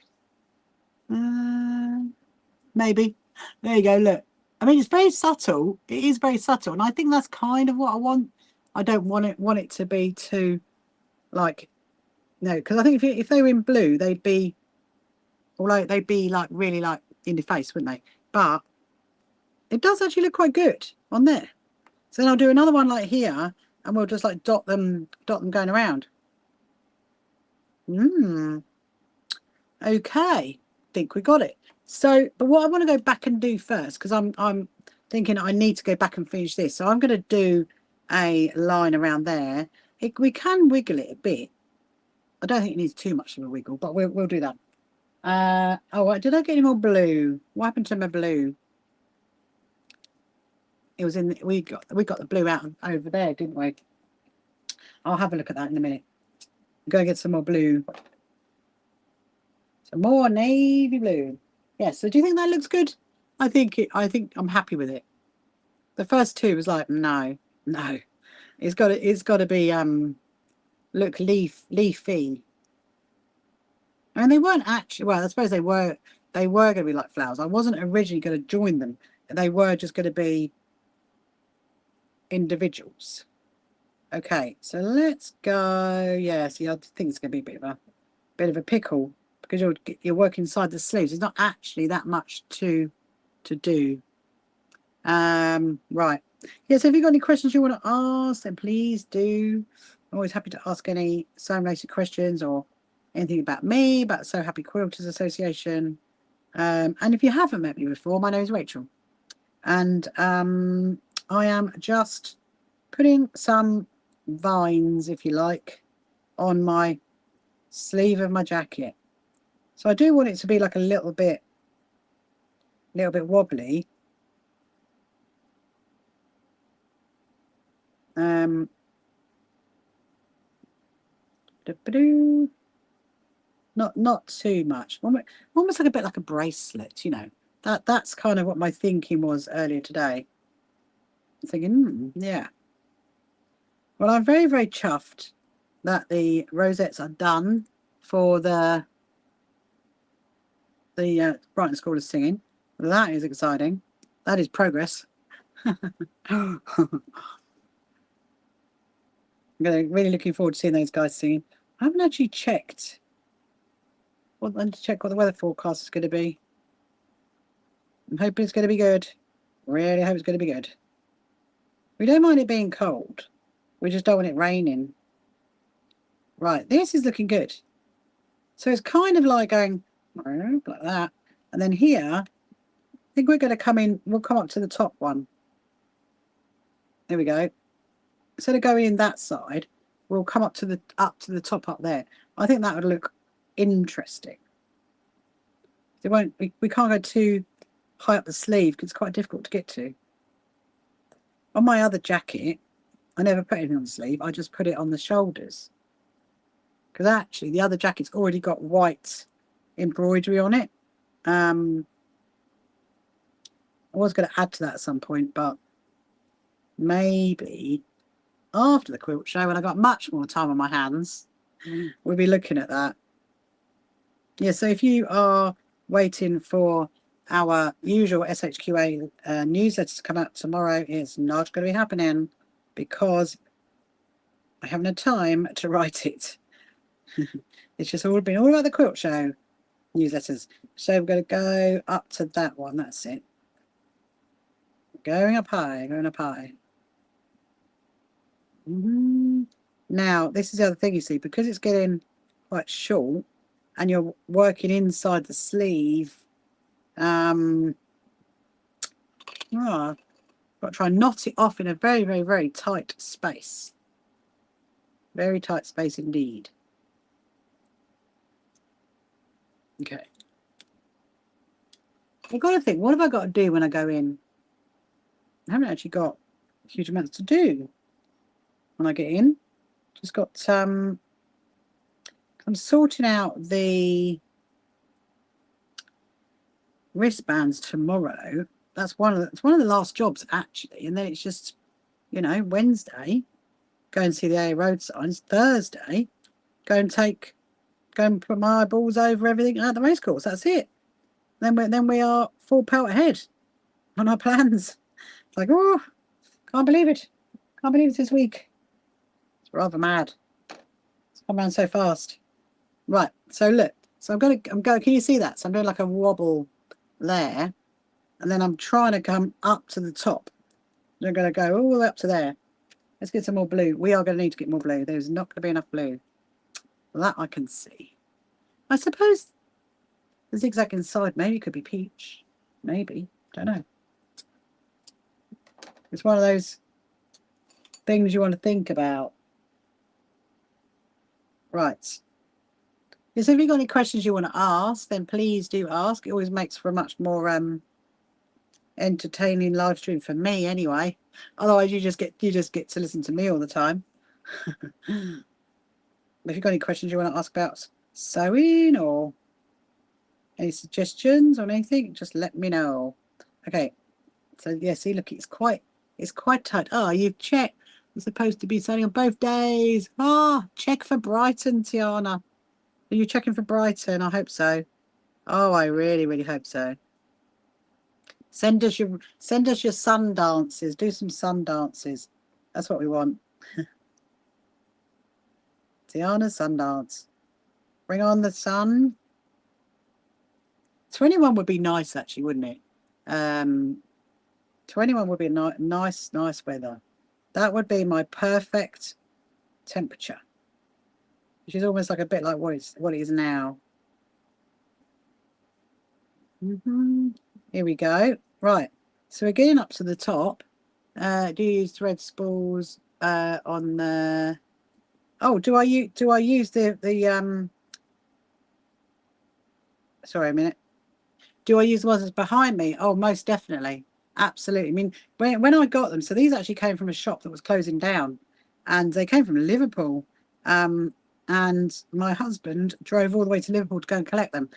Maybe. There you go. Look. I mean, it's very subtle. It is very subtle, and I think that's kind of what I want. I don't want it to be too, like, no, because I think if they were in blue, they'd be, although they'd be like really like in the face, wouldn't they? But it does actually look quite good on there. So then I'll do another one like here, and we'll just like dot them going around. Okay, think we got it. So, but what I want to go back and do first, because I'm thinking I need to go back and finish this. So I'm going to do a line around there. We can wiggle it a bit. I don't think it needs too much of a wiggle, but we'll do that. Oh, did I get any more blue? What happened to my blue? It was in. We got the blue out over there, didn't we? I'll have a look at that in a minute. Go get some more blue. Some more navy blue. Yeah. So do you think that looks good? I think I'm happy with it. The first two was like no. It's got to be look leafy. I mean, they weren't actually. Well, I suppose they were. They were going to be like flowers. I wasn't originally going to join them. They were just going to be individuals. Okay, so let's go. Yeah, see, I think it's going to be a bit of a pickle because you're working inside the sleeves. It's not actually that much to do. Right. Yeah, so if you've got any questions you want to ask, then please do. I'm always happy to ask any sewing related questions or anything about me, about So Happy Quilters Association. And if you haven't met me before, my name is Rachel. And I am just putting some vines, if you like, on my sleeve of my jacket. So I do want it to be like a little bit wobbly. Not too much. Almost like a bit like a bracelet, you know. That's kind of what my thinking was earlier today. I'm thinking, yeah. Well, I'm very, very chuffed that the rosettes are done for the Brighton School of Singing. That is exciting. That is progress. I'm really looking forward to seeing those guys singing. I haven't actually checked. Well, I need to check what the weather forecast is going to be. I'm hoping it's going to be good. Really hope it's going to be good. We don't mind it being cold. We just don't want it raining. Right, this is looking good. So it's kind of like going like that. And then here, I think we're going to come in, we'll come up to the top one. There we go. Instead of going in that side, we'll come up to the top up there. I think that would look interesting. It won't. We can't go too high up the sleeve because it's quite difficult to get to. On my other jacket, I never put anything on the sleeve. I just put it on the shoulders because actually the other jacket's already got white embroidery on it. I was going to add to that at some point, but maybe after the quilt show when I got much more time on my hands, we'll be looking at that. Yeah, so if you are waiting for our usual SHQA newsletter to come out tomorrow, it's not going to be happening because I haven't had time to write it. It's just all been all about the quilt show newsletters. So we're going to go up to that one. That's it. Going up high, going up high. Now, this is the other thing you see, because it's getting quite short and you're working inside the sleeve. Got to try and knot it off in a very, very, very tight space. Very tight space indeed. Okay. I've got to think, what have I got to do when I go in? I haven't actually got huge amounts to do when I get in. Just got I'm sorting out the wristbands tomorrow. It's one of the last jobs actually, and then it's just, you know, Wednesday go and see the AA road signs. Thursday go and put my eyeballs over everything at the racecourse. That's it. Then we are full pelt ahead on our plans. It's like, oh, can't believe it. Can't believe it's this week. It's rather mad. It's come around so fast. Right, so look. So I'm going, can you see that? So I'm doing like a wobble there. And then I'm trying to come up to the top. I'm going to go all the way up to there. Let's get some more blue. We are going to need to get more blue. There's not going to be enough blue. That I can see. I suppose the zigzag inside maybe could be peach. Maybe. Don't know. It's one of those things you want to think about. Right. So if you've got any questions you want to ask, then please do ask. It always makes for a much more entertaining live stream for me anyway. Otherwise you just get to listen to me all the time. If you've got any questions you want to ask about sewing or any suggestions on anything, just let me know. Okay. So yeah, see, look, it's quite tight. Oh, you've checked. It's supposed to be sailing on both days. Ah, check for Brighton, Tiana. Are you checking for Brighton? I hope so. Oh, I really, really hope so. Send us your sun dances. Do some sun dances. That's what we want. Tiana sun dance. Bring on the sun. 21 would be nice, actually, wouldn't it? 21 would be nice weather. That would be my perfect temperature, which is almost like a bit like what it is now. Here we go. Right. So we're getting up to the top. Do you use thread spools on the? Oh, do I use the Sorry a minute. Do I use the ones that's behind me? Oh, most definitely. Absolutely. I mean, when I got them, so these actually came from a shop that was closing down, and they came from Liverpool. And my husband drove all the way to Liverpool to go and collect them.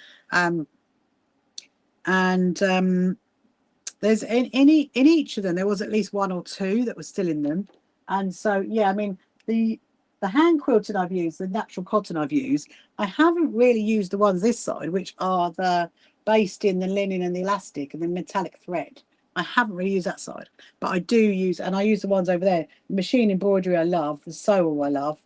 There's in each of them there was at least one or two that were still in them, and so yeah, I mean the hand quilted I've used, the natural cotton I've used, I haven't really used the ones this side, which are the based in the linen and the elastic and the metallic thread. I haven't really used that side, but I do use, and I use the ones over there. Machine embroidery I love, the sewell I love.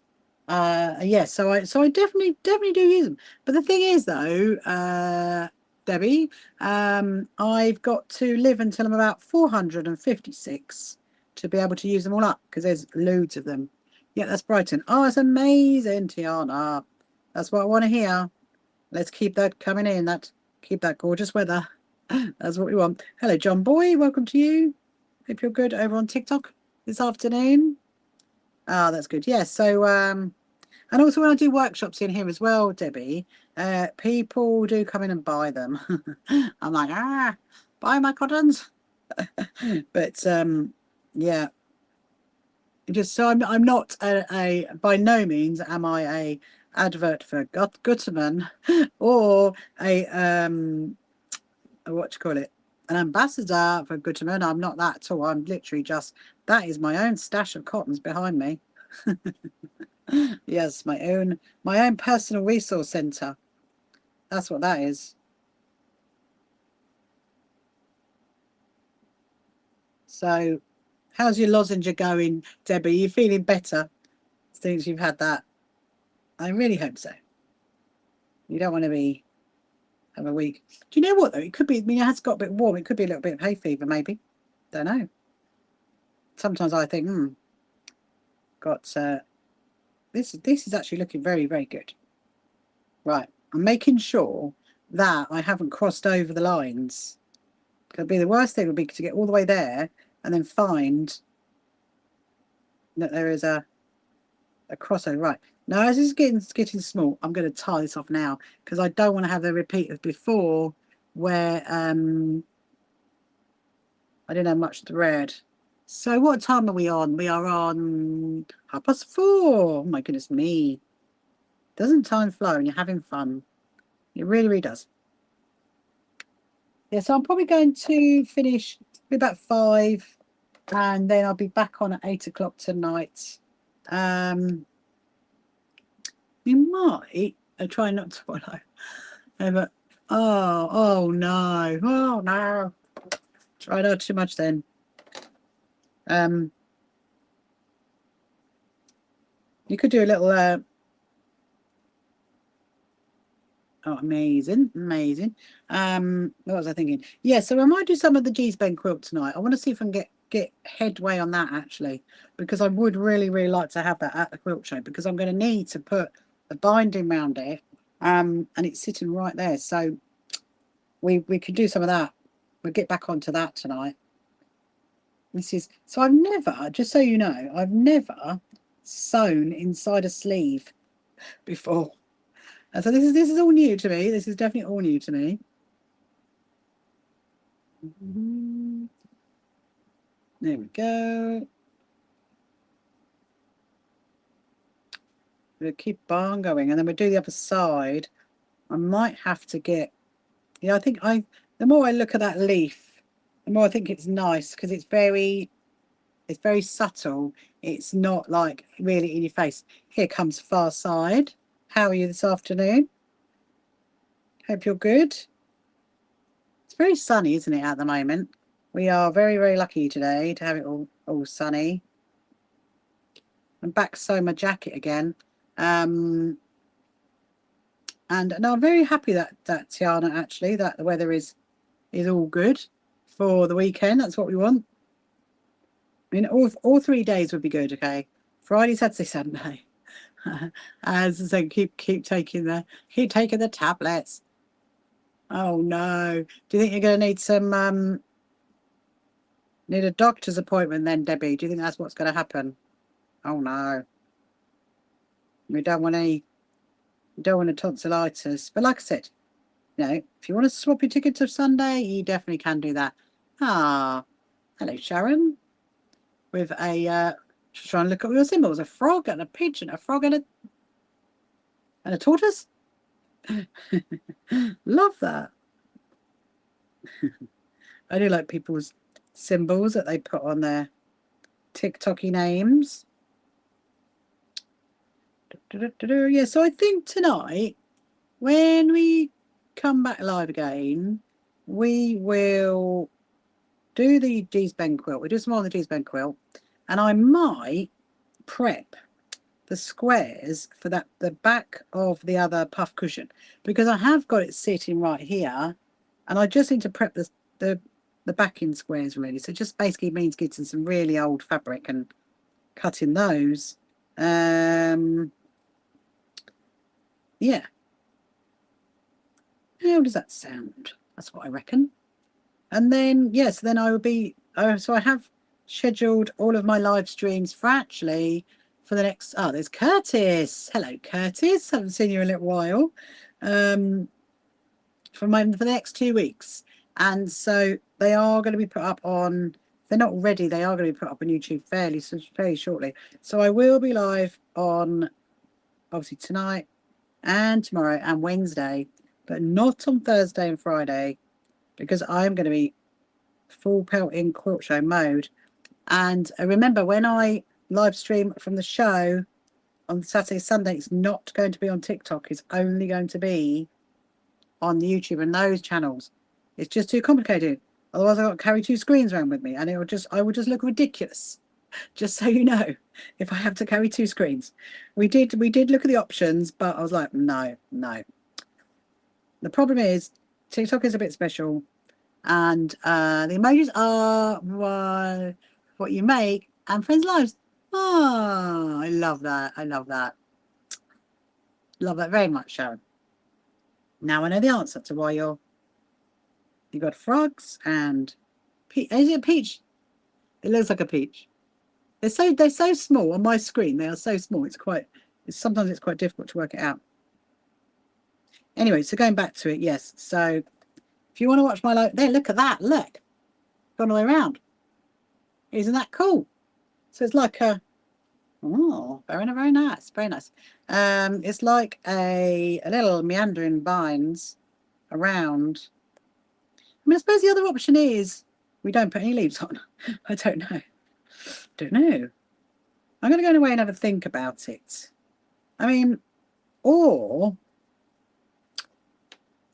Yeah, so I definitely do use them. But the thing is though, Debbie, I've got to live until I'm about 456 to be able to use them all up, because there's loads of them. Yeah, that's Brighton. Oh, it's amazing, Tiana. That's what I want to hear. Let's keep that coming in. Keep that gorgeous weather. That's what we want. Hello, John Boy. Welcome to you. Hope you're good over on TikTok this afternoon. Ah, that's good. Yeah. So, and also when I do workshops in here as well, Debbie, people do come in and buy them. I'm like, buy my cottons. But yeah, just so I'm not a by no means am I a advert for Guterman or a what do you call it, an ambassador for Guterman. I'm not that at all. I'm literally just, that is my own stash of cottons behind me. Yes, my own personal resource center. That's what that is. So how's your lozenge going, Debbie? Are you feeling better since you've had that? I really hope so. You don't want to have a week. Do you know what though? It could be, I mean, it has got a bit warm. It could be a little bit of hay fever, maybe. Don't know. Sometimes I think, got this is actually looking very, very good. Right, I'm making sure that I haven't crossed over the lines. It'll be the worst thing would be to get all the way there and then find that there is a crossover. Right, now as it's getting small, I'm going to tie this off now because I don't want to have the repeat of before where I didn't have much thread. So what time are we on? We are on 4:30. Oh my goodness me. Doesn't time fly when you're having fun? It really, really does. Yeah, so I'm probably going to finish about 5 and then I'll be back on at 8 o'clock tonight. You might try not to follow. But oh no. Try not too much then. You could do a little oh, amazing. What was I thinking? Yeah, so I might do some of the G's Ben quilt tonight. I want to see if I can get headway on that actually, because I would really, really like to have that at the quilt show, because I'm going to need to put the binding around it, and it's sitting right there. So we could do some of that. We'll get back onto that tonight. This is, so I've never, just so you know, I've never sewn inside a sleeve before. And so this is all new to me. This is definitely all new to me. There we go. We'll keep on going, and then we'll do the other side. I might have to get, yeah, I think the more I look at that leaf, the more I think it's nice, because it's very subtle. It's not like really in your face. Here comes Far Side. How are you this afternoon? Hope you're good. It's very sunny, isn't it, at the moment? We are very, very lucky today to have it all sunny. I'm back sewing my jacket again. And I'm very happy that Tiana, actually, that the weather is all good for the weekend. That's what we want. I mean, all 3 days would be good. Okay, Friday, Saturday, Sunday. As I say, keep taking the tablets. Oh no! Do you think you're going to need some need a doctor's appointment then, Debbie? Do you think that's what's going to happen? Oh no! We don't want a tonsillitis. But like I said, you know, if you want to swap your ticket to Sunday, you definitely can do that. Ah, hello, Sharon. With a just trying to look at your symbols: a frog and a pigeon, a frog and a tortoise. Love that. I do like people's symbols that they put on their TikToky names. Yeah, so I think tonight, when we come back live again, we will do the Deesben quilt. We'll do some more on the Deesben quilt, and I might prep the squares for the back of the other puff cushion, because I have got it sitting right here, and I just need to prep the backing squares really. So it just basically means getting some really old fabric and cutting those. Yeah. How does that sound? That's what I reckon. And then, yes, then I will be, so I have scheduled all of my live streams for actually for the next, there's Curtis. Hello, Curtis. Haven't seen you in a little while. For the next 2 weeks. And so they are going to be put up on, if they're not ready, they are going to be put up on YouTube fairly shortly. So I will be live on, obviously, tonight and tomorrow and Wednesday, but not on Thursday and Friday, because I'm going to be full pelt in quilt show mode. And remember, when I live stream from the show on Saturday, Sunday, it's not going to be on TikTok. It's only going to be on YouTube and those channels. It's just too complicated. Otherwise, I've got to carry 2 screens around with me, and I would just look ridiculous. Just so you know, if I have to carry 2 screens. We did look at the options, but I was like, no. The problem is TikTok is a bit special, and the emojis are what you make, and friends' lives. Oh, I love that. I love that. Love that very much, Sharon. Now I know the answer to why you got frogs and is it a peach? It looks like a peach. They're so small on my screen. They are so small. Sometimes it's quite difficult to work it out. Anyway, so going back to it, yes. So if you want to watch my live, there, look at that. Look, gone all the way around. Isn't that cool? So it's like a, oh, very nice, very nice. It's like a little meandering vines around. I mean, I suppose the other option is we don't put any leaves on. I don't know. I'm going to go away and have a think about it. I mean, or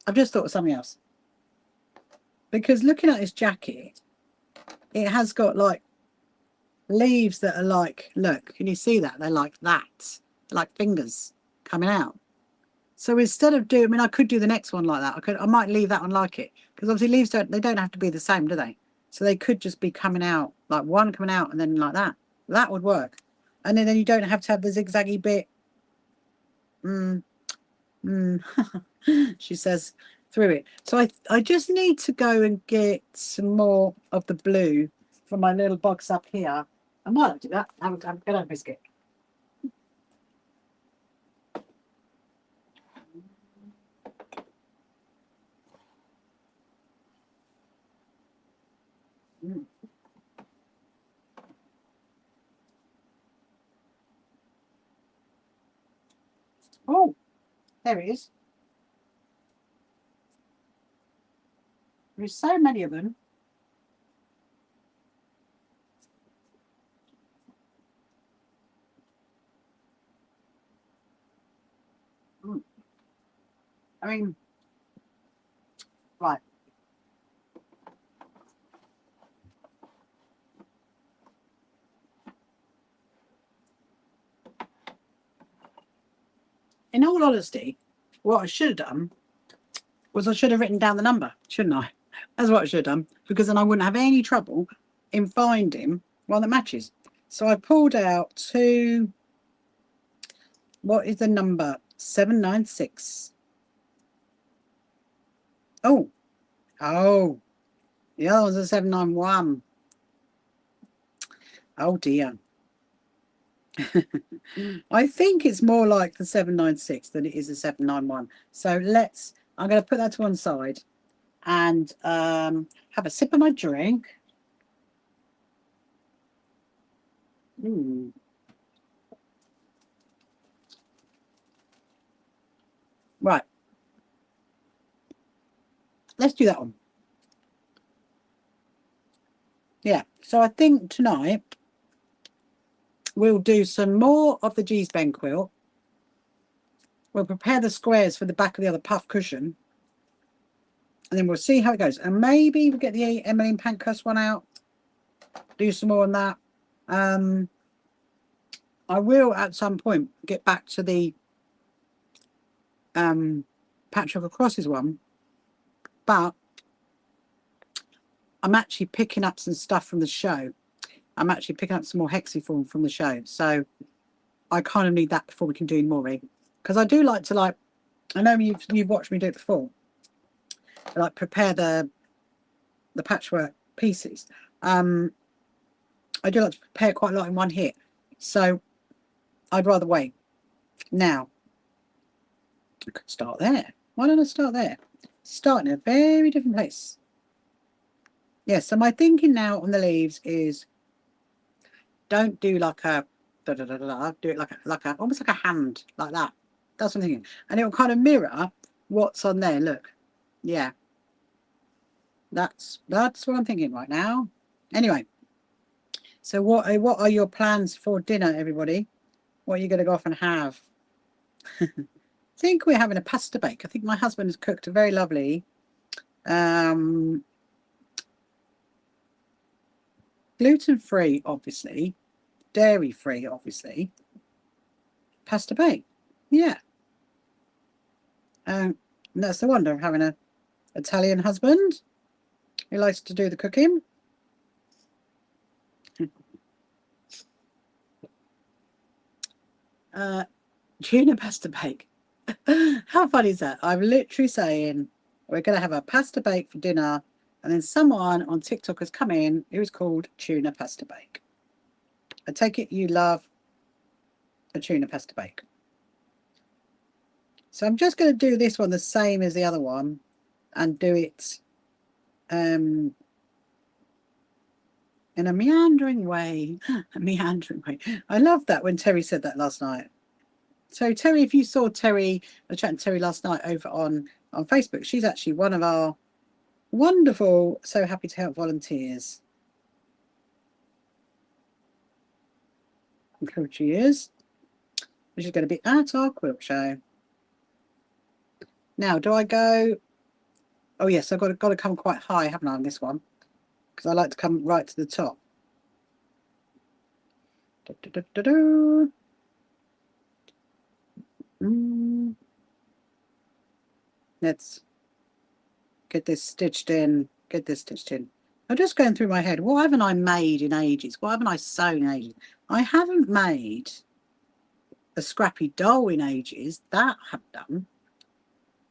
I've just thought of something else. Because looking at this jacket, it has got like leaves that are like, look, can you see that? They're like that. They're like fingers coming out. So instead of I could do the next one like that. I might leave that one like it. Because obviously leaves don't have to be the same, do they? So they could just be coming out, like one coming out and then like that. That would work. And then you don't have to have the zigzaggy bit. She says through it. So I just need to go and get some more of the blue from my little box up here. I might do that. I'm going to have a biscuit. Oh, there it is. There's so many of them. I mean, right. In all honesty, what I should have done was I should have written down the number, shouldn't I? That's what I should have done, because then I wouldn't have any trouble in finding one that matches. So I pulled out two. What is the number? 796. Oh, the other one's a 791. Oh dear. I think it's more like the 796 than it is a 791. So I'm going to put that to one side and have a sip of my drink. Right. Let's do that one. Yeah. So I think tonight we'll do some more of the G-Spen quilt. We'll prepare the squares for the back of the other puff cushion. And then we'll see how it goes. And maybe we'll get the Emmeline Pankhurst one out. Do some more on that. I will at some point get back to the Patchwork of Crosses one. But I'm actually picking up some stuff from the show. I'm actually picking up some more hexiform from the show. So I kind of need that before we can do more. Because I do like to I know you've watched me do it before. I prepare the patchwork pieces. I do like to prepare quite a lot in one hit. So I'd rather wait. Now, I could start there. Why don't I start there? Start in a very different place. Yeah, so my thinking now on the leaves is don't do like a da, da, da, da, da, do it like a almost like a hand, like that. That's what I'm thinking. And it will kind of mirror what's on there. Look. Yeah. That's what I'm thinking right now. Anyway, so what are your plans for dinner, everybody? What are you going to go off and have? I think we're having a pasta bake. I think my husband has cooked a very lovely gluten-free, obviously, dairy-free, obviously, pasta bake. Yeah. That's the wonder of having an Italian husband who likes to do the cooking. Tuna pasta bake. How funny is that? I'm literally saying we're going to have a pasta bake for dinner, and then someone on TikTok has come in who's called tuna pasta bake. I take it you love a tuna pasta bake. So I'm just going to do this one the same as the other one and do it in a meandering way. A meandering way. I love that when Terry said that last night. So Terry, if you saw Terry, I was chatting to Terry last night over on Facebook. She's actually one of our wonderful So Happy to Help volunteers. And cool she is. She's going to be at our quilt show. Now, do I go? Oh yes, I've got to come quite high, haven't I, on this one? Because I like to come right to the top. Da, da, da, da, da. Let's get this stitched in. Get this stitched in. I'm just going through my head. What haven't I made in ages? What haven't I sewn in ages? I haven't made a scrappy doll in ages. That I have done.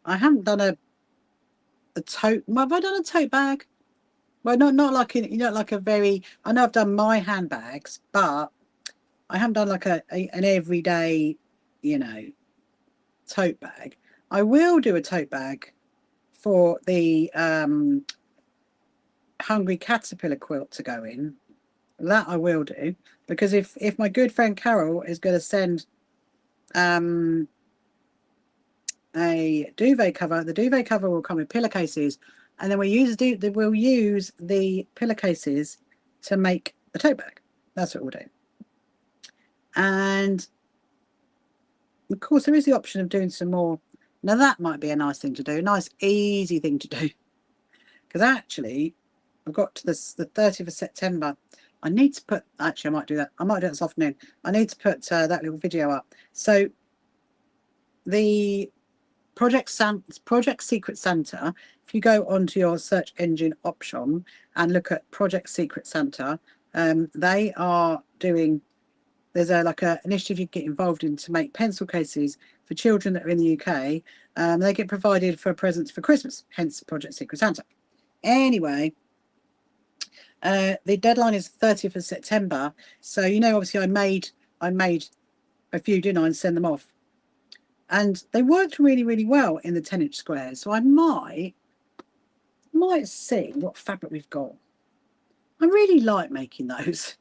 I haven't done a tote. Well, have I done a tote bag? Well, not like in, like a very. I know I've done my handbags, but I haven't done like an everyday, tote bag. I will do a tote bag for the Hungry Caterpillar quilt to go in. That I will do, because if my good friend Carol is going to send a duvet cover, the duvet cover will come with pillowcases, and then we'll use the pillowcases to make the tote bag. That's what we'll do. And of course, there is the option of doing some more. Now that might be a nice thing to do, a nice easy thing to do, because actually I've got to the 30th of September. I need to put, actually I might do that. I might do it this afternoon. I need to put that little video up. So the Project Secret Santa, if you go onto your search engine option and look at Project Secret Santa, they are doing, there's like a initiative you can get involved in to make pencil cases for children that are in the UK. They get provided for presents for Christmas, hence Project Secret Santa. Anyway, the deadline is 30th of September. So, obviously I made a few, didn't I, and send them off. And they worked really, really well in the 10-inch squares. So I might see what fabric we've got. I really like making those.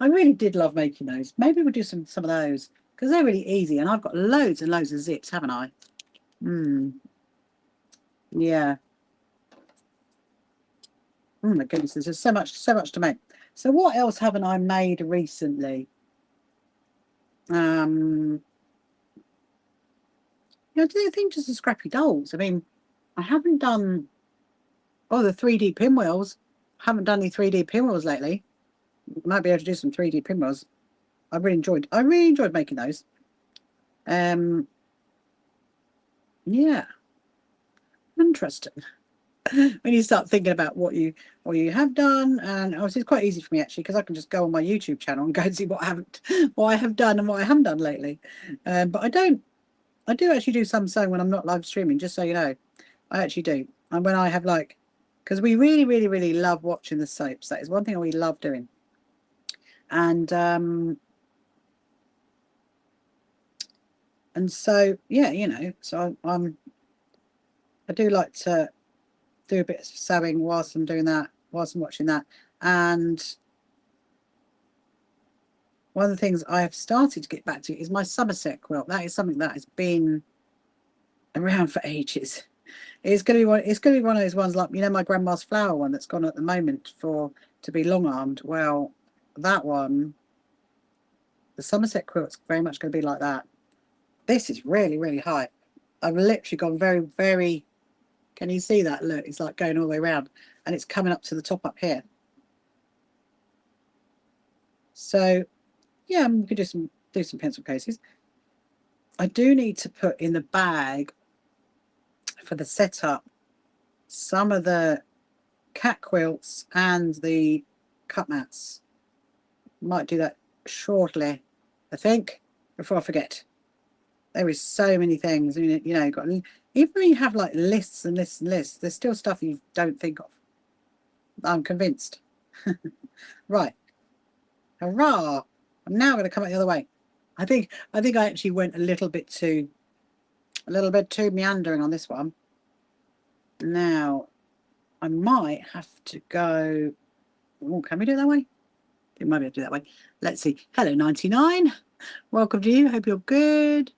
I really did love making those. Maybe we'll do some of those, because they're really easy. And I've got loads and loads of zips, haven't I? Yeah. Oh my goodness, there's just so much to make. So what else haven't I made recently? I think just the scrappy dolls. I mean, I haven't done the 3D pinwheels. Haven't done any 3D pinwheels lately. Might be able to do some 3D pinwheels. I really enjoyed making those. Yeah. Interesting. When you start thinking about what you have done, and obviously it's quite easy for me actually, because I can just go on my YouTube channel and go and see what I have done and what I haven't done lately. But I do actually do some sewing when I'm not live streaming, just so you know. I actually do. And when I have because we really, really, really love watching the soaps. That is one thing we love doing. And so yeah, so I do like to do a bit of sewing whilst I'm doing that, whilst I'm watching that. And one of the things I have started to get back to is my Somerset quilt. That is something that has been around for ages. It's going to be one of those ones like, my grandma's flower one that's gone at the moment to be long armed. Well, that one, the Somerset quilt's very much going to be like that. This is really, really high. I've literally gone very, very. Can you see that? Look, it's like going all the way around, and it's coming up to the top up here. So, yeah, we could do some pencil cases. I do need to put in the bag for the setup some of the cat quilts and the cut mats. Might do that shortly, I think, before I forget. There is so many things. I mean, you've got, even when you have like lists and lists and lists, there's still stuff you don't think of. I'm convinced. Right. Hurrah! I'm now going to come out the other way. I think I actually went a little bit too meandering on this one. Now, I might have to go. Oh, can we do it that way? It might be able to do it that way. Let's see. Hello, 99. Welcome to you. Hope you're good.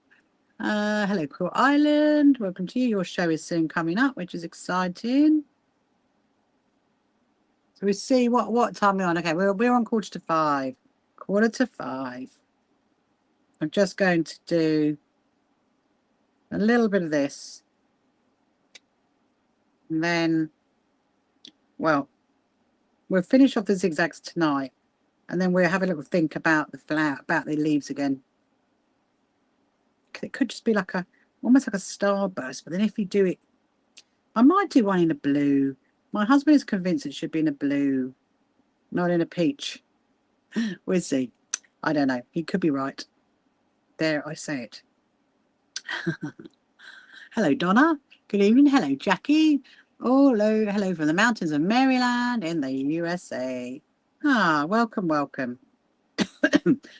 Hello, Cool Island. Welcome to you. Your show is soon coming up, which is exciting. So we see what time we're on. Okay, we're on 4:45. 4:45. I'm just going to do a little bit of this, and then, well, we'll finish off the zigzags tonight, and then we'll have a little think about the flower, about the leaves again. It could just be like almost like a starburst, but then if you do it, I might do one in a blue. My husband is convinced it should be in a blue, not in a peach. We'll see. I don't know. He could be right. There, I say it. Hello, Donna. Good evening. Hello, Jackie. Oh, hello from the mountains of Maryland in the USA. Ah, welcome, welcome.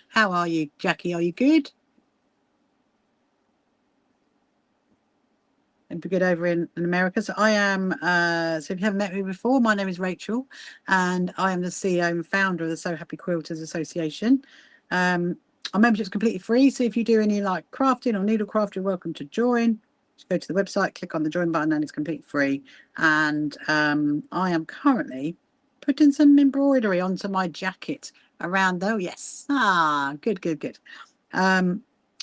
How are you, Jackie? Are you good? And be good over in America. So I am, so if you haven't met me before, my name is Rachel, and I am the CEO and founder of the So Happy Quilters Association. Our membership is completely free, so if you do any like crafting or needlecraft, you're welcome to join. Just go to the website, click on the join button, and it's completely free. And I am currently putting some embroidery onto my jacket around though. Yes. Ah, good, good, good.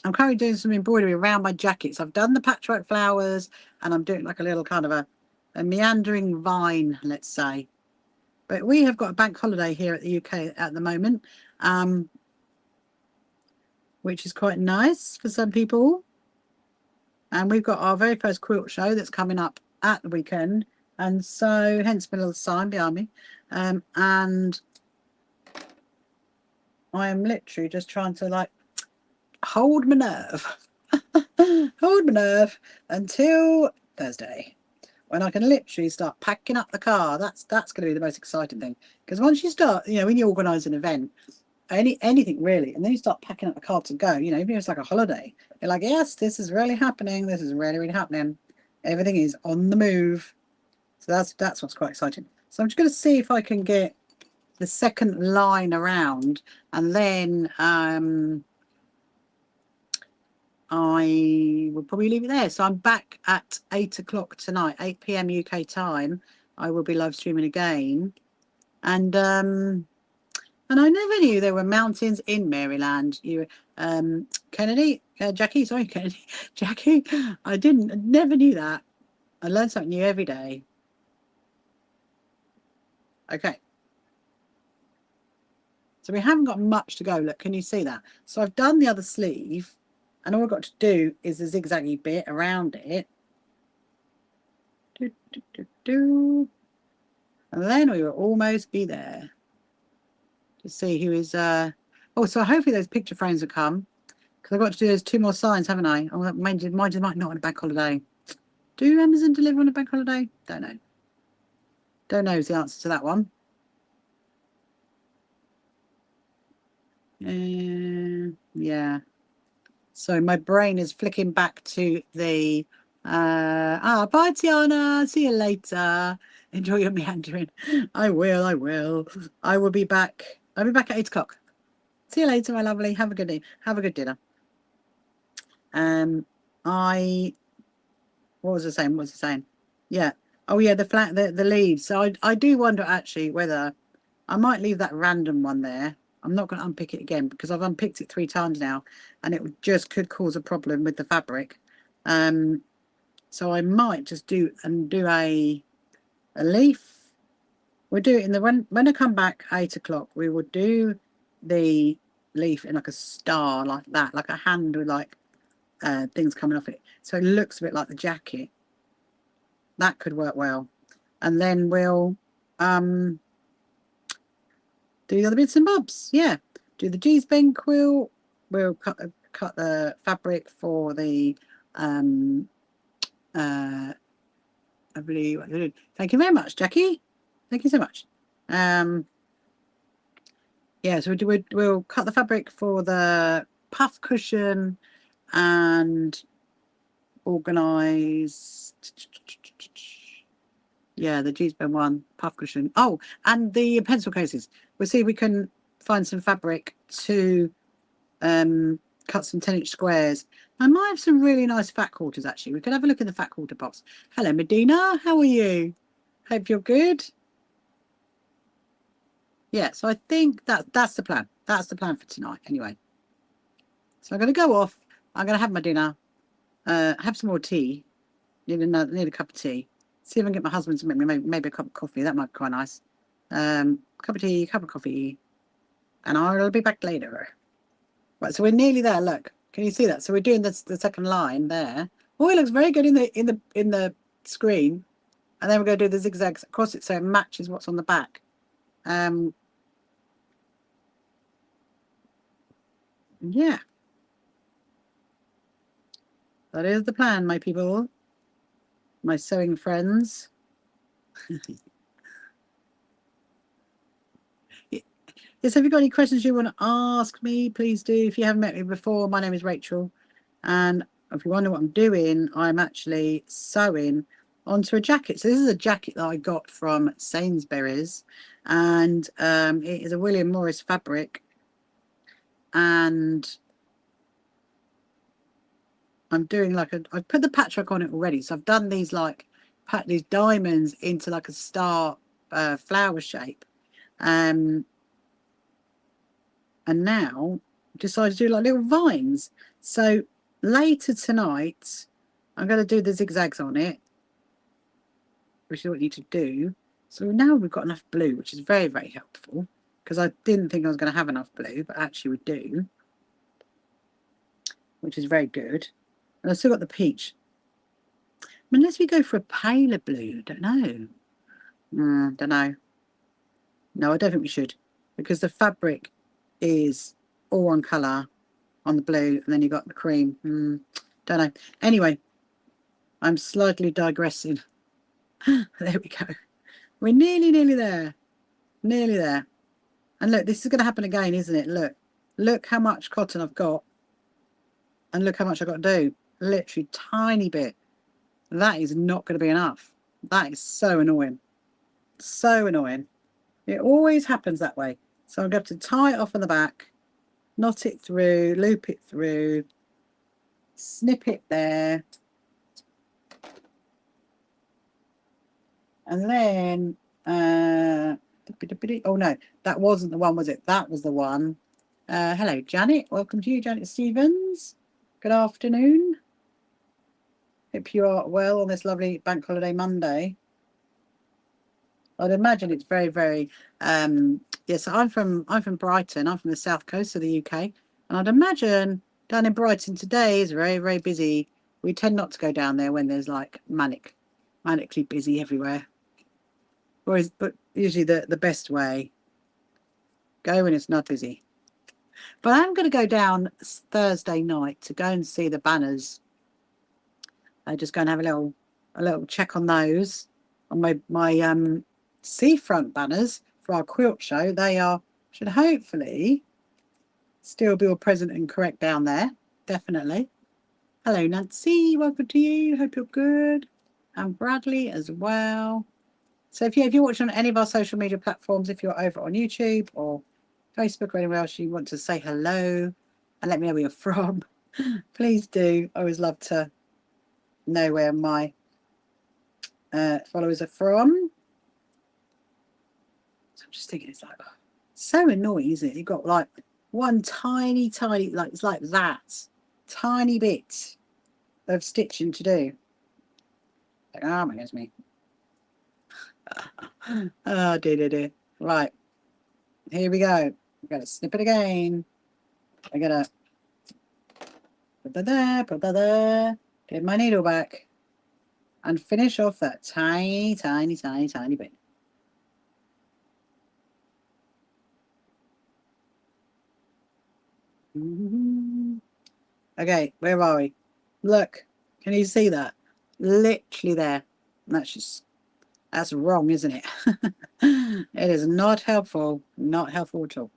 I'm currently doing some embroidery around my jackets. I've done the patchwork flowers, and I'm doing like a little kind of a meandering vine, let's say. But we have got a bank holiday here at the UK at the moment, which is quite nice for some people. And we've got our very first quilt show that's coming up at the weekend. And so, hence my little sign behind me. And I am literally just trying to like hold my nerve. Hold my nerve until Thursday, when I can literally start packing up the car. That's going to be the most exciting thing, because once you start, you know, when you organise an event, anything really, and then you start packing up the car to go, you know, even if it's like a holiday, you're like, yes, this is really happening. This is really, really happening. Everything is on the move. So that's what's quite exciting. So I'm just going to see if I can get the second line around, and then I will probably leave it there. So I'm back at 8 o'clock tonight, 8 p.m. UK time. I will be live streaming again. And I never knew there were mountains in Maryland. You, Kennedy, Jackie, sorry, Kennedy, Jackie. I never knew that. I learn something new every day. Okay. So we haven't got much to go. Look, can you see that? So I've done the other sleeve, and all I've got to do is the zigzaggy bit around it. And then we will almost be there. To see who is oh, so hopefully those picture frames will come, because I've got to do those 2 more signs, haven't I? Oh, might not on a bank holiday. Do Amazon deliver on a bank holiday? Don't know. Don't know is the answer to that one. Yeah. So my brain is flicking back to the bye Tiana, see you later. Enjoy your meandering. I will. I will be back. I'll be back at 8 o'clock. See you later, my lovely. Have a good day. Have a good dinner. What was I saying? Yeah. Oh yeah, the leaves. So I do wonder actually whether I might leave that random one there. I'm not going to unpick it again, because I've unpicked it 3 times now, and it just could cause a problem with the fabric. So I might just do a leaf. We'll do it in the when I come back 8 o'clock. We will do the leaf in like a star, like that, like a hand with like things coming off it, so it looks a bit like the jacket. That could work well. And then we'll do the other bits and bobs. Yeah, do the G-Spend quilt. We'll cut the fabric for the I believe. Thank you very much, Jackie. Thank you so much. Yeah, so we'll cut the fabric for the puff cushion and organize. Yeah, the G-Spend one, puff cushion. Oh, and the pencil cases. We'll see if we can find some fabric to cut some 10-inch squares. I might have some really nice fat quarters, actually. We could have a look in the fat quarter box. Hello, Medina. How are you? Hope you're good. Yeah, so I think that's the plan. That's the plan for tonight, anyway. So I'm going to go off. I'm going to have my dinner. Have some more tea. Need a cup of tea. See if I can get my husband to make me maybe a cup of coffee. That might be quite nice. Cup of tea, cup of coffee, and I'll be back later. Right, so we're nearly there. Look, can you see that? So we're doing the second line there. Oh, it looks very good in the screen. And then we're going to do the zigzags across it so it matches what's on the back. Yeah. That is the plan, my people. My sewing friends. Yes, have you got any questions you want to ask me? Please do. If you haven't met me before, my name is Rachel. And if you wonder what I'm doing, I'm actually sewing onto a jacket. So this is a jacket that I got from Sainsbury's. And it is a William Morris fabric. And I'm doing like I've put the patchwork on it already. So I've done these like, these diamonds into like a star flower shape. And now decided to do like little vines. So later tonight, I'm going to do the zigzags on it, which is what you need to do. So now we've got enough blue, which is very, very helpful, because I didn't think I was going to have enough blue, but actually we do, which is very good. And I've still got the peach. Unless we go for a paler blue, don't know. Don't know. No, I don't think we should, because the fabric is all one colour on the blue, and then you got the cream. Don't know. Anyway, I'm slightly digressing. There we go. We're nearly there. Nearly there. And look, this is going to happen again, isn't it? Look how much cotton I've got. And look how much I've got to do. Literally tiny bit. That is not going to be enough. That is so annoying. So annoying. It always happens that way. So I'm going to have to tie it off on the back, knot it through, loop it through, snip it there. And then, oh no, that wasn't the one, was it? That was the one. Hello, Janet. Welcome to you, Janet Stevens. Good afternoon. Hope you are well on this lovely bank holiday Monday. I'd imagine it's very, very, yes, I'm from Brighton. I'm from the south coast of the UK. And I'd imagine down in Brighton today is very, very busy. We tend not to go down there when there's like manically busy everywhere. But usually the best way, go when it's not busy. But I'm going to go down Thursday night to go and see the banners. I just go and have a little check on those, on my seafront banners for our quilt show. They should hopefully still be all present and correct down there. Definitely. Hello, Nancy. Welcome to you. Hope you're good. And Bradley as well. So if you're watching on any of our social media platforms, if you're over on YouTube or Facebook or anywhere else, you want to say hello and let me know where you're from, please do. I always love to know where my followers are from. So I'm just thinking, it's like so annoying, isn't it? You've got like one tiny, like it's like that tiny bit of stitching to do. Like, oh my goodness me. Oh dear. Right, here we go. I'm going to snip it again. I'm going to put that there, get my needle back and finish off that tiny bit. Okay, where are we? Look, can you see that? Literally there. That's wrong, isn't it? It is not helpful. Not helpful at all.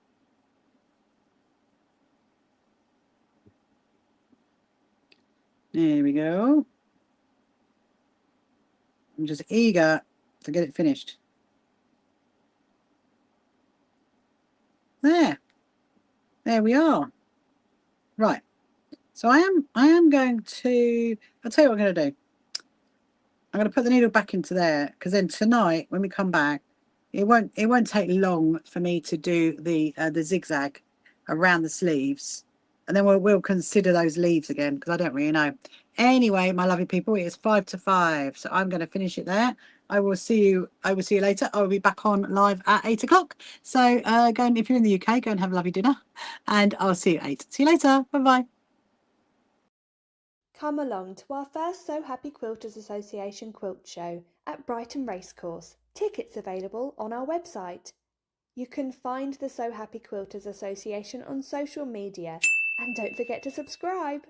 There we go. I'm just eager to get it finished. There we are. Right. So I am going to, I'll tell you what I'm going to do. I'm going to put the needle back into there, because then tonight when we come back, it won't take long for me to do the zigzag around the sleeves, and then we'll consider those leaves again, because I don't really know. Anyway, my lovely people, it is 5 to 5, so I'm going to finish it there. I will see you later. I will be back on live at 8 o'clock. So go and, if you're in the UK, go and have a lovely dinner, and I'll see you at 8. See you later. Bye bye. Come along to our first So Happy Quilters Association quilt show at Brighton Racecourse. Tickets available on our website. You can find the So Happy Quilters Association on social media, and don't forget to subscribe.